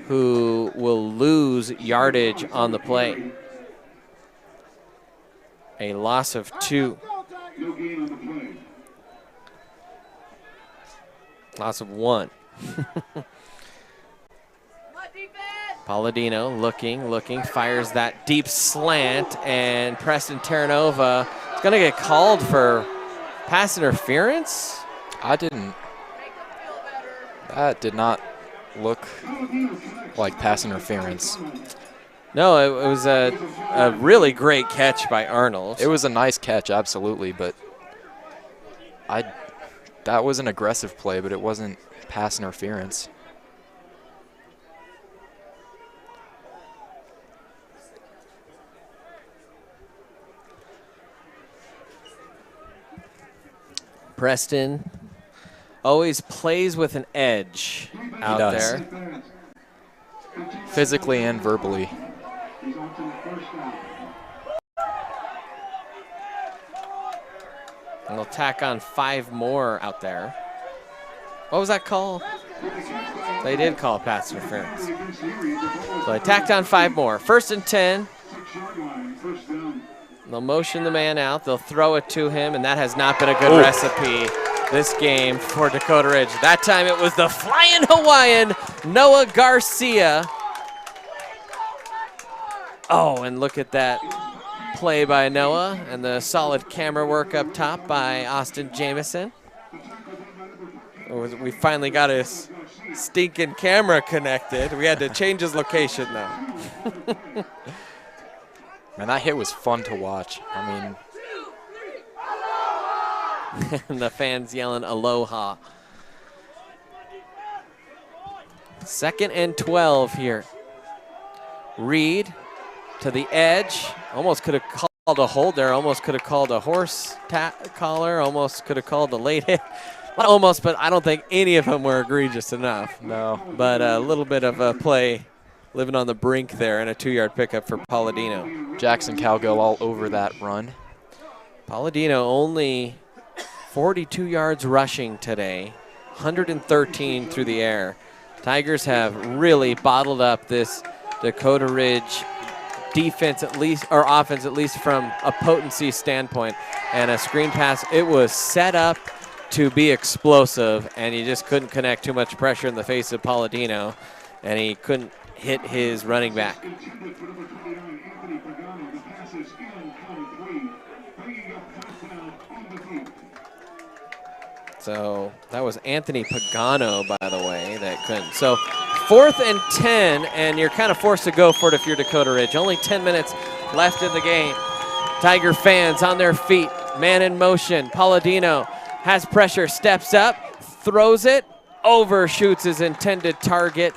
Speaker 2: who will lose yardage on the play. A loss of 2. Loss of 1. Palladino looking, fires that deep slant, and Preston Terranova is going to get called for pass interference.
Speaker 5: That did not look like pass interference.
Speaker 2: No, it was a really great catch by Arnold.
Speaker 5: It was a nice catch, absolutely, but that was an aggressive play, but it wasn't pass interference.
Speaker 2: Preston always plays with an edge out there.
Speaker 5: Physically and verbally.
Speaker 2: And they'll tack on 5 more out there. What was that call? They did call pass interference. So they tacked on 5 more. 1st and 10. They'll motion the man out. They'll throw it to him, and that has not been a good recipe this game for Dakota Ridge. That time it was the flying Hawaiian, Noah Garcia. Oh, and look at that play by Noah, and the solid camera work up top by Austin Jameson. We finally got his stinking camera connected. We had to change his location, though.
Speaker 5: Man, that hit was fun to watch. I mean,
Speaker 2: and the fans yelling aloha. 2nd and 12 here. Reed to the edge. Almost could have called a hold there. Almost could have called a horse collar. Almost could have called a late hit. Not almost, but I don't think any of them were egregious enough.
Speaker 5: No.
Speaker 2: But a little bit of a play living on the brink there and a 2-yard pickup for Palladino.
Speaker 5: Jackson Calgo all over that run.
Speaker 2: Palladino only 42 yards rushing today, 113 through the air. Tigers have really bottled up this Dakota Ridge defense at least, or offense at least from a potency standpoint. And a screen pass, it was set up to be explosive, and you just couldn't connect too much pressure in the face of Palladino, and he couldn't hit his running back. So that was Anthony Pagano, by the way, that couldn't. So 4th and 10, and you're kind of forced to go for it if you're Dakota Ridge. Only 10 minutes left in the game. Tiger fans on their feet, man in motion. Palladino has pressure, steps up, throws it, overshoots his intended target,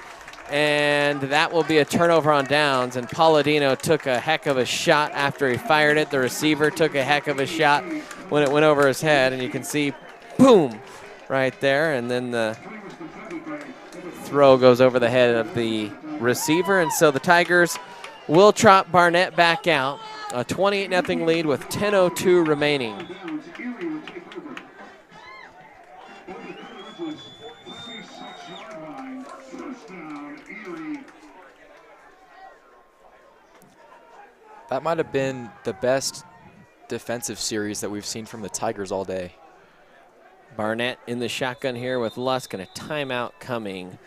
Speaker 2: and that will be a turnover on downs. And Palladino took a heck of a shot after he fired it. The receiver took a heck of a shot when it went over his head, and you can see, boom, right there. And then the throw goes over the head of the receiver. And so the Tigers will trot Barnett back out. A 28-0 lead with 10:02 remaining.
Speaker 5: That might have been the best defensive series that we've seen from the Tigers all day.
Speaker 2: Barnett in the shotgun here with Lusk, and a timeout coming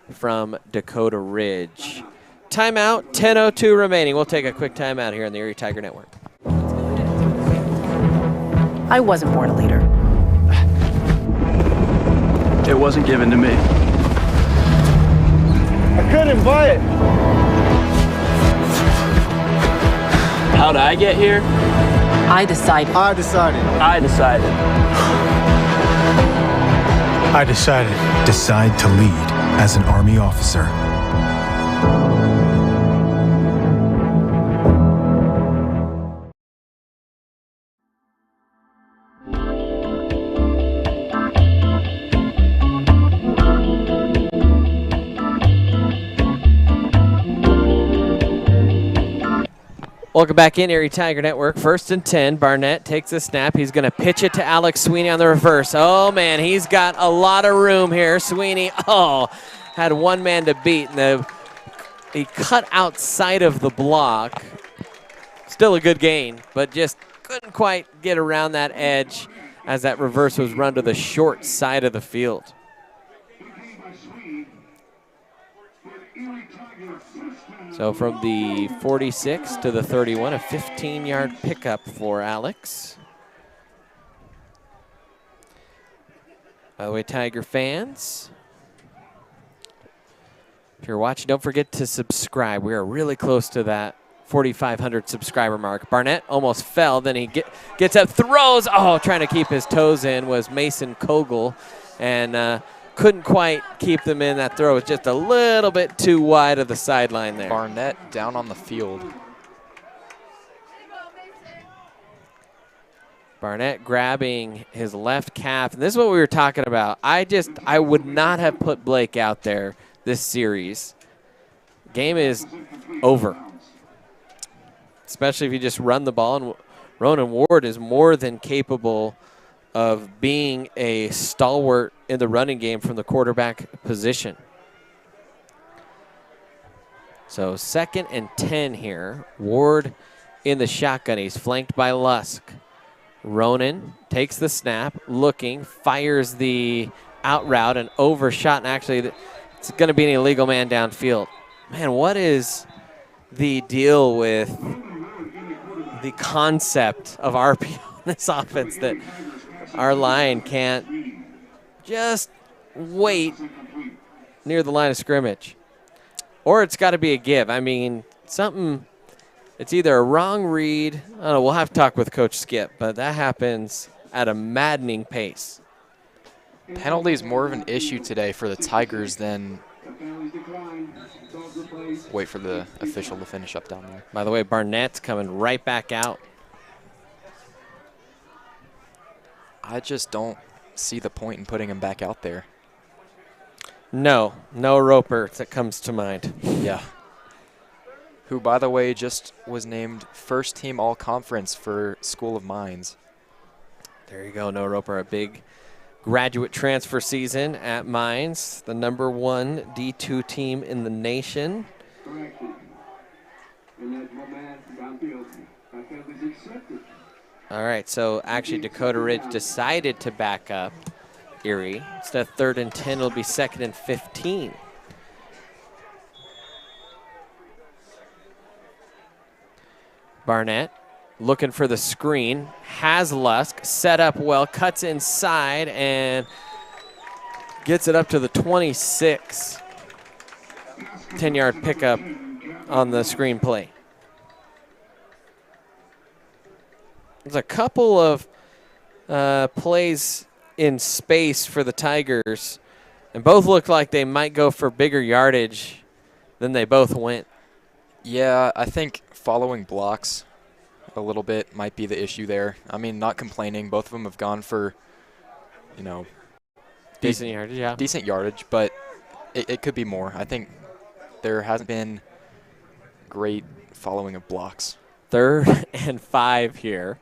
Speaker 2: from Dakota Ridge. Timeout, 10:02 remaining. We'll take a quick timeout here on the Erie Tiger Network.
Speaker 3: I wasn't born a leader.
Speaker 8: It wasn't given to me.
Speaker 20: I couldn't buy it.
Speaker 21: How'd I get here?
Speaker 3: I decided.
Speaker 20: I decided.
Speaker 21: I decided.
Speaker 6: I decided. Decide to lead as an Army officer.
Speaker 2: Welcome back in, Erie Tiger Network. 1st and 10. Barnett takes a snap. He's going to pitch it to Alex Sweeney on the reverse. Oh, man, he's got a lot of room here. Sweeney, had one man to beat. And he cut outside of the block. Still a good gain, but just couldn't quite get around that edge as that reverse was run to the short side of the field. So from the 46 to the 31, a 15-yard pickup for Alex. By the way, Tiger fans, if you're watching, don't forget to subscribe. We are really close to that 4,500 subscriber mark. Barnett almost fell, then he gets up, throws. Oh, trying to keep his toes in was Mason Kogel, and couldn't quite keep them in. That throw was just a little bit too wide of the sideline there.
Speaker 5: Barnett down on the field.
Speaker 2: Barnett grabbing his left calf. And this is what we were talking about. I would not have put Blake out there this series. Game is over. Especially if you just run the ball. And Ronan Ward is more than capable of being a stalwart in the running game from the quarterback position. So 2nd and 10 here. Ward in the shotgun. He's flanked by Lusk. Ronan takes the snap, looking, fires the out route and overshot, and actually it's going to be an illegal man downfield. Man, what is the deal with the concept of RPO in this offense that our line can't just wait near the line of scrimmage? Or it's got to be a give. I mean, something, it's either a wrong read. I don't know, we'll have to talk with Coach Skip, but that happens at a maddening pace.
Speaker 5: Penalty is more of an issue today for the Tigers than Wait for the official to finish up down there.
Speaker 2: By the way, Barnett's coming right back out.
Speaker 5: I just don't see the point in putting him back out there.
Speaker 2: No Roper that comes to mind.
Speaker 5: Yeah. Who, by the way, just was named first team all-conference for School of Mines.
Speaker 2: There you go, No Roper, a big graduate transfer season at Mines, the #1 D2 team in the nation. All right, so actually Dakota Ridge decided to back up Erie. Instead of 3rd and 10, it'll be 2nd and 15. Barnett looking for the screen, has Lusk, set up well, cuts inside, and gets it up to the 26. 10-yard pickup on the screen play. There's a couple of plays in space for the Tigers, and both look like they might go for bigger yardage than they both went.
Speaker 5: Yeah, I think following blocks a little bit might be the issue there. I mean, not complaining. Both of them have gone for, you know,
Speaker 2: decent yardage, yeah.
Speaker 5: Decent yardage, but it could be more. I think there hasn't been great following of blocks.
Speaker 2: 3rd and 5 here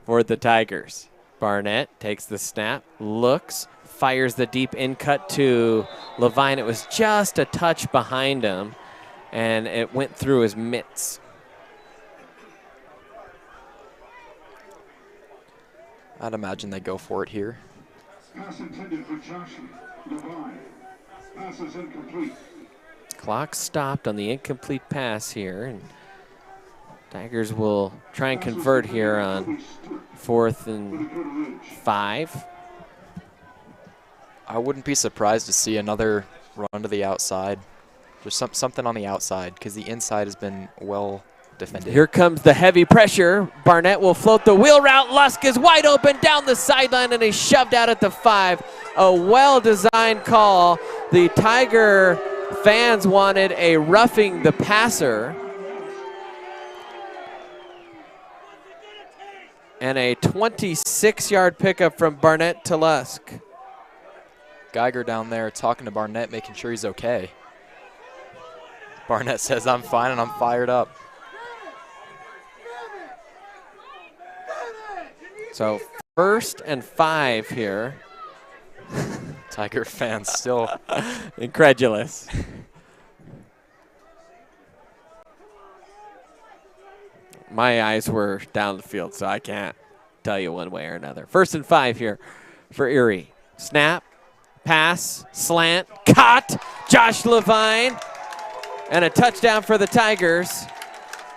Speaker 2: for the Tigers. Barnett takes the snap, looks, fires the deep in cut to Levine. It was just a touch behind him, and it went through his mitts.
Speaker 5: I'd imagine they go for it here.
Speaker 13: Pass intended for Josh Levine. Pass is incomplete.
Speaker 2: Clock stopped on the incomplete pass here, and Tigers will try and convert here on 4th and 5.
Speaker 5: I wouldn't be surprised to see another run to the outside. Just something on the outside, because the inside has been well defended.
Speaker 2: Here comes the heavy pressure. Barnett will float the wheel route. Lusk is wide open down the sideline, and he's shoved out at the 5. A well-designed call. The Tiger fans wanted a roughing the passer. And a 26-yard pickup from Barnett to Lusk.
Speaker 5: Geiger down there talking to Barnett, making sure he's okay. Barnett says, "I'm fine and I'm fired up."
Speaker 2: So 1st and 5 here.
Speaker 5: Tiger fans still
Speaker 2: incredulous. My eyes were down the field, so I can't tell you one way or another. 1st and 5 here for Erie. Snap, pass, slant, caught. Josh Levine, and a touchdown for the Tigers.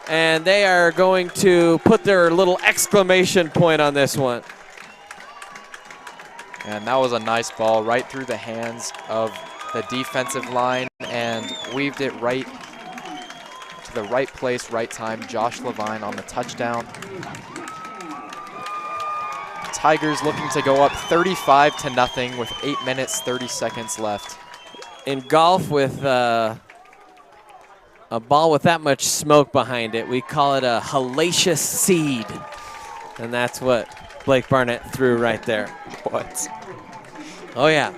Speaker 2: And they are going to put their little exclamation point on this one.
Speaker 5: And that was a nice ball right through the hands of the defensive line and weaved it right to the right place, right time. Josh Levine on the touchdown. Tigers looking to go up 35-0 with 8 minutes, 30 seconds left.
Speaker 2: In golf, with a ball with that much smoke behind it, we call it a hellacious seed. And that's what Blake Barnett threw right there.
Speaker 5: What?
Speaker 2: Oh, yeah.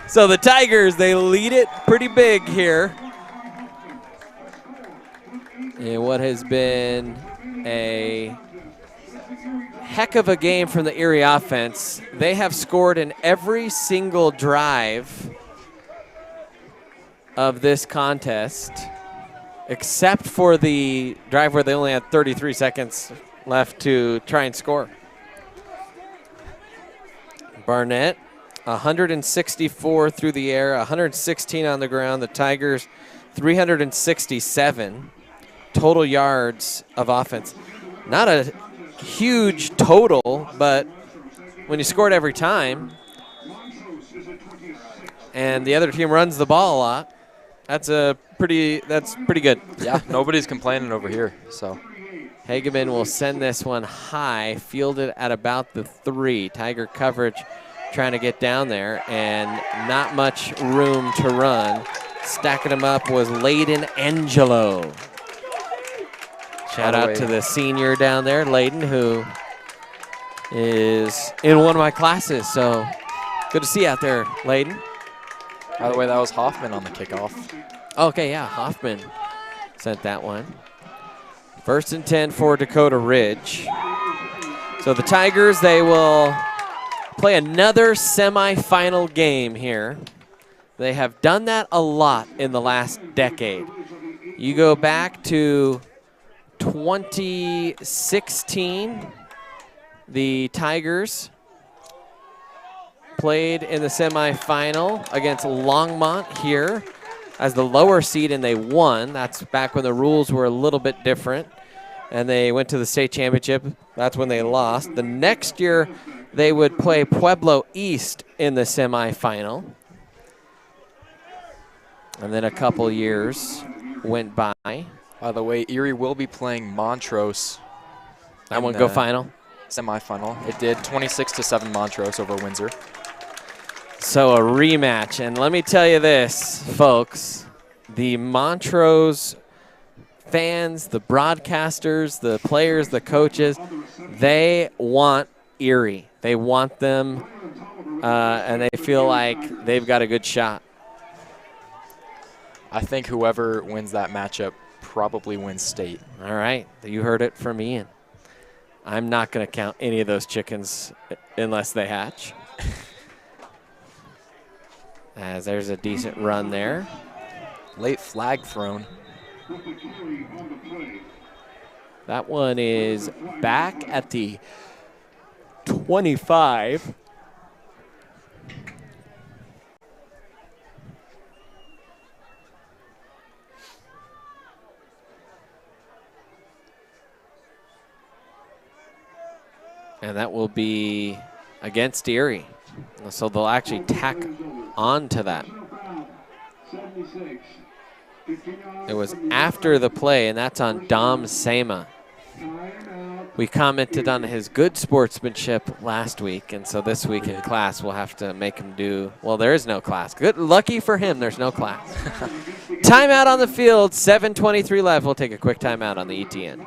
Speaker 2: So the Tigers, they lead it pretty big here. In what has been a heck of a game from the Erie offense. They have scored in every single drive of this contest, except for the drive where they only had 33 seconds left to try and score. Barnett, 164 through the air, 116 on the ground. The Tigers, 367 total yards of offense. Not a huge total, but when you score it every time and the other team runs the ball a lot, that's pretty good.
Speaker 5: Yeah, nobody's complaining over here. So
Speaker 2: Hageman will send this one high, fielded at about the 3. Tiger coverage trying to get down there, and not much room to run. Stacking them up was Layden Angelo. Shout out to the senior down there, Layden, who is in one of my classes. So good to see you out there, Layden.
Speaker 5: By the way, that was Hoffman on the kickoff.
Speaker 2: Okay, yeah, Hoffman sent that one. 1st and 10 for Dakota Ridge. So the Tigers, they will play another semifinal game here. They have done that a lot in the last decade. You go back to 2016, the Tigers played in the semifinal against Longmont here as the lower seed, and they won. That's back when the rules were a little bit different, and they went to the state championship. That's when they lost. The next year, they would play Pueblo East in the semifinal. And then a couple years went by.
Speaker 5: By the way, Erie will be playing Montrose.
Speaker 2: That one go final?
Speaker 5: Semifinal. It did 26-7 Montrose over Windsor.
Speaker 2: So a rematch. And let me tell you this, folks. The Montrose fans, the broadcasters, the players, the coaches, they want Erie. They want them, and they feel like they've got a good shot.
Speaker 5: I think whoever wins that matchup probably wins state.
Speaker 2: All right. You heard it from Ian. I'm not going to count any of those chickens unless they hatch. As there's a decent run there.
Speaker 5: Late flag thrown.
Speaker 2: That one is back at the 25. And that will be against Erie. So they'll actually tack on to that. It was after the play, and that's on Dom Sema. We commented on his good sportsmanship last week, and so this week in class we'll have to make him do, well, there is no class. Good, lucky for him, there's no class. Timeout on the field, 7:23 left. We'll take a quick timeout on the ETN.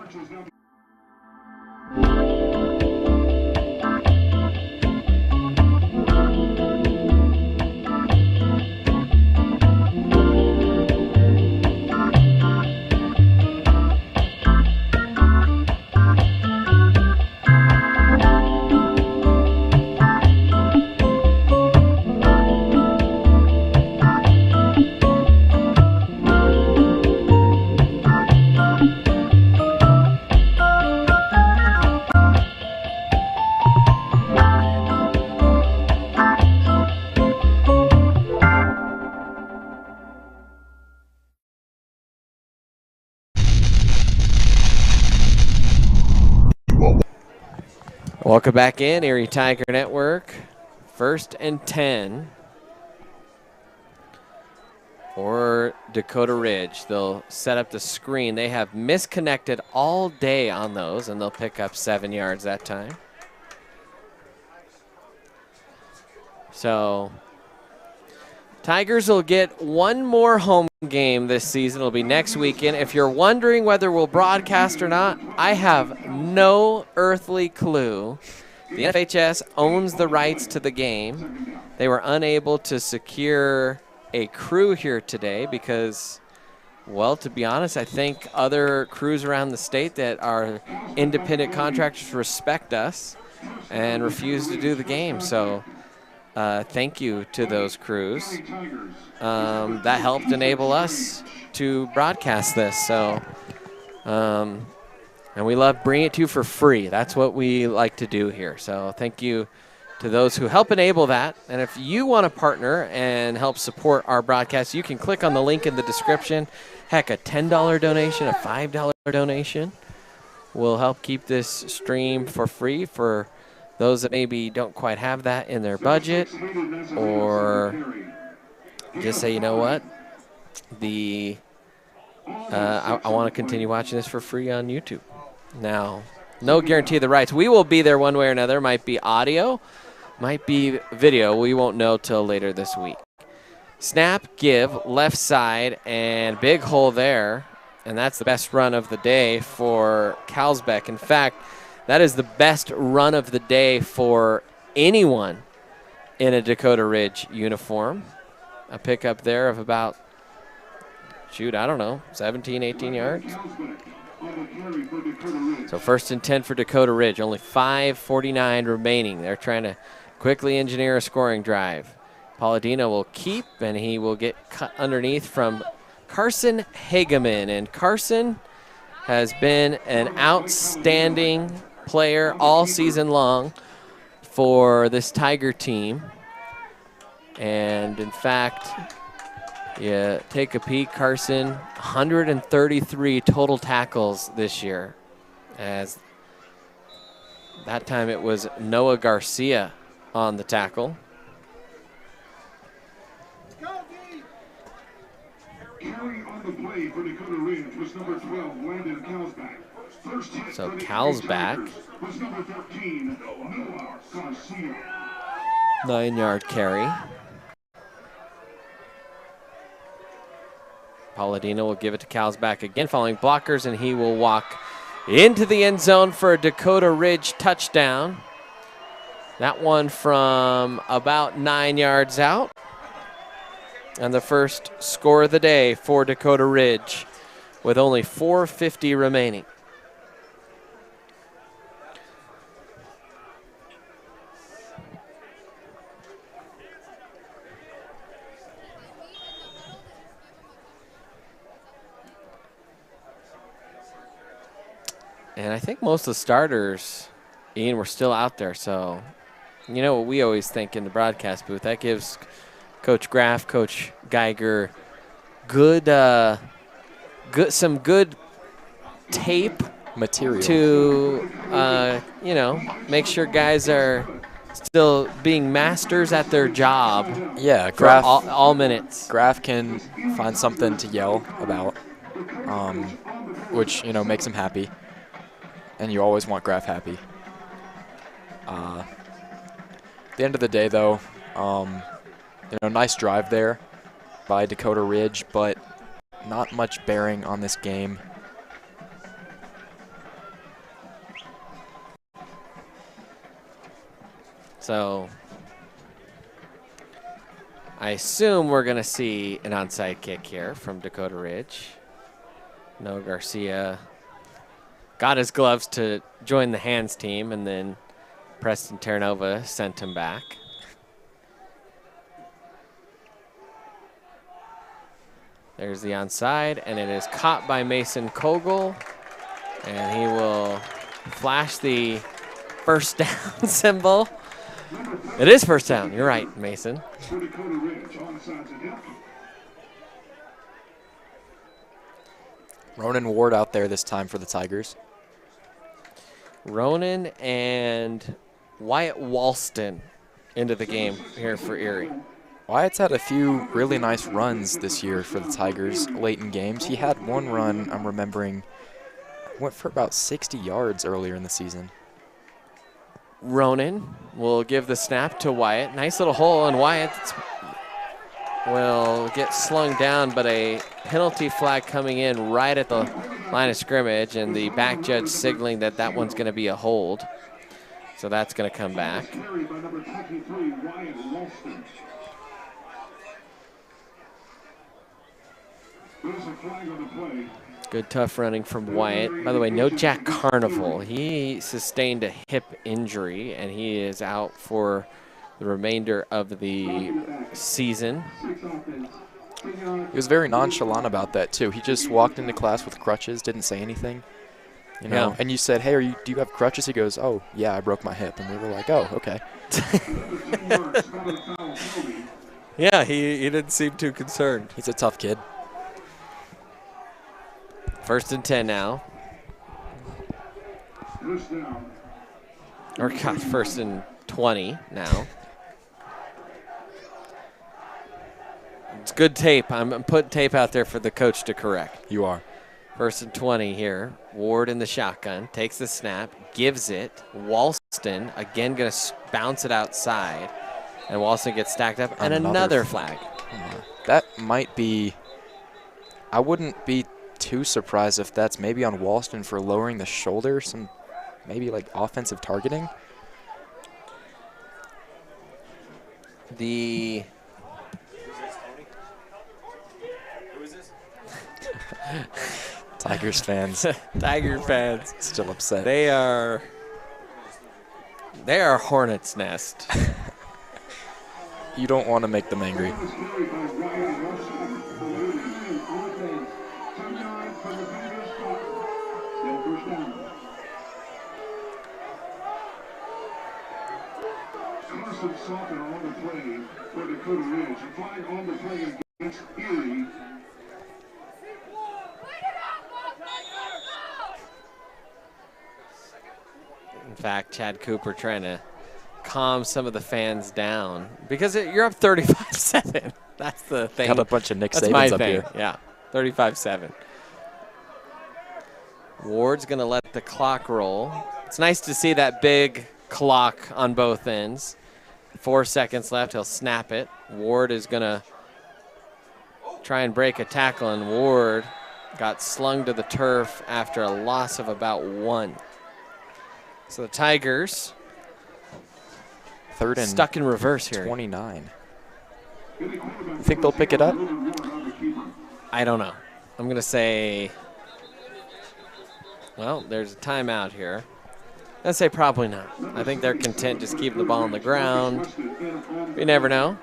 Speaker 2: Welcome back in, Erie Tiger Network. 1st and 10 for Dakota Ridge. They'll set up the screen. They have misconnected all day on those, and they'll pick up 7 yards that time. So Tigers will get one more home game this season. It'll be next weekend. If you're wondering whether we'll broadcast or not, I have no earthly clue. The FHS owns the rights to the game. They were unable to secure a crew here today because, well, to be honest, I think other crews around the state that are independent contractors respect us and refuse to do the game. So thank you to those crews. That helped enable us to broadcast this. So, and we love bringing it to you for free. That's what we like to do here. So thank you to those who help enable that. And if you want to partner and help support our broadcast, you can click on the link in the description. Heck, a $10 donation, a $5 donation will help keep this stream for free for those that maybe don't quite have that in their budget, or just say, you know what, I want to continue watching this for free on YouTube. Now, no guarantee of the rights. We will be there one way or another. Might be audio, Might be video. We won't know till later this week. Snap, give, left side, and big hole there. And that's the best run of the day for Carlsbeck. In fact, that is the best run of the day for anyone in a Dakota Ridge uniform. A pickup there of about, shoot, I don't know, 17, 18 yards. So 1st and 10 for Dakota Ridge. Only 5:49 remaining. They're trying to quickly engineer a scoring drive. Palladino will keep, and he will get cut underneath from Carson Hageman. And Carson has been an outstanding player all season long for this Tiger team. And in fact, yeah, take a peek, Carson, 133 total tackles this year. As that time it was Noah Garcia on the tackle.
Speaker 13: Carry on the play for Dakota Ridge was number 12, Landon Carlsbeck.
Speaker 2: So Carlsbeck.
Speaker 13: Was number 13, Noah Garcia.
Speaker 2: 9-yard carry. Palladino will give it to Carlsbeck again, following blockers, and he will walk into the end zone for a Dakota Ridge touchdown. That one from about 9 yards out. And the first score of the day for Dakota Ridge with only 4:50 remaining. And I think most of the starters, Ian, were still out there. So, you know what we always think in the broadcast booth, that gives Coach Graff, Coach Geiger, some good tape
Speaker 5: material
Speaker 2: to, you know, make sure guys are still being masters at their job.
Speaker 5: Yeah,
Speaker 2: for all minutes.
Speaker 5: Graff can find something to yell about, which, you know, makes him happy. And you always want Graff happy. At the end of the day, though, you know, nice drive there by Dakota Ridge, but not much bearing on this game.
Speaker 2: So I assume we're going to see an onside kick here from Dakota Ridge. No, Garcia got his gloves to join the hands team, and then Preston Terranova sent him back. There's the onside, and it is caught by Mason Kogel, and he will flash the first down symbol. It is first down. You're right, Mason.
Speaker 5: Ronan Ward out there this time for the Tigers.
Speaker 2: Ronan and Wyatt Walston into the game here for Erie.
Speaker 5: Wyatt's had a few really nice runs this year for the Tigers late in games. He had one run, I'm remembering, went for about 60 yards earlier in the season.
Speaker 2: Ronan will give the snap to Wyatt. Nice little hole, and Wyatt will get slung down, but a penalty flag coming in right at the line of scrimmage, and the back judge signaling that that one's going to be a hold. So that's going to come back. Good tough running from Wyatt. By the way, no Jack Carnival. He sustained a hip injury, and he is out for the remainder of the season.
Speaker 5: He was very nonchalant about that, too. He just walked into class with crutches, didn't say anything. You know, and you said, hey, do you have crutches? He goes, oh, yeah, I broke my hip. And we were like, oh, okay.
Speaker 2: Yeah, he didn't seem too concerned.
Speaker 5: He's a tough kid.
Speaker 2: 1st and 10 now. Or God, 1st and 20 now. It's good tape. I'm putting tape out there for the coach to correct.
Speaker 5: You are.
Speaker 2: First and 20 here. Ward in the shotgun, takes the snap, gives it. Walston, again, going to bounce it outside. And Walston gets stacked up, and another flag.
Speaker 5: That might be, I wouldn't be too surprised if that's maybe on Walston for lowering the shoulder, some maybe like offensive targeting.
Speaker 2: The
Speaker 5: Tigers fans.
Speaker 2: Tiger fans.
Speaker 5: Still upset.
Speaker 2: They are hornet's nest.
Speaker 5: You don't want to make them angry.
Speaker 13: Carson Salter on the play for Dakota Ridge. Flying on the play against Erie.
Speaker 2: In fact, Chad Cooper trying to calm some of the fans down because you're up 35-7. That's the thing.
Speaker 5: Got a bunch of Nick
Speaker 2: That's
Speaker 5: Sabans
Speaker 2: my
Speaker 5: up
Speaker 2: thing.
Speaker 5: here.
Speaker 2: Yeah, 35-7. Ward's going to let the clock roll. It's nice to see that big clock on both ends. 4 seconds left. He'll snap it. Ward is going to try and break a tackle, and Ward got slung to the turf after a loss of about 1. So the Tigers
Speaker 5: third and
Speaker 2: stuck in reverse here.
Speaker 5: 29. You think they'll pick it up?
Speaker 2: I don't know. I'm going to say, well, there's a timeout here. I'm going to say probably not. I think they're content just keeping the ball on the ground. You never know.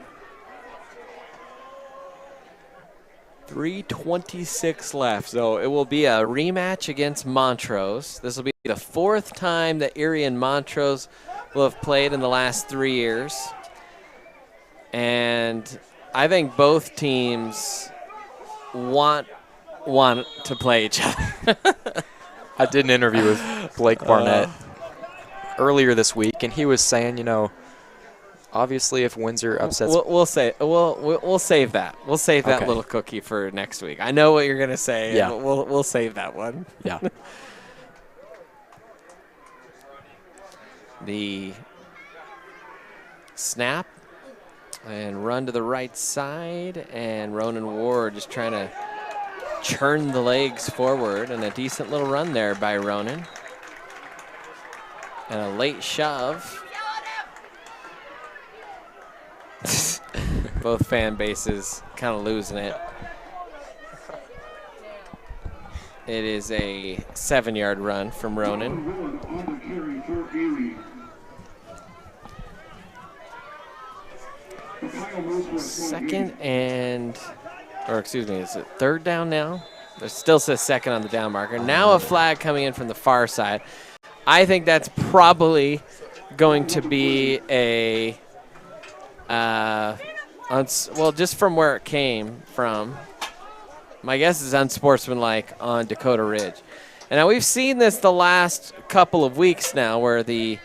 Speaker 2: 3:26 left, so it will be a rematch against Montrose. This will be the 4th time that Erie and Montrose will have played in the last 3 years. And I think both teams want to play each other.
Speaker 5: I did an interview with Blake Barnett earlier this week, and he was saying, you know, obviously if Windsor upsets,
Speaker 2: we'll save that. We'll save that little cookie for next week. I know what you're gonna say.
Speaker 5: Yeah,
Speaker 2: but we'll save that one.
Speaker 5: Yeah.
Speaker 2: The snap and run to the right side, and Ronan Ward just trying to churn the legs forward, and a decent little run there by Ronan. And a late shove. Both fan bases kind of losing it. It is a 7-yard run from Ronan. Second and, or excuse me, is it 3rd down now? It still says 2nd on the down marker. Now a flag coming in from the far side. I think that's probably going to be a, well, just from where it came from, my guess is unsportsmanlike on Dakota Ridge. And now we've seen this the last couple of weeks now where the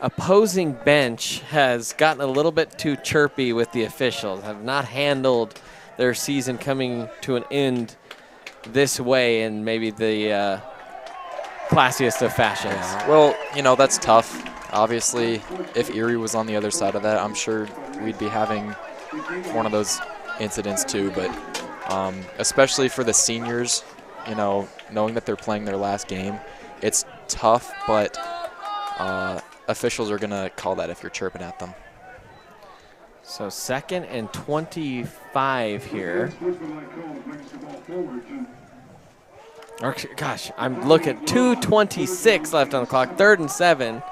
Speaker 2: opposing bench has gotten a little bit too chirpy with the officials, have not handled their season coming to an end this way in maybe the classiest of fashions.
Speaker 5: Yeah. Well, you know, that's tough. Obviously, if Erie was on the other side of that, I'm sure we'd be having one of those incidents too. But especially for the seniors, you know, knowing that they're playing their last game, it's tough, but officials are going to call that if you're chirping at them.
Speaker 2: So 2nd and 25 here. Or, gosh, I'm looking, 2:26 left on the clock, 3rd and 7.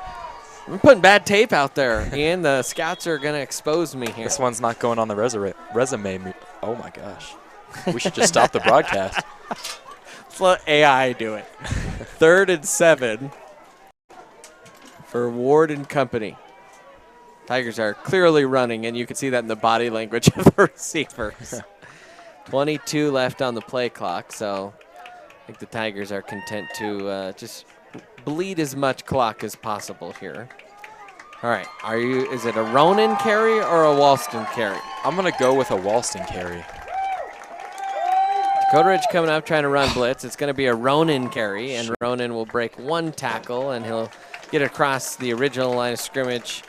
Speaker 2: I'm putting bad tape out there, Ian. The scouts are going to expose me here.
Speaker 5: This one's not going on the resume. Oh, my gosh. We should just stop the broadcast.
Speaker 2: Let's let AI do it. 3rd and 7 for Ward and company. Tigers are clearly running, and you can see that in the body language of the receivers. 22 left on the play clock, so I think the Tigers are content to just bleed as much clock as possible here. All right, is it a Ronan carry or a Walston carry?
Speaker 5: I'm going to go with a Walston carry.
Speaker 2: Dakota Ridge coming up trying to run blitz. It's going to be a Ronan carry, and Ronan will break one tackle, and he'll get across the original line of scrimmage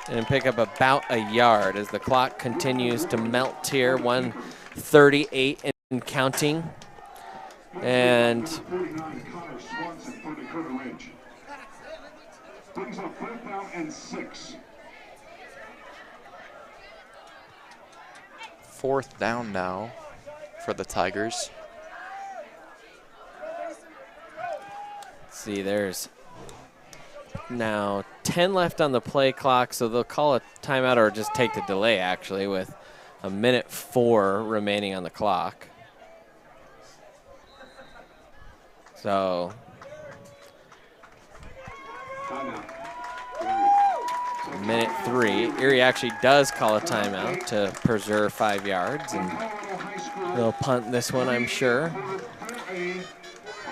Speaker 2: and pick up about a yard as the clock continues to melt here. 1:38 and counting. And
Speaker 13: brings up 4th down and 6.
Speaker 5: 4th down now for the Tigers.
Speaker 2: Let's see, there's now 10 left on the play clock, so they'll call a timeout or just take the delay, actually, with 1:04 remaining on the clock. So minute 3. Erie actually does call a timeout to preserve 5 yards, and they'll punt this one, I'm sure.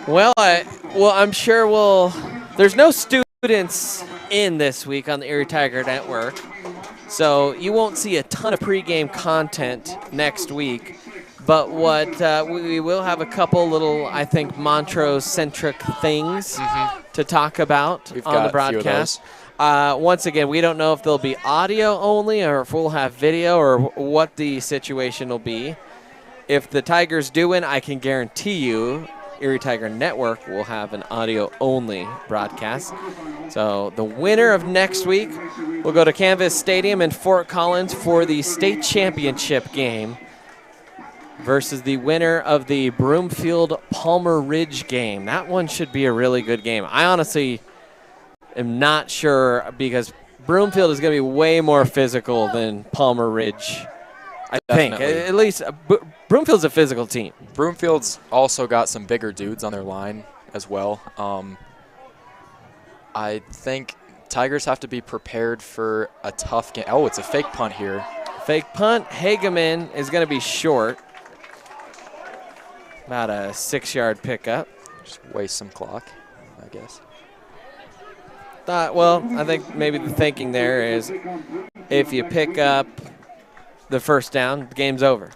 Speaker 2: Well, I'm sure there's no students in this week on the Erie Tiger Network, so you won't see a ton of pregame content next week. But what we will have a couple little, I think, Montrose-centric things to talk about on the broadcast. Once again, we don't know if they'll be audio only or if we'll have video or what the situation will be. If the Tigers do win, I can guarantee you Erie Tiger Network will have an audio-only broadcast. So the winner of next week will go to Canvas Stadium in Fort Collins for the state championship game versus the winner of the Broomfield-Palmer Ridge game. That one should be a really good game. I honestly am not sure because Broomfield is going to be way more physical than Palmer Ridge, I think. At least Broomfield's a physical team.
Speaker 5: Broomfield's also got some bigger dudes on their line as well. I think Tigers have to be prepared for a tough game. Oh, it's a fake punt here.
Speaker 2: Fake punt. Hageman is going to be short. About a 6-yard pickup.
Speaker 5: Just waste some clock, I guess.
Speaker 2: I think maybe the thinking there is if you pick up the first down, the game's over.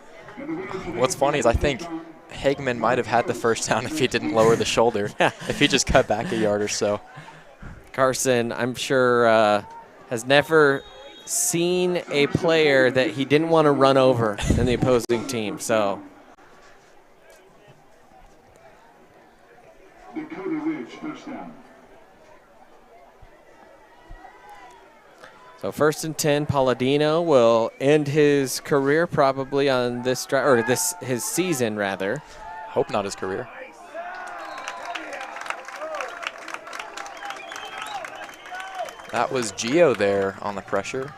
Speaker 5: What's funny is I think Hageman might have had the first down if he didn't lower the shoulder, if he just cut back a yard or so.
Speaker 2: Carson, I'm sure, has never seen a player that he didn't want to run over in the opposing team. So
Speaker 13: Dakota Ridge, first down.
Speaker 2: So 1st and 10, Palladino will end his career probably on this drive, or his season rather.
Speaker 5: Hope not his career. That was Gio there on the pressure.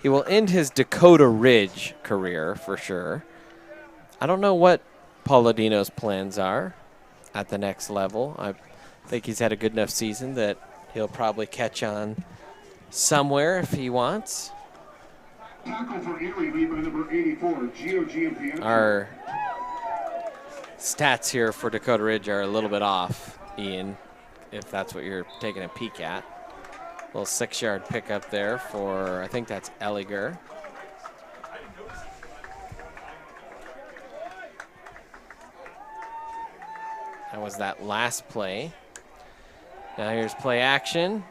Speaker 2: He will end his Dakota Ridge career for sure. I don't know what Palladino's plans are at the next level. I think he's had a good enough season that he'll probably catch on somewhere if he wants.
Speaker 13: Tackle for Erie, lead by number 84, Gio.
Speaker 2: Our stats here for Dakota Ridge are a little bit off, Ian, if that's what you're taking a peek at. Little 6-yard pickup there for, I think that's Elliger. That was that last play. Now here's play action.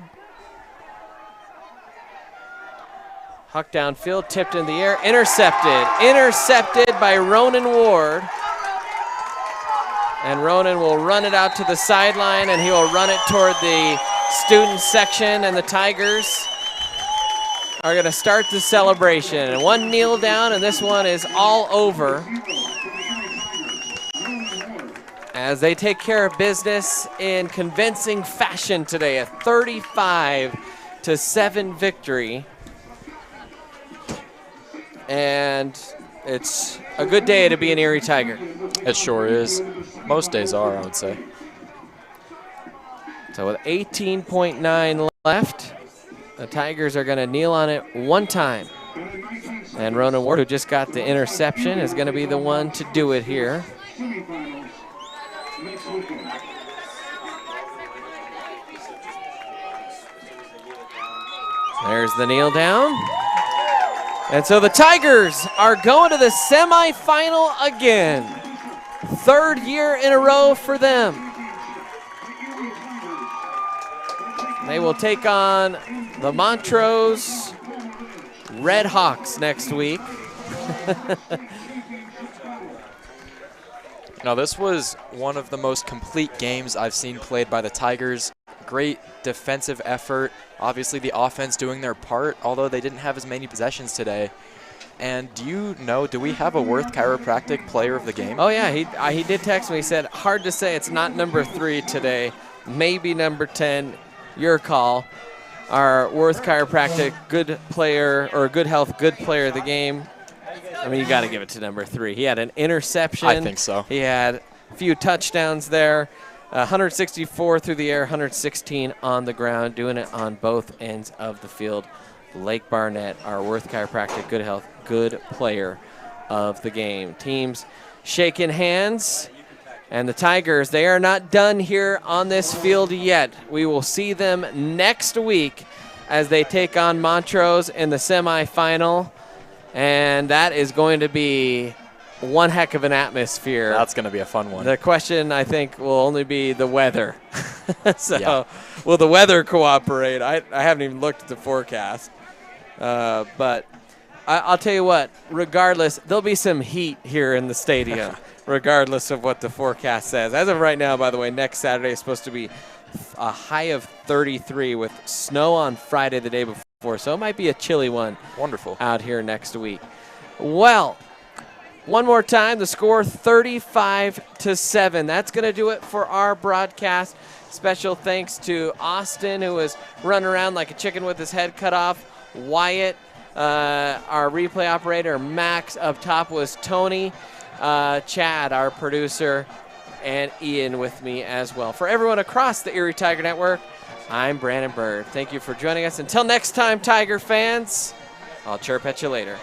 Speaker 2: Huck downfield, tipped in the air, intercepted. Intercepted by Ronan Ward. And Ronan will run it out to the sideline, and he will run it toward the student section, and the Tigers are going to start the celebration. And one kneel down, and this one is all over as they take care of business in convincing fashion today. A 35-7 victory. And it's a good day to be an Erie Tiger.
Speaker 5: It sure is. Most days are, I would say.
Speaker 2: So with 18.9 left, the Tigers are going to kneel on it one time. And Ronan Ward, who just got the interception, is going to be the one to do it here. There's the kneel down. And so the Tigers are going to the semifinal again. Third year in a row for them. They will take on the Montrose Red Hawks next week.
Speaker 5: Now, this was one of the most complete games I've seen played by the Tigers. Great defensive effort. Obviously, the offense doing their part, although they didn't have as many possessions today. And do we have a Worth Chiropractic player of the game?
Speaker 2: Oh, yeah, he did text me. He said, hard to say, it's not number 3 today, maybe number 10. Your call. Our Worth Chiropractic good player, or good health, good player of the game. I mean, you got to give it to number 3. He had an interception.
Speaker 5: I think so.
Speaker 2: He had a few touchdowns there. 164 through the air, 116 on the ground, doing it on both ends of the field. Blake Barnett, our Worth Chiropractic good health, good player of the game. Teams shaking hands. And the Tigers, they are not done here on this field yet. We will see them next week as they take on Montrose in the semifinal. And that is going to be one heck of an atmosphere.
Speaker 5: That's going to be a fun one.
Speaker 2: The question, I think, will only be the weather. Will the weather cooperate? I haven't even looked at the forecast. But I'll tell you what, regardless, there'll be some heat here in the stadium, regardless of what the forecast says. As of right now, by the way, next Saturday is supposed to be a high of 33 with snow on Friday the day before. So it might be a chilly one.
Speaker 5: Wonderful.
Speaker 2: Out here next week. Well, one more time, the score 35-7. That's going to do it for our broadcast. Special thanks to Austin, who was running around like a chicken with his head cut off. Wyatt, our replay operator. Max, up top was Tony. Chad, our producer, and Ian with me as well. For everyone across the Erie Tiger Network, I'm Brandon Bird. Thank you for joining us. Until next time, Tiger fans, I'll chirp at you later.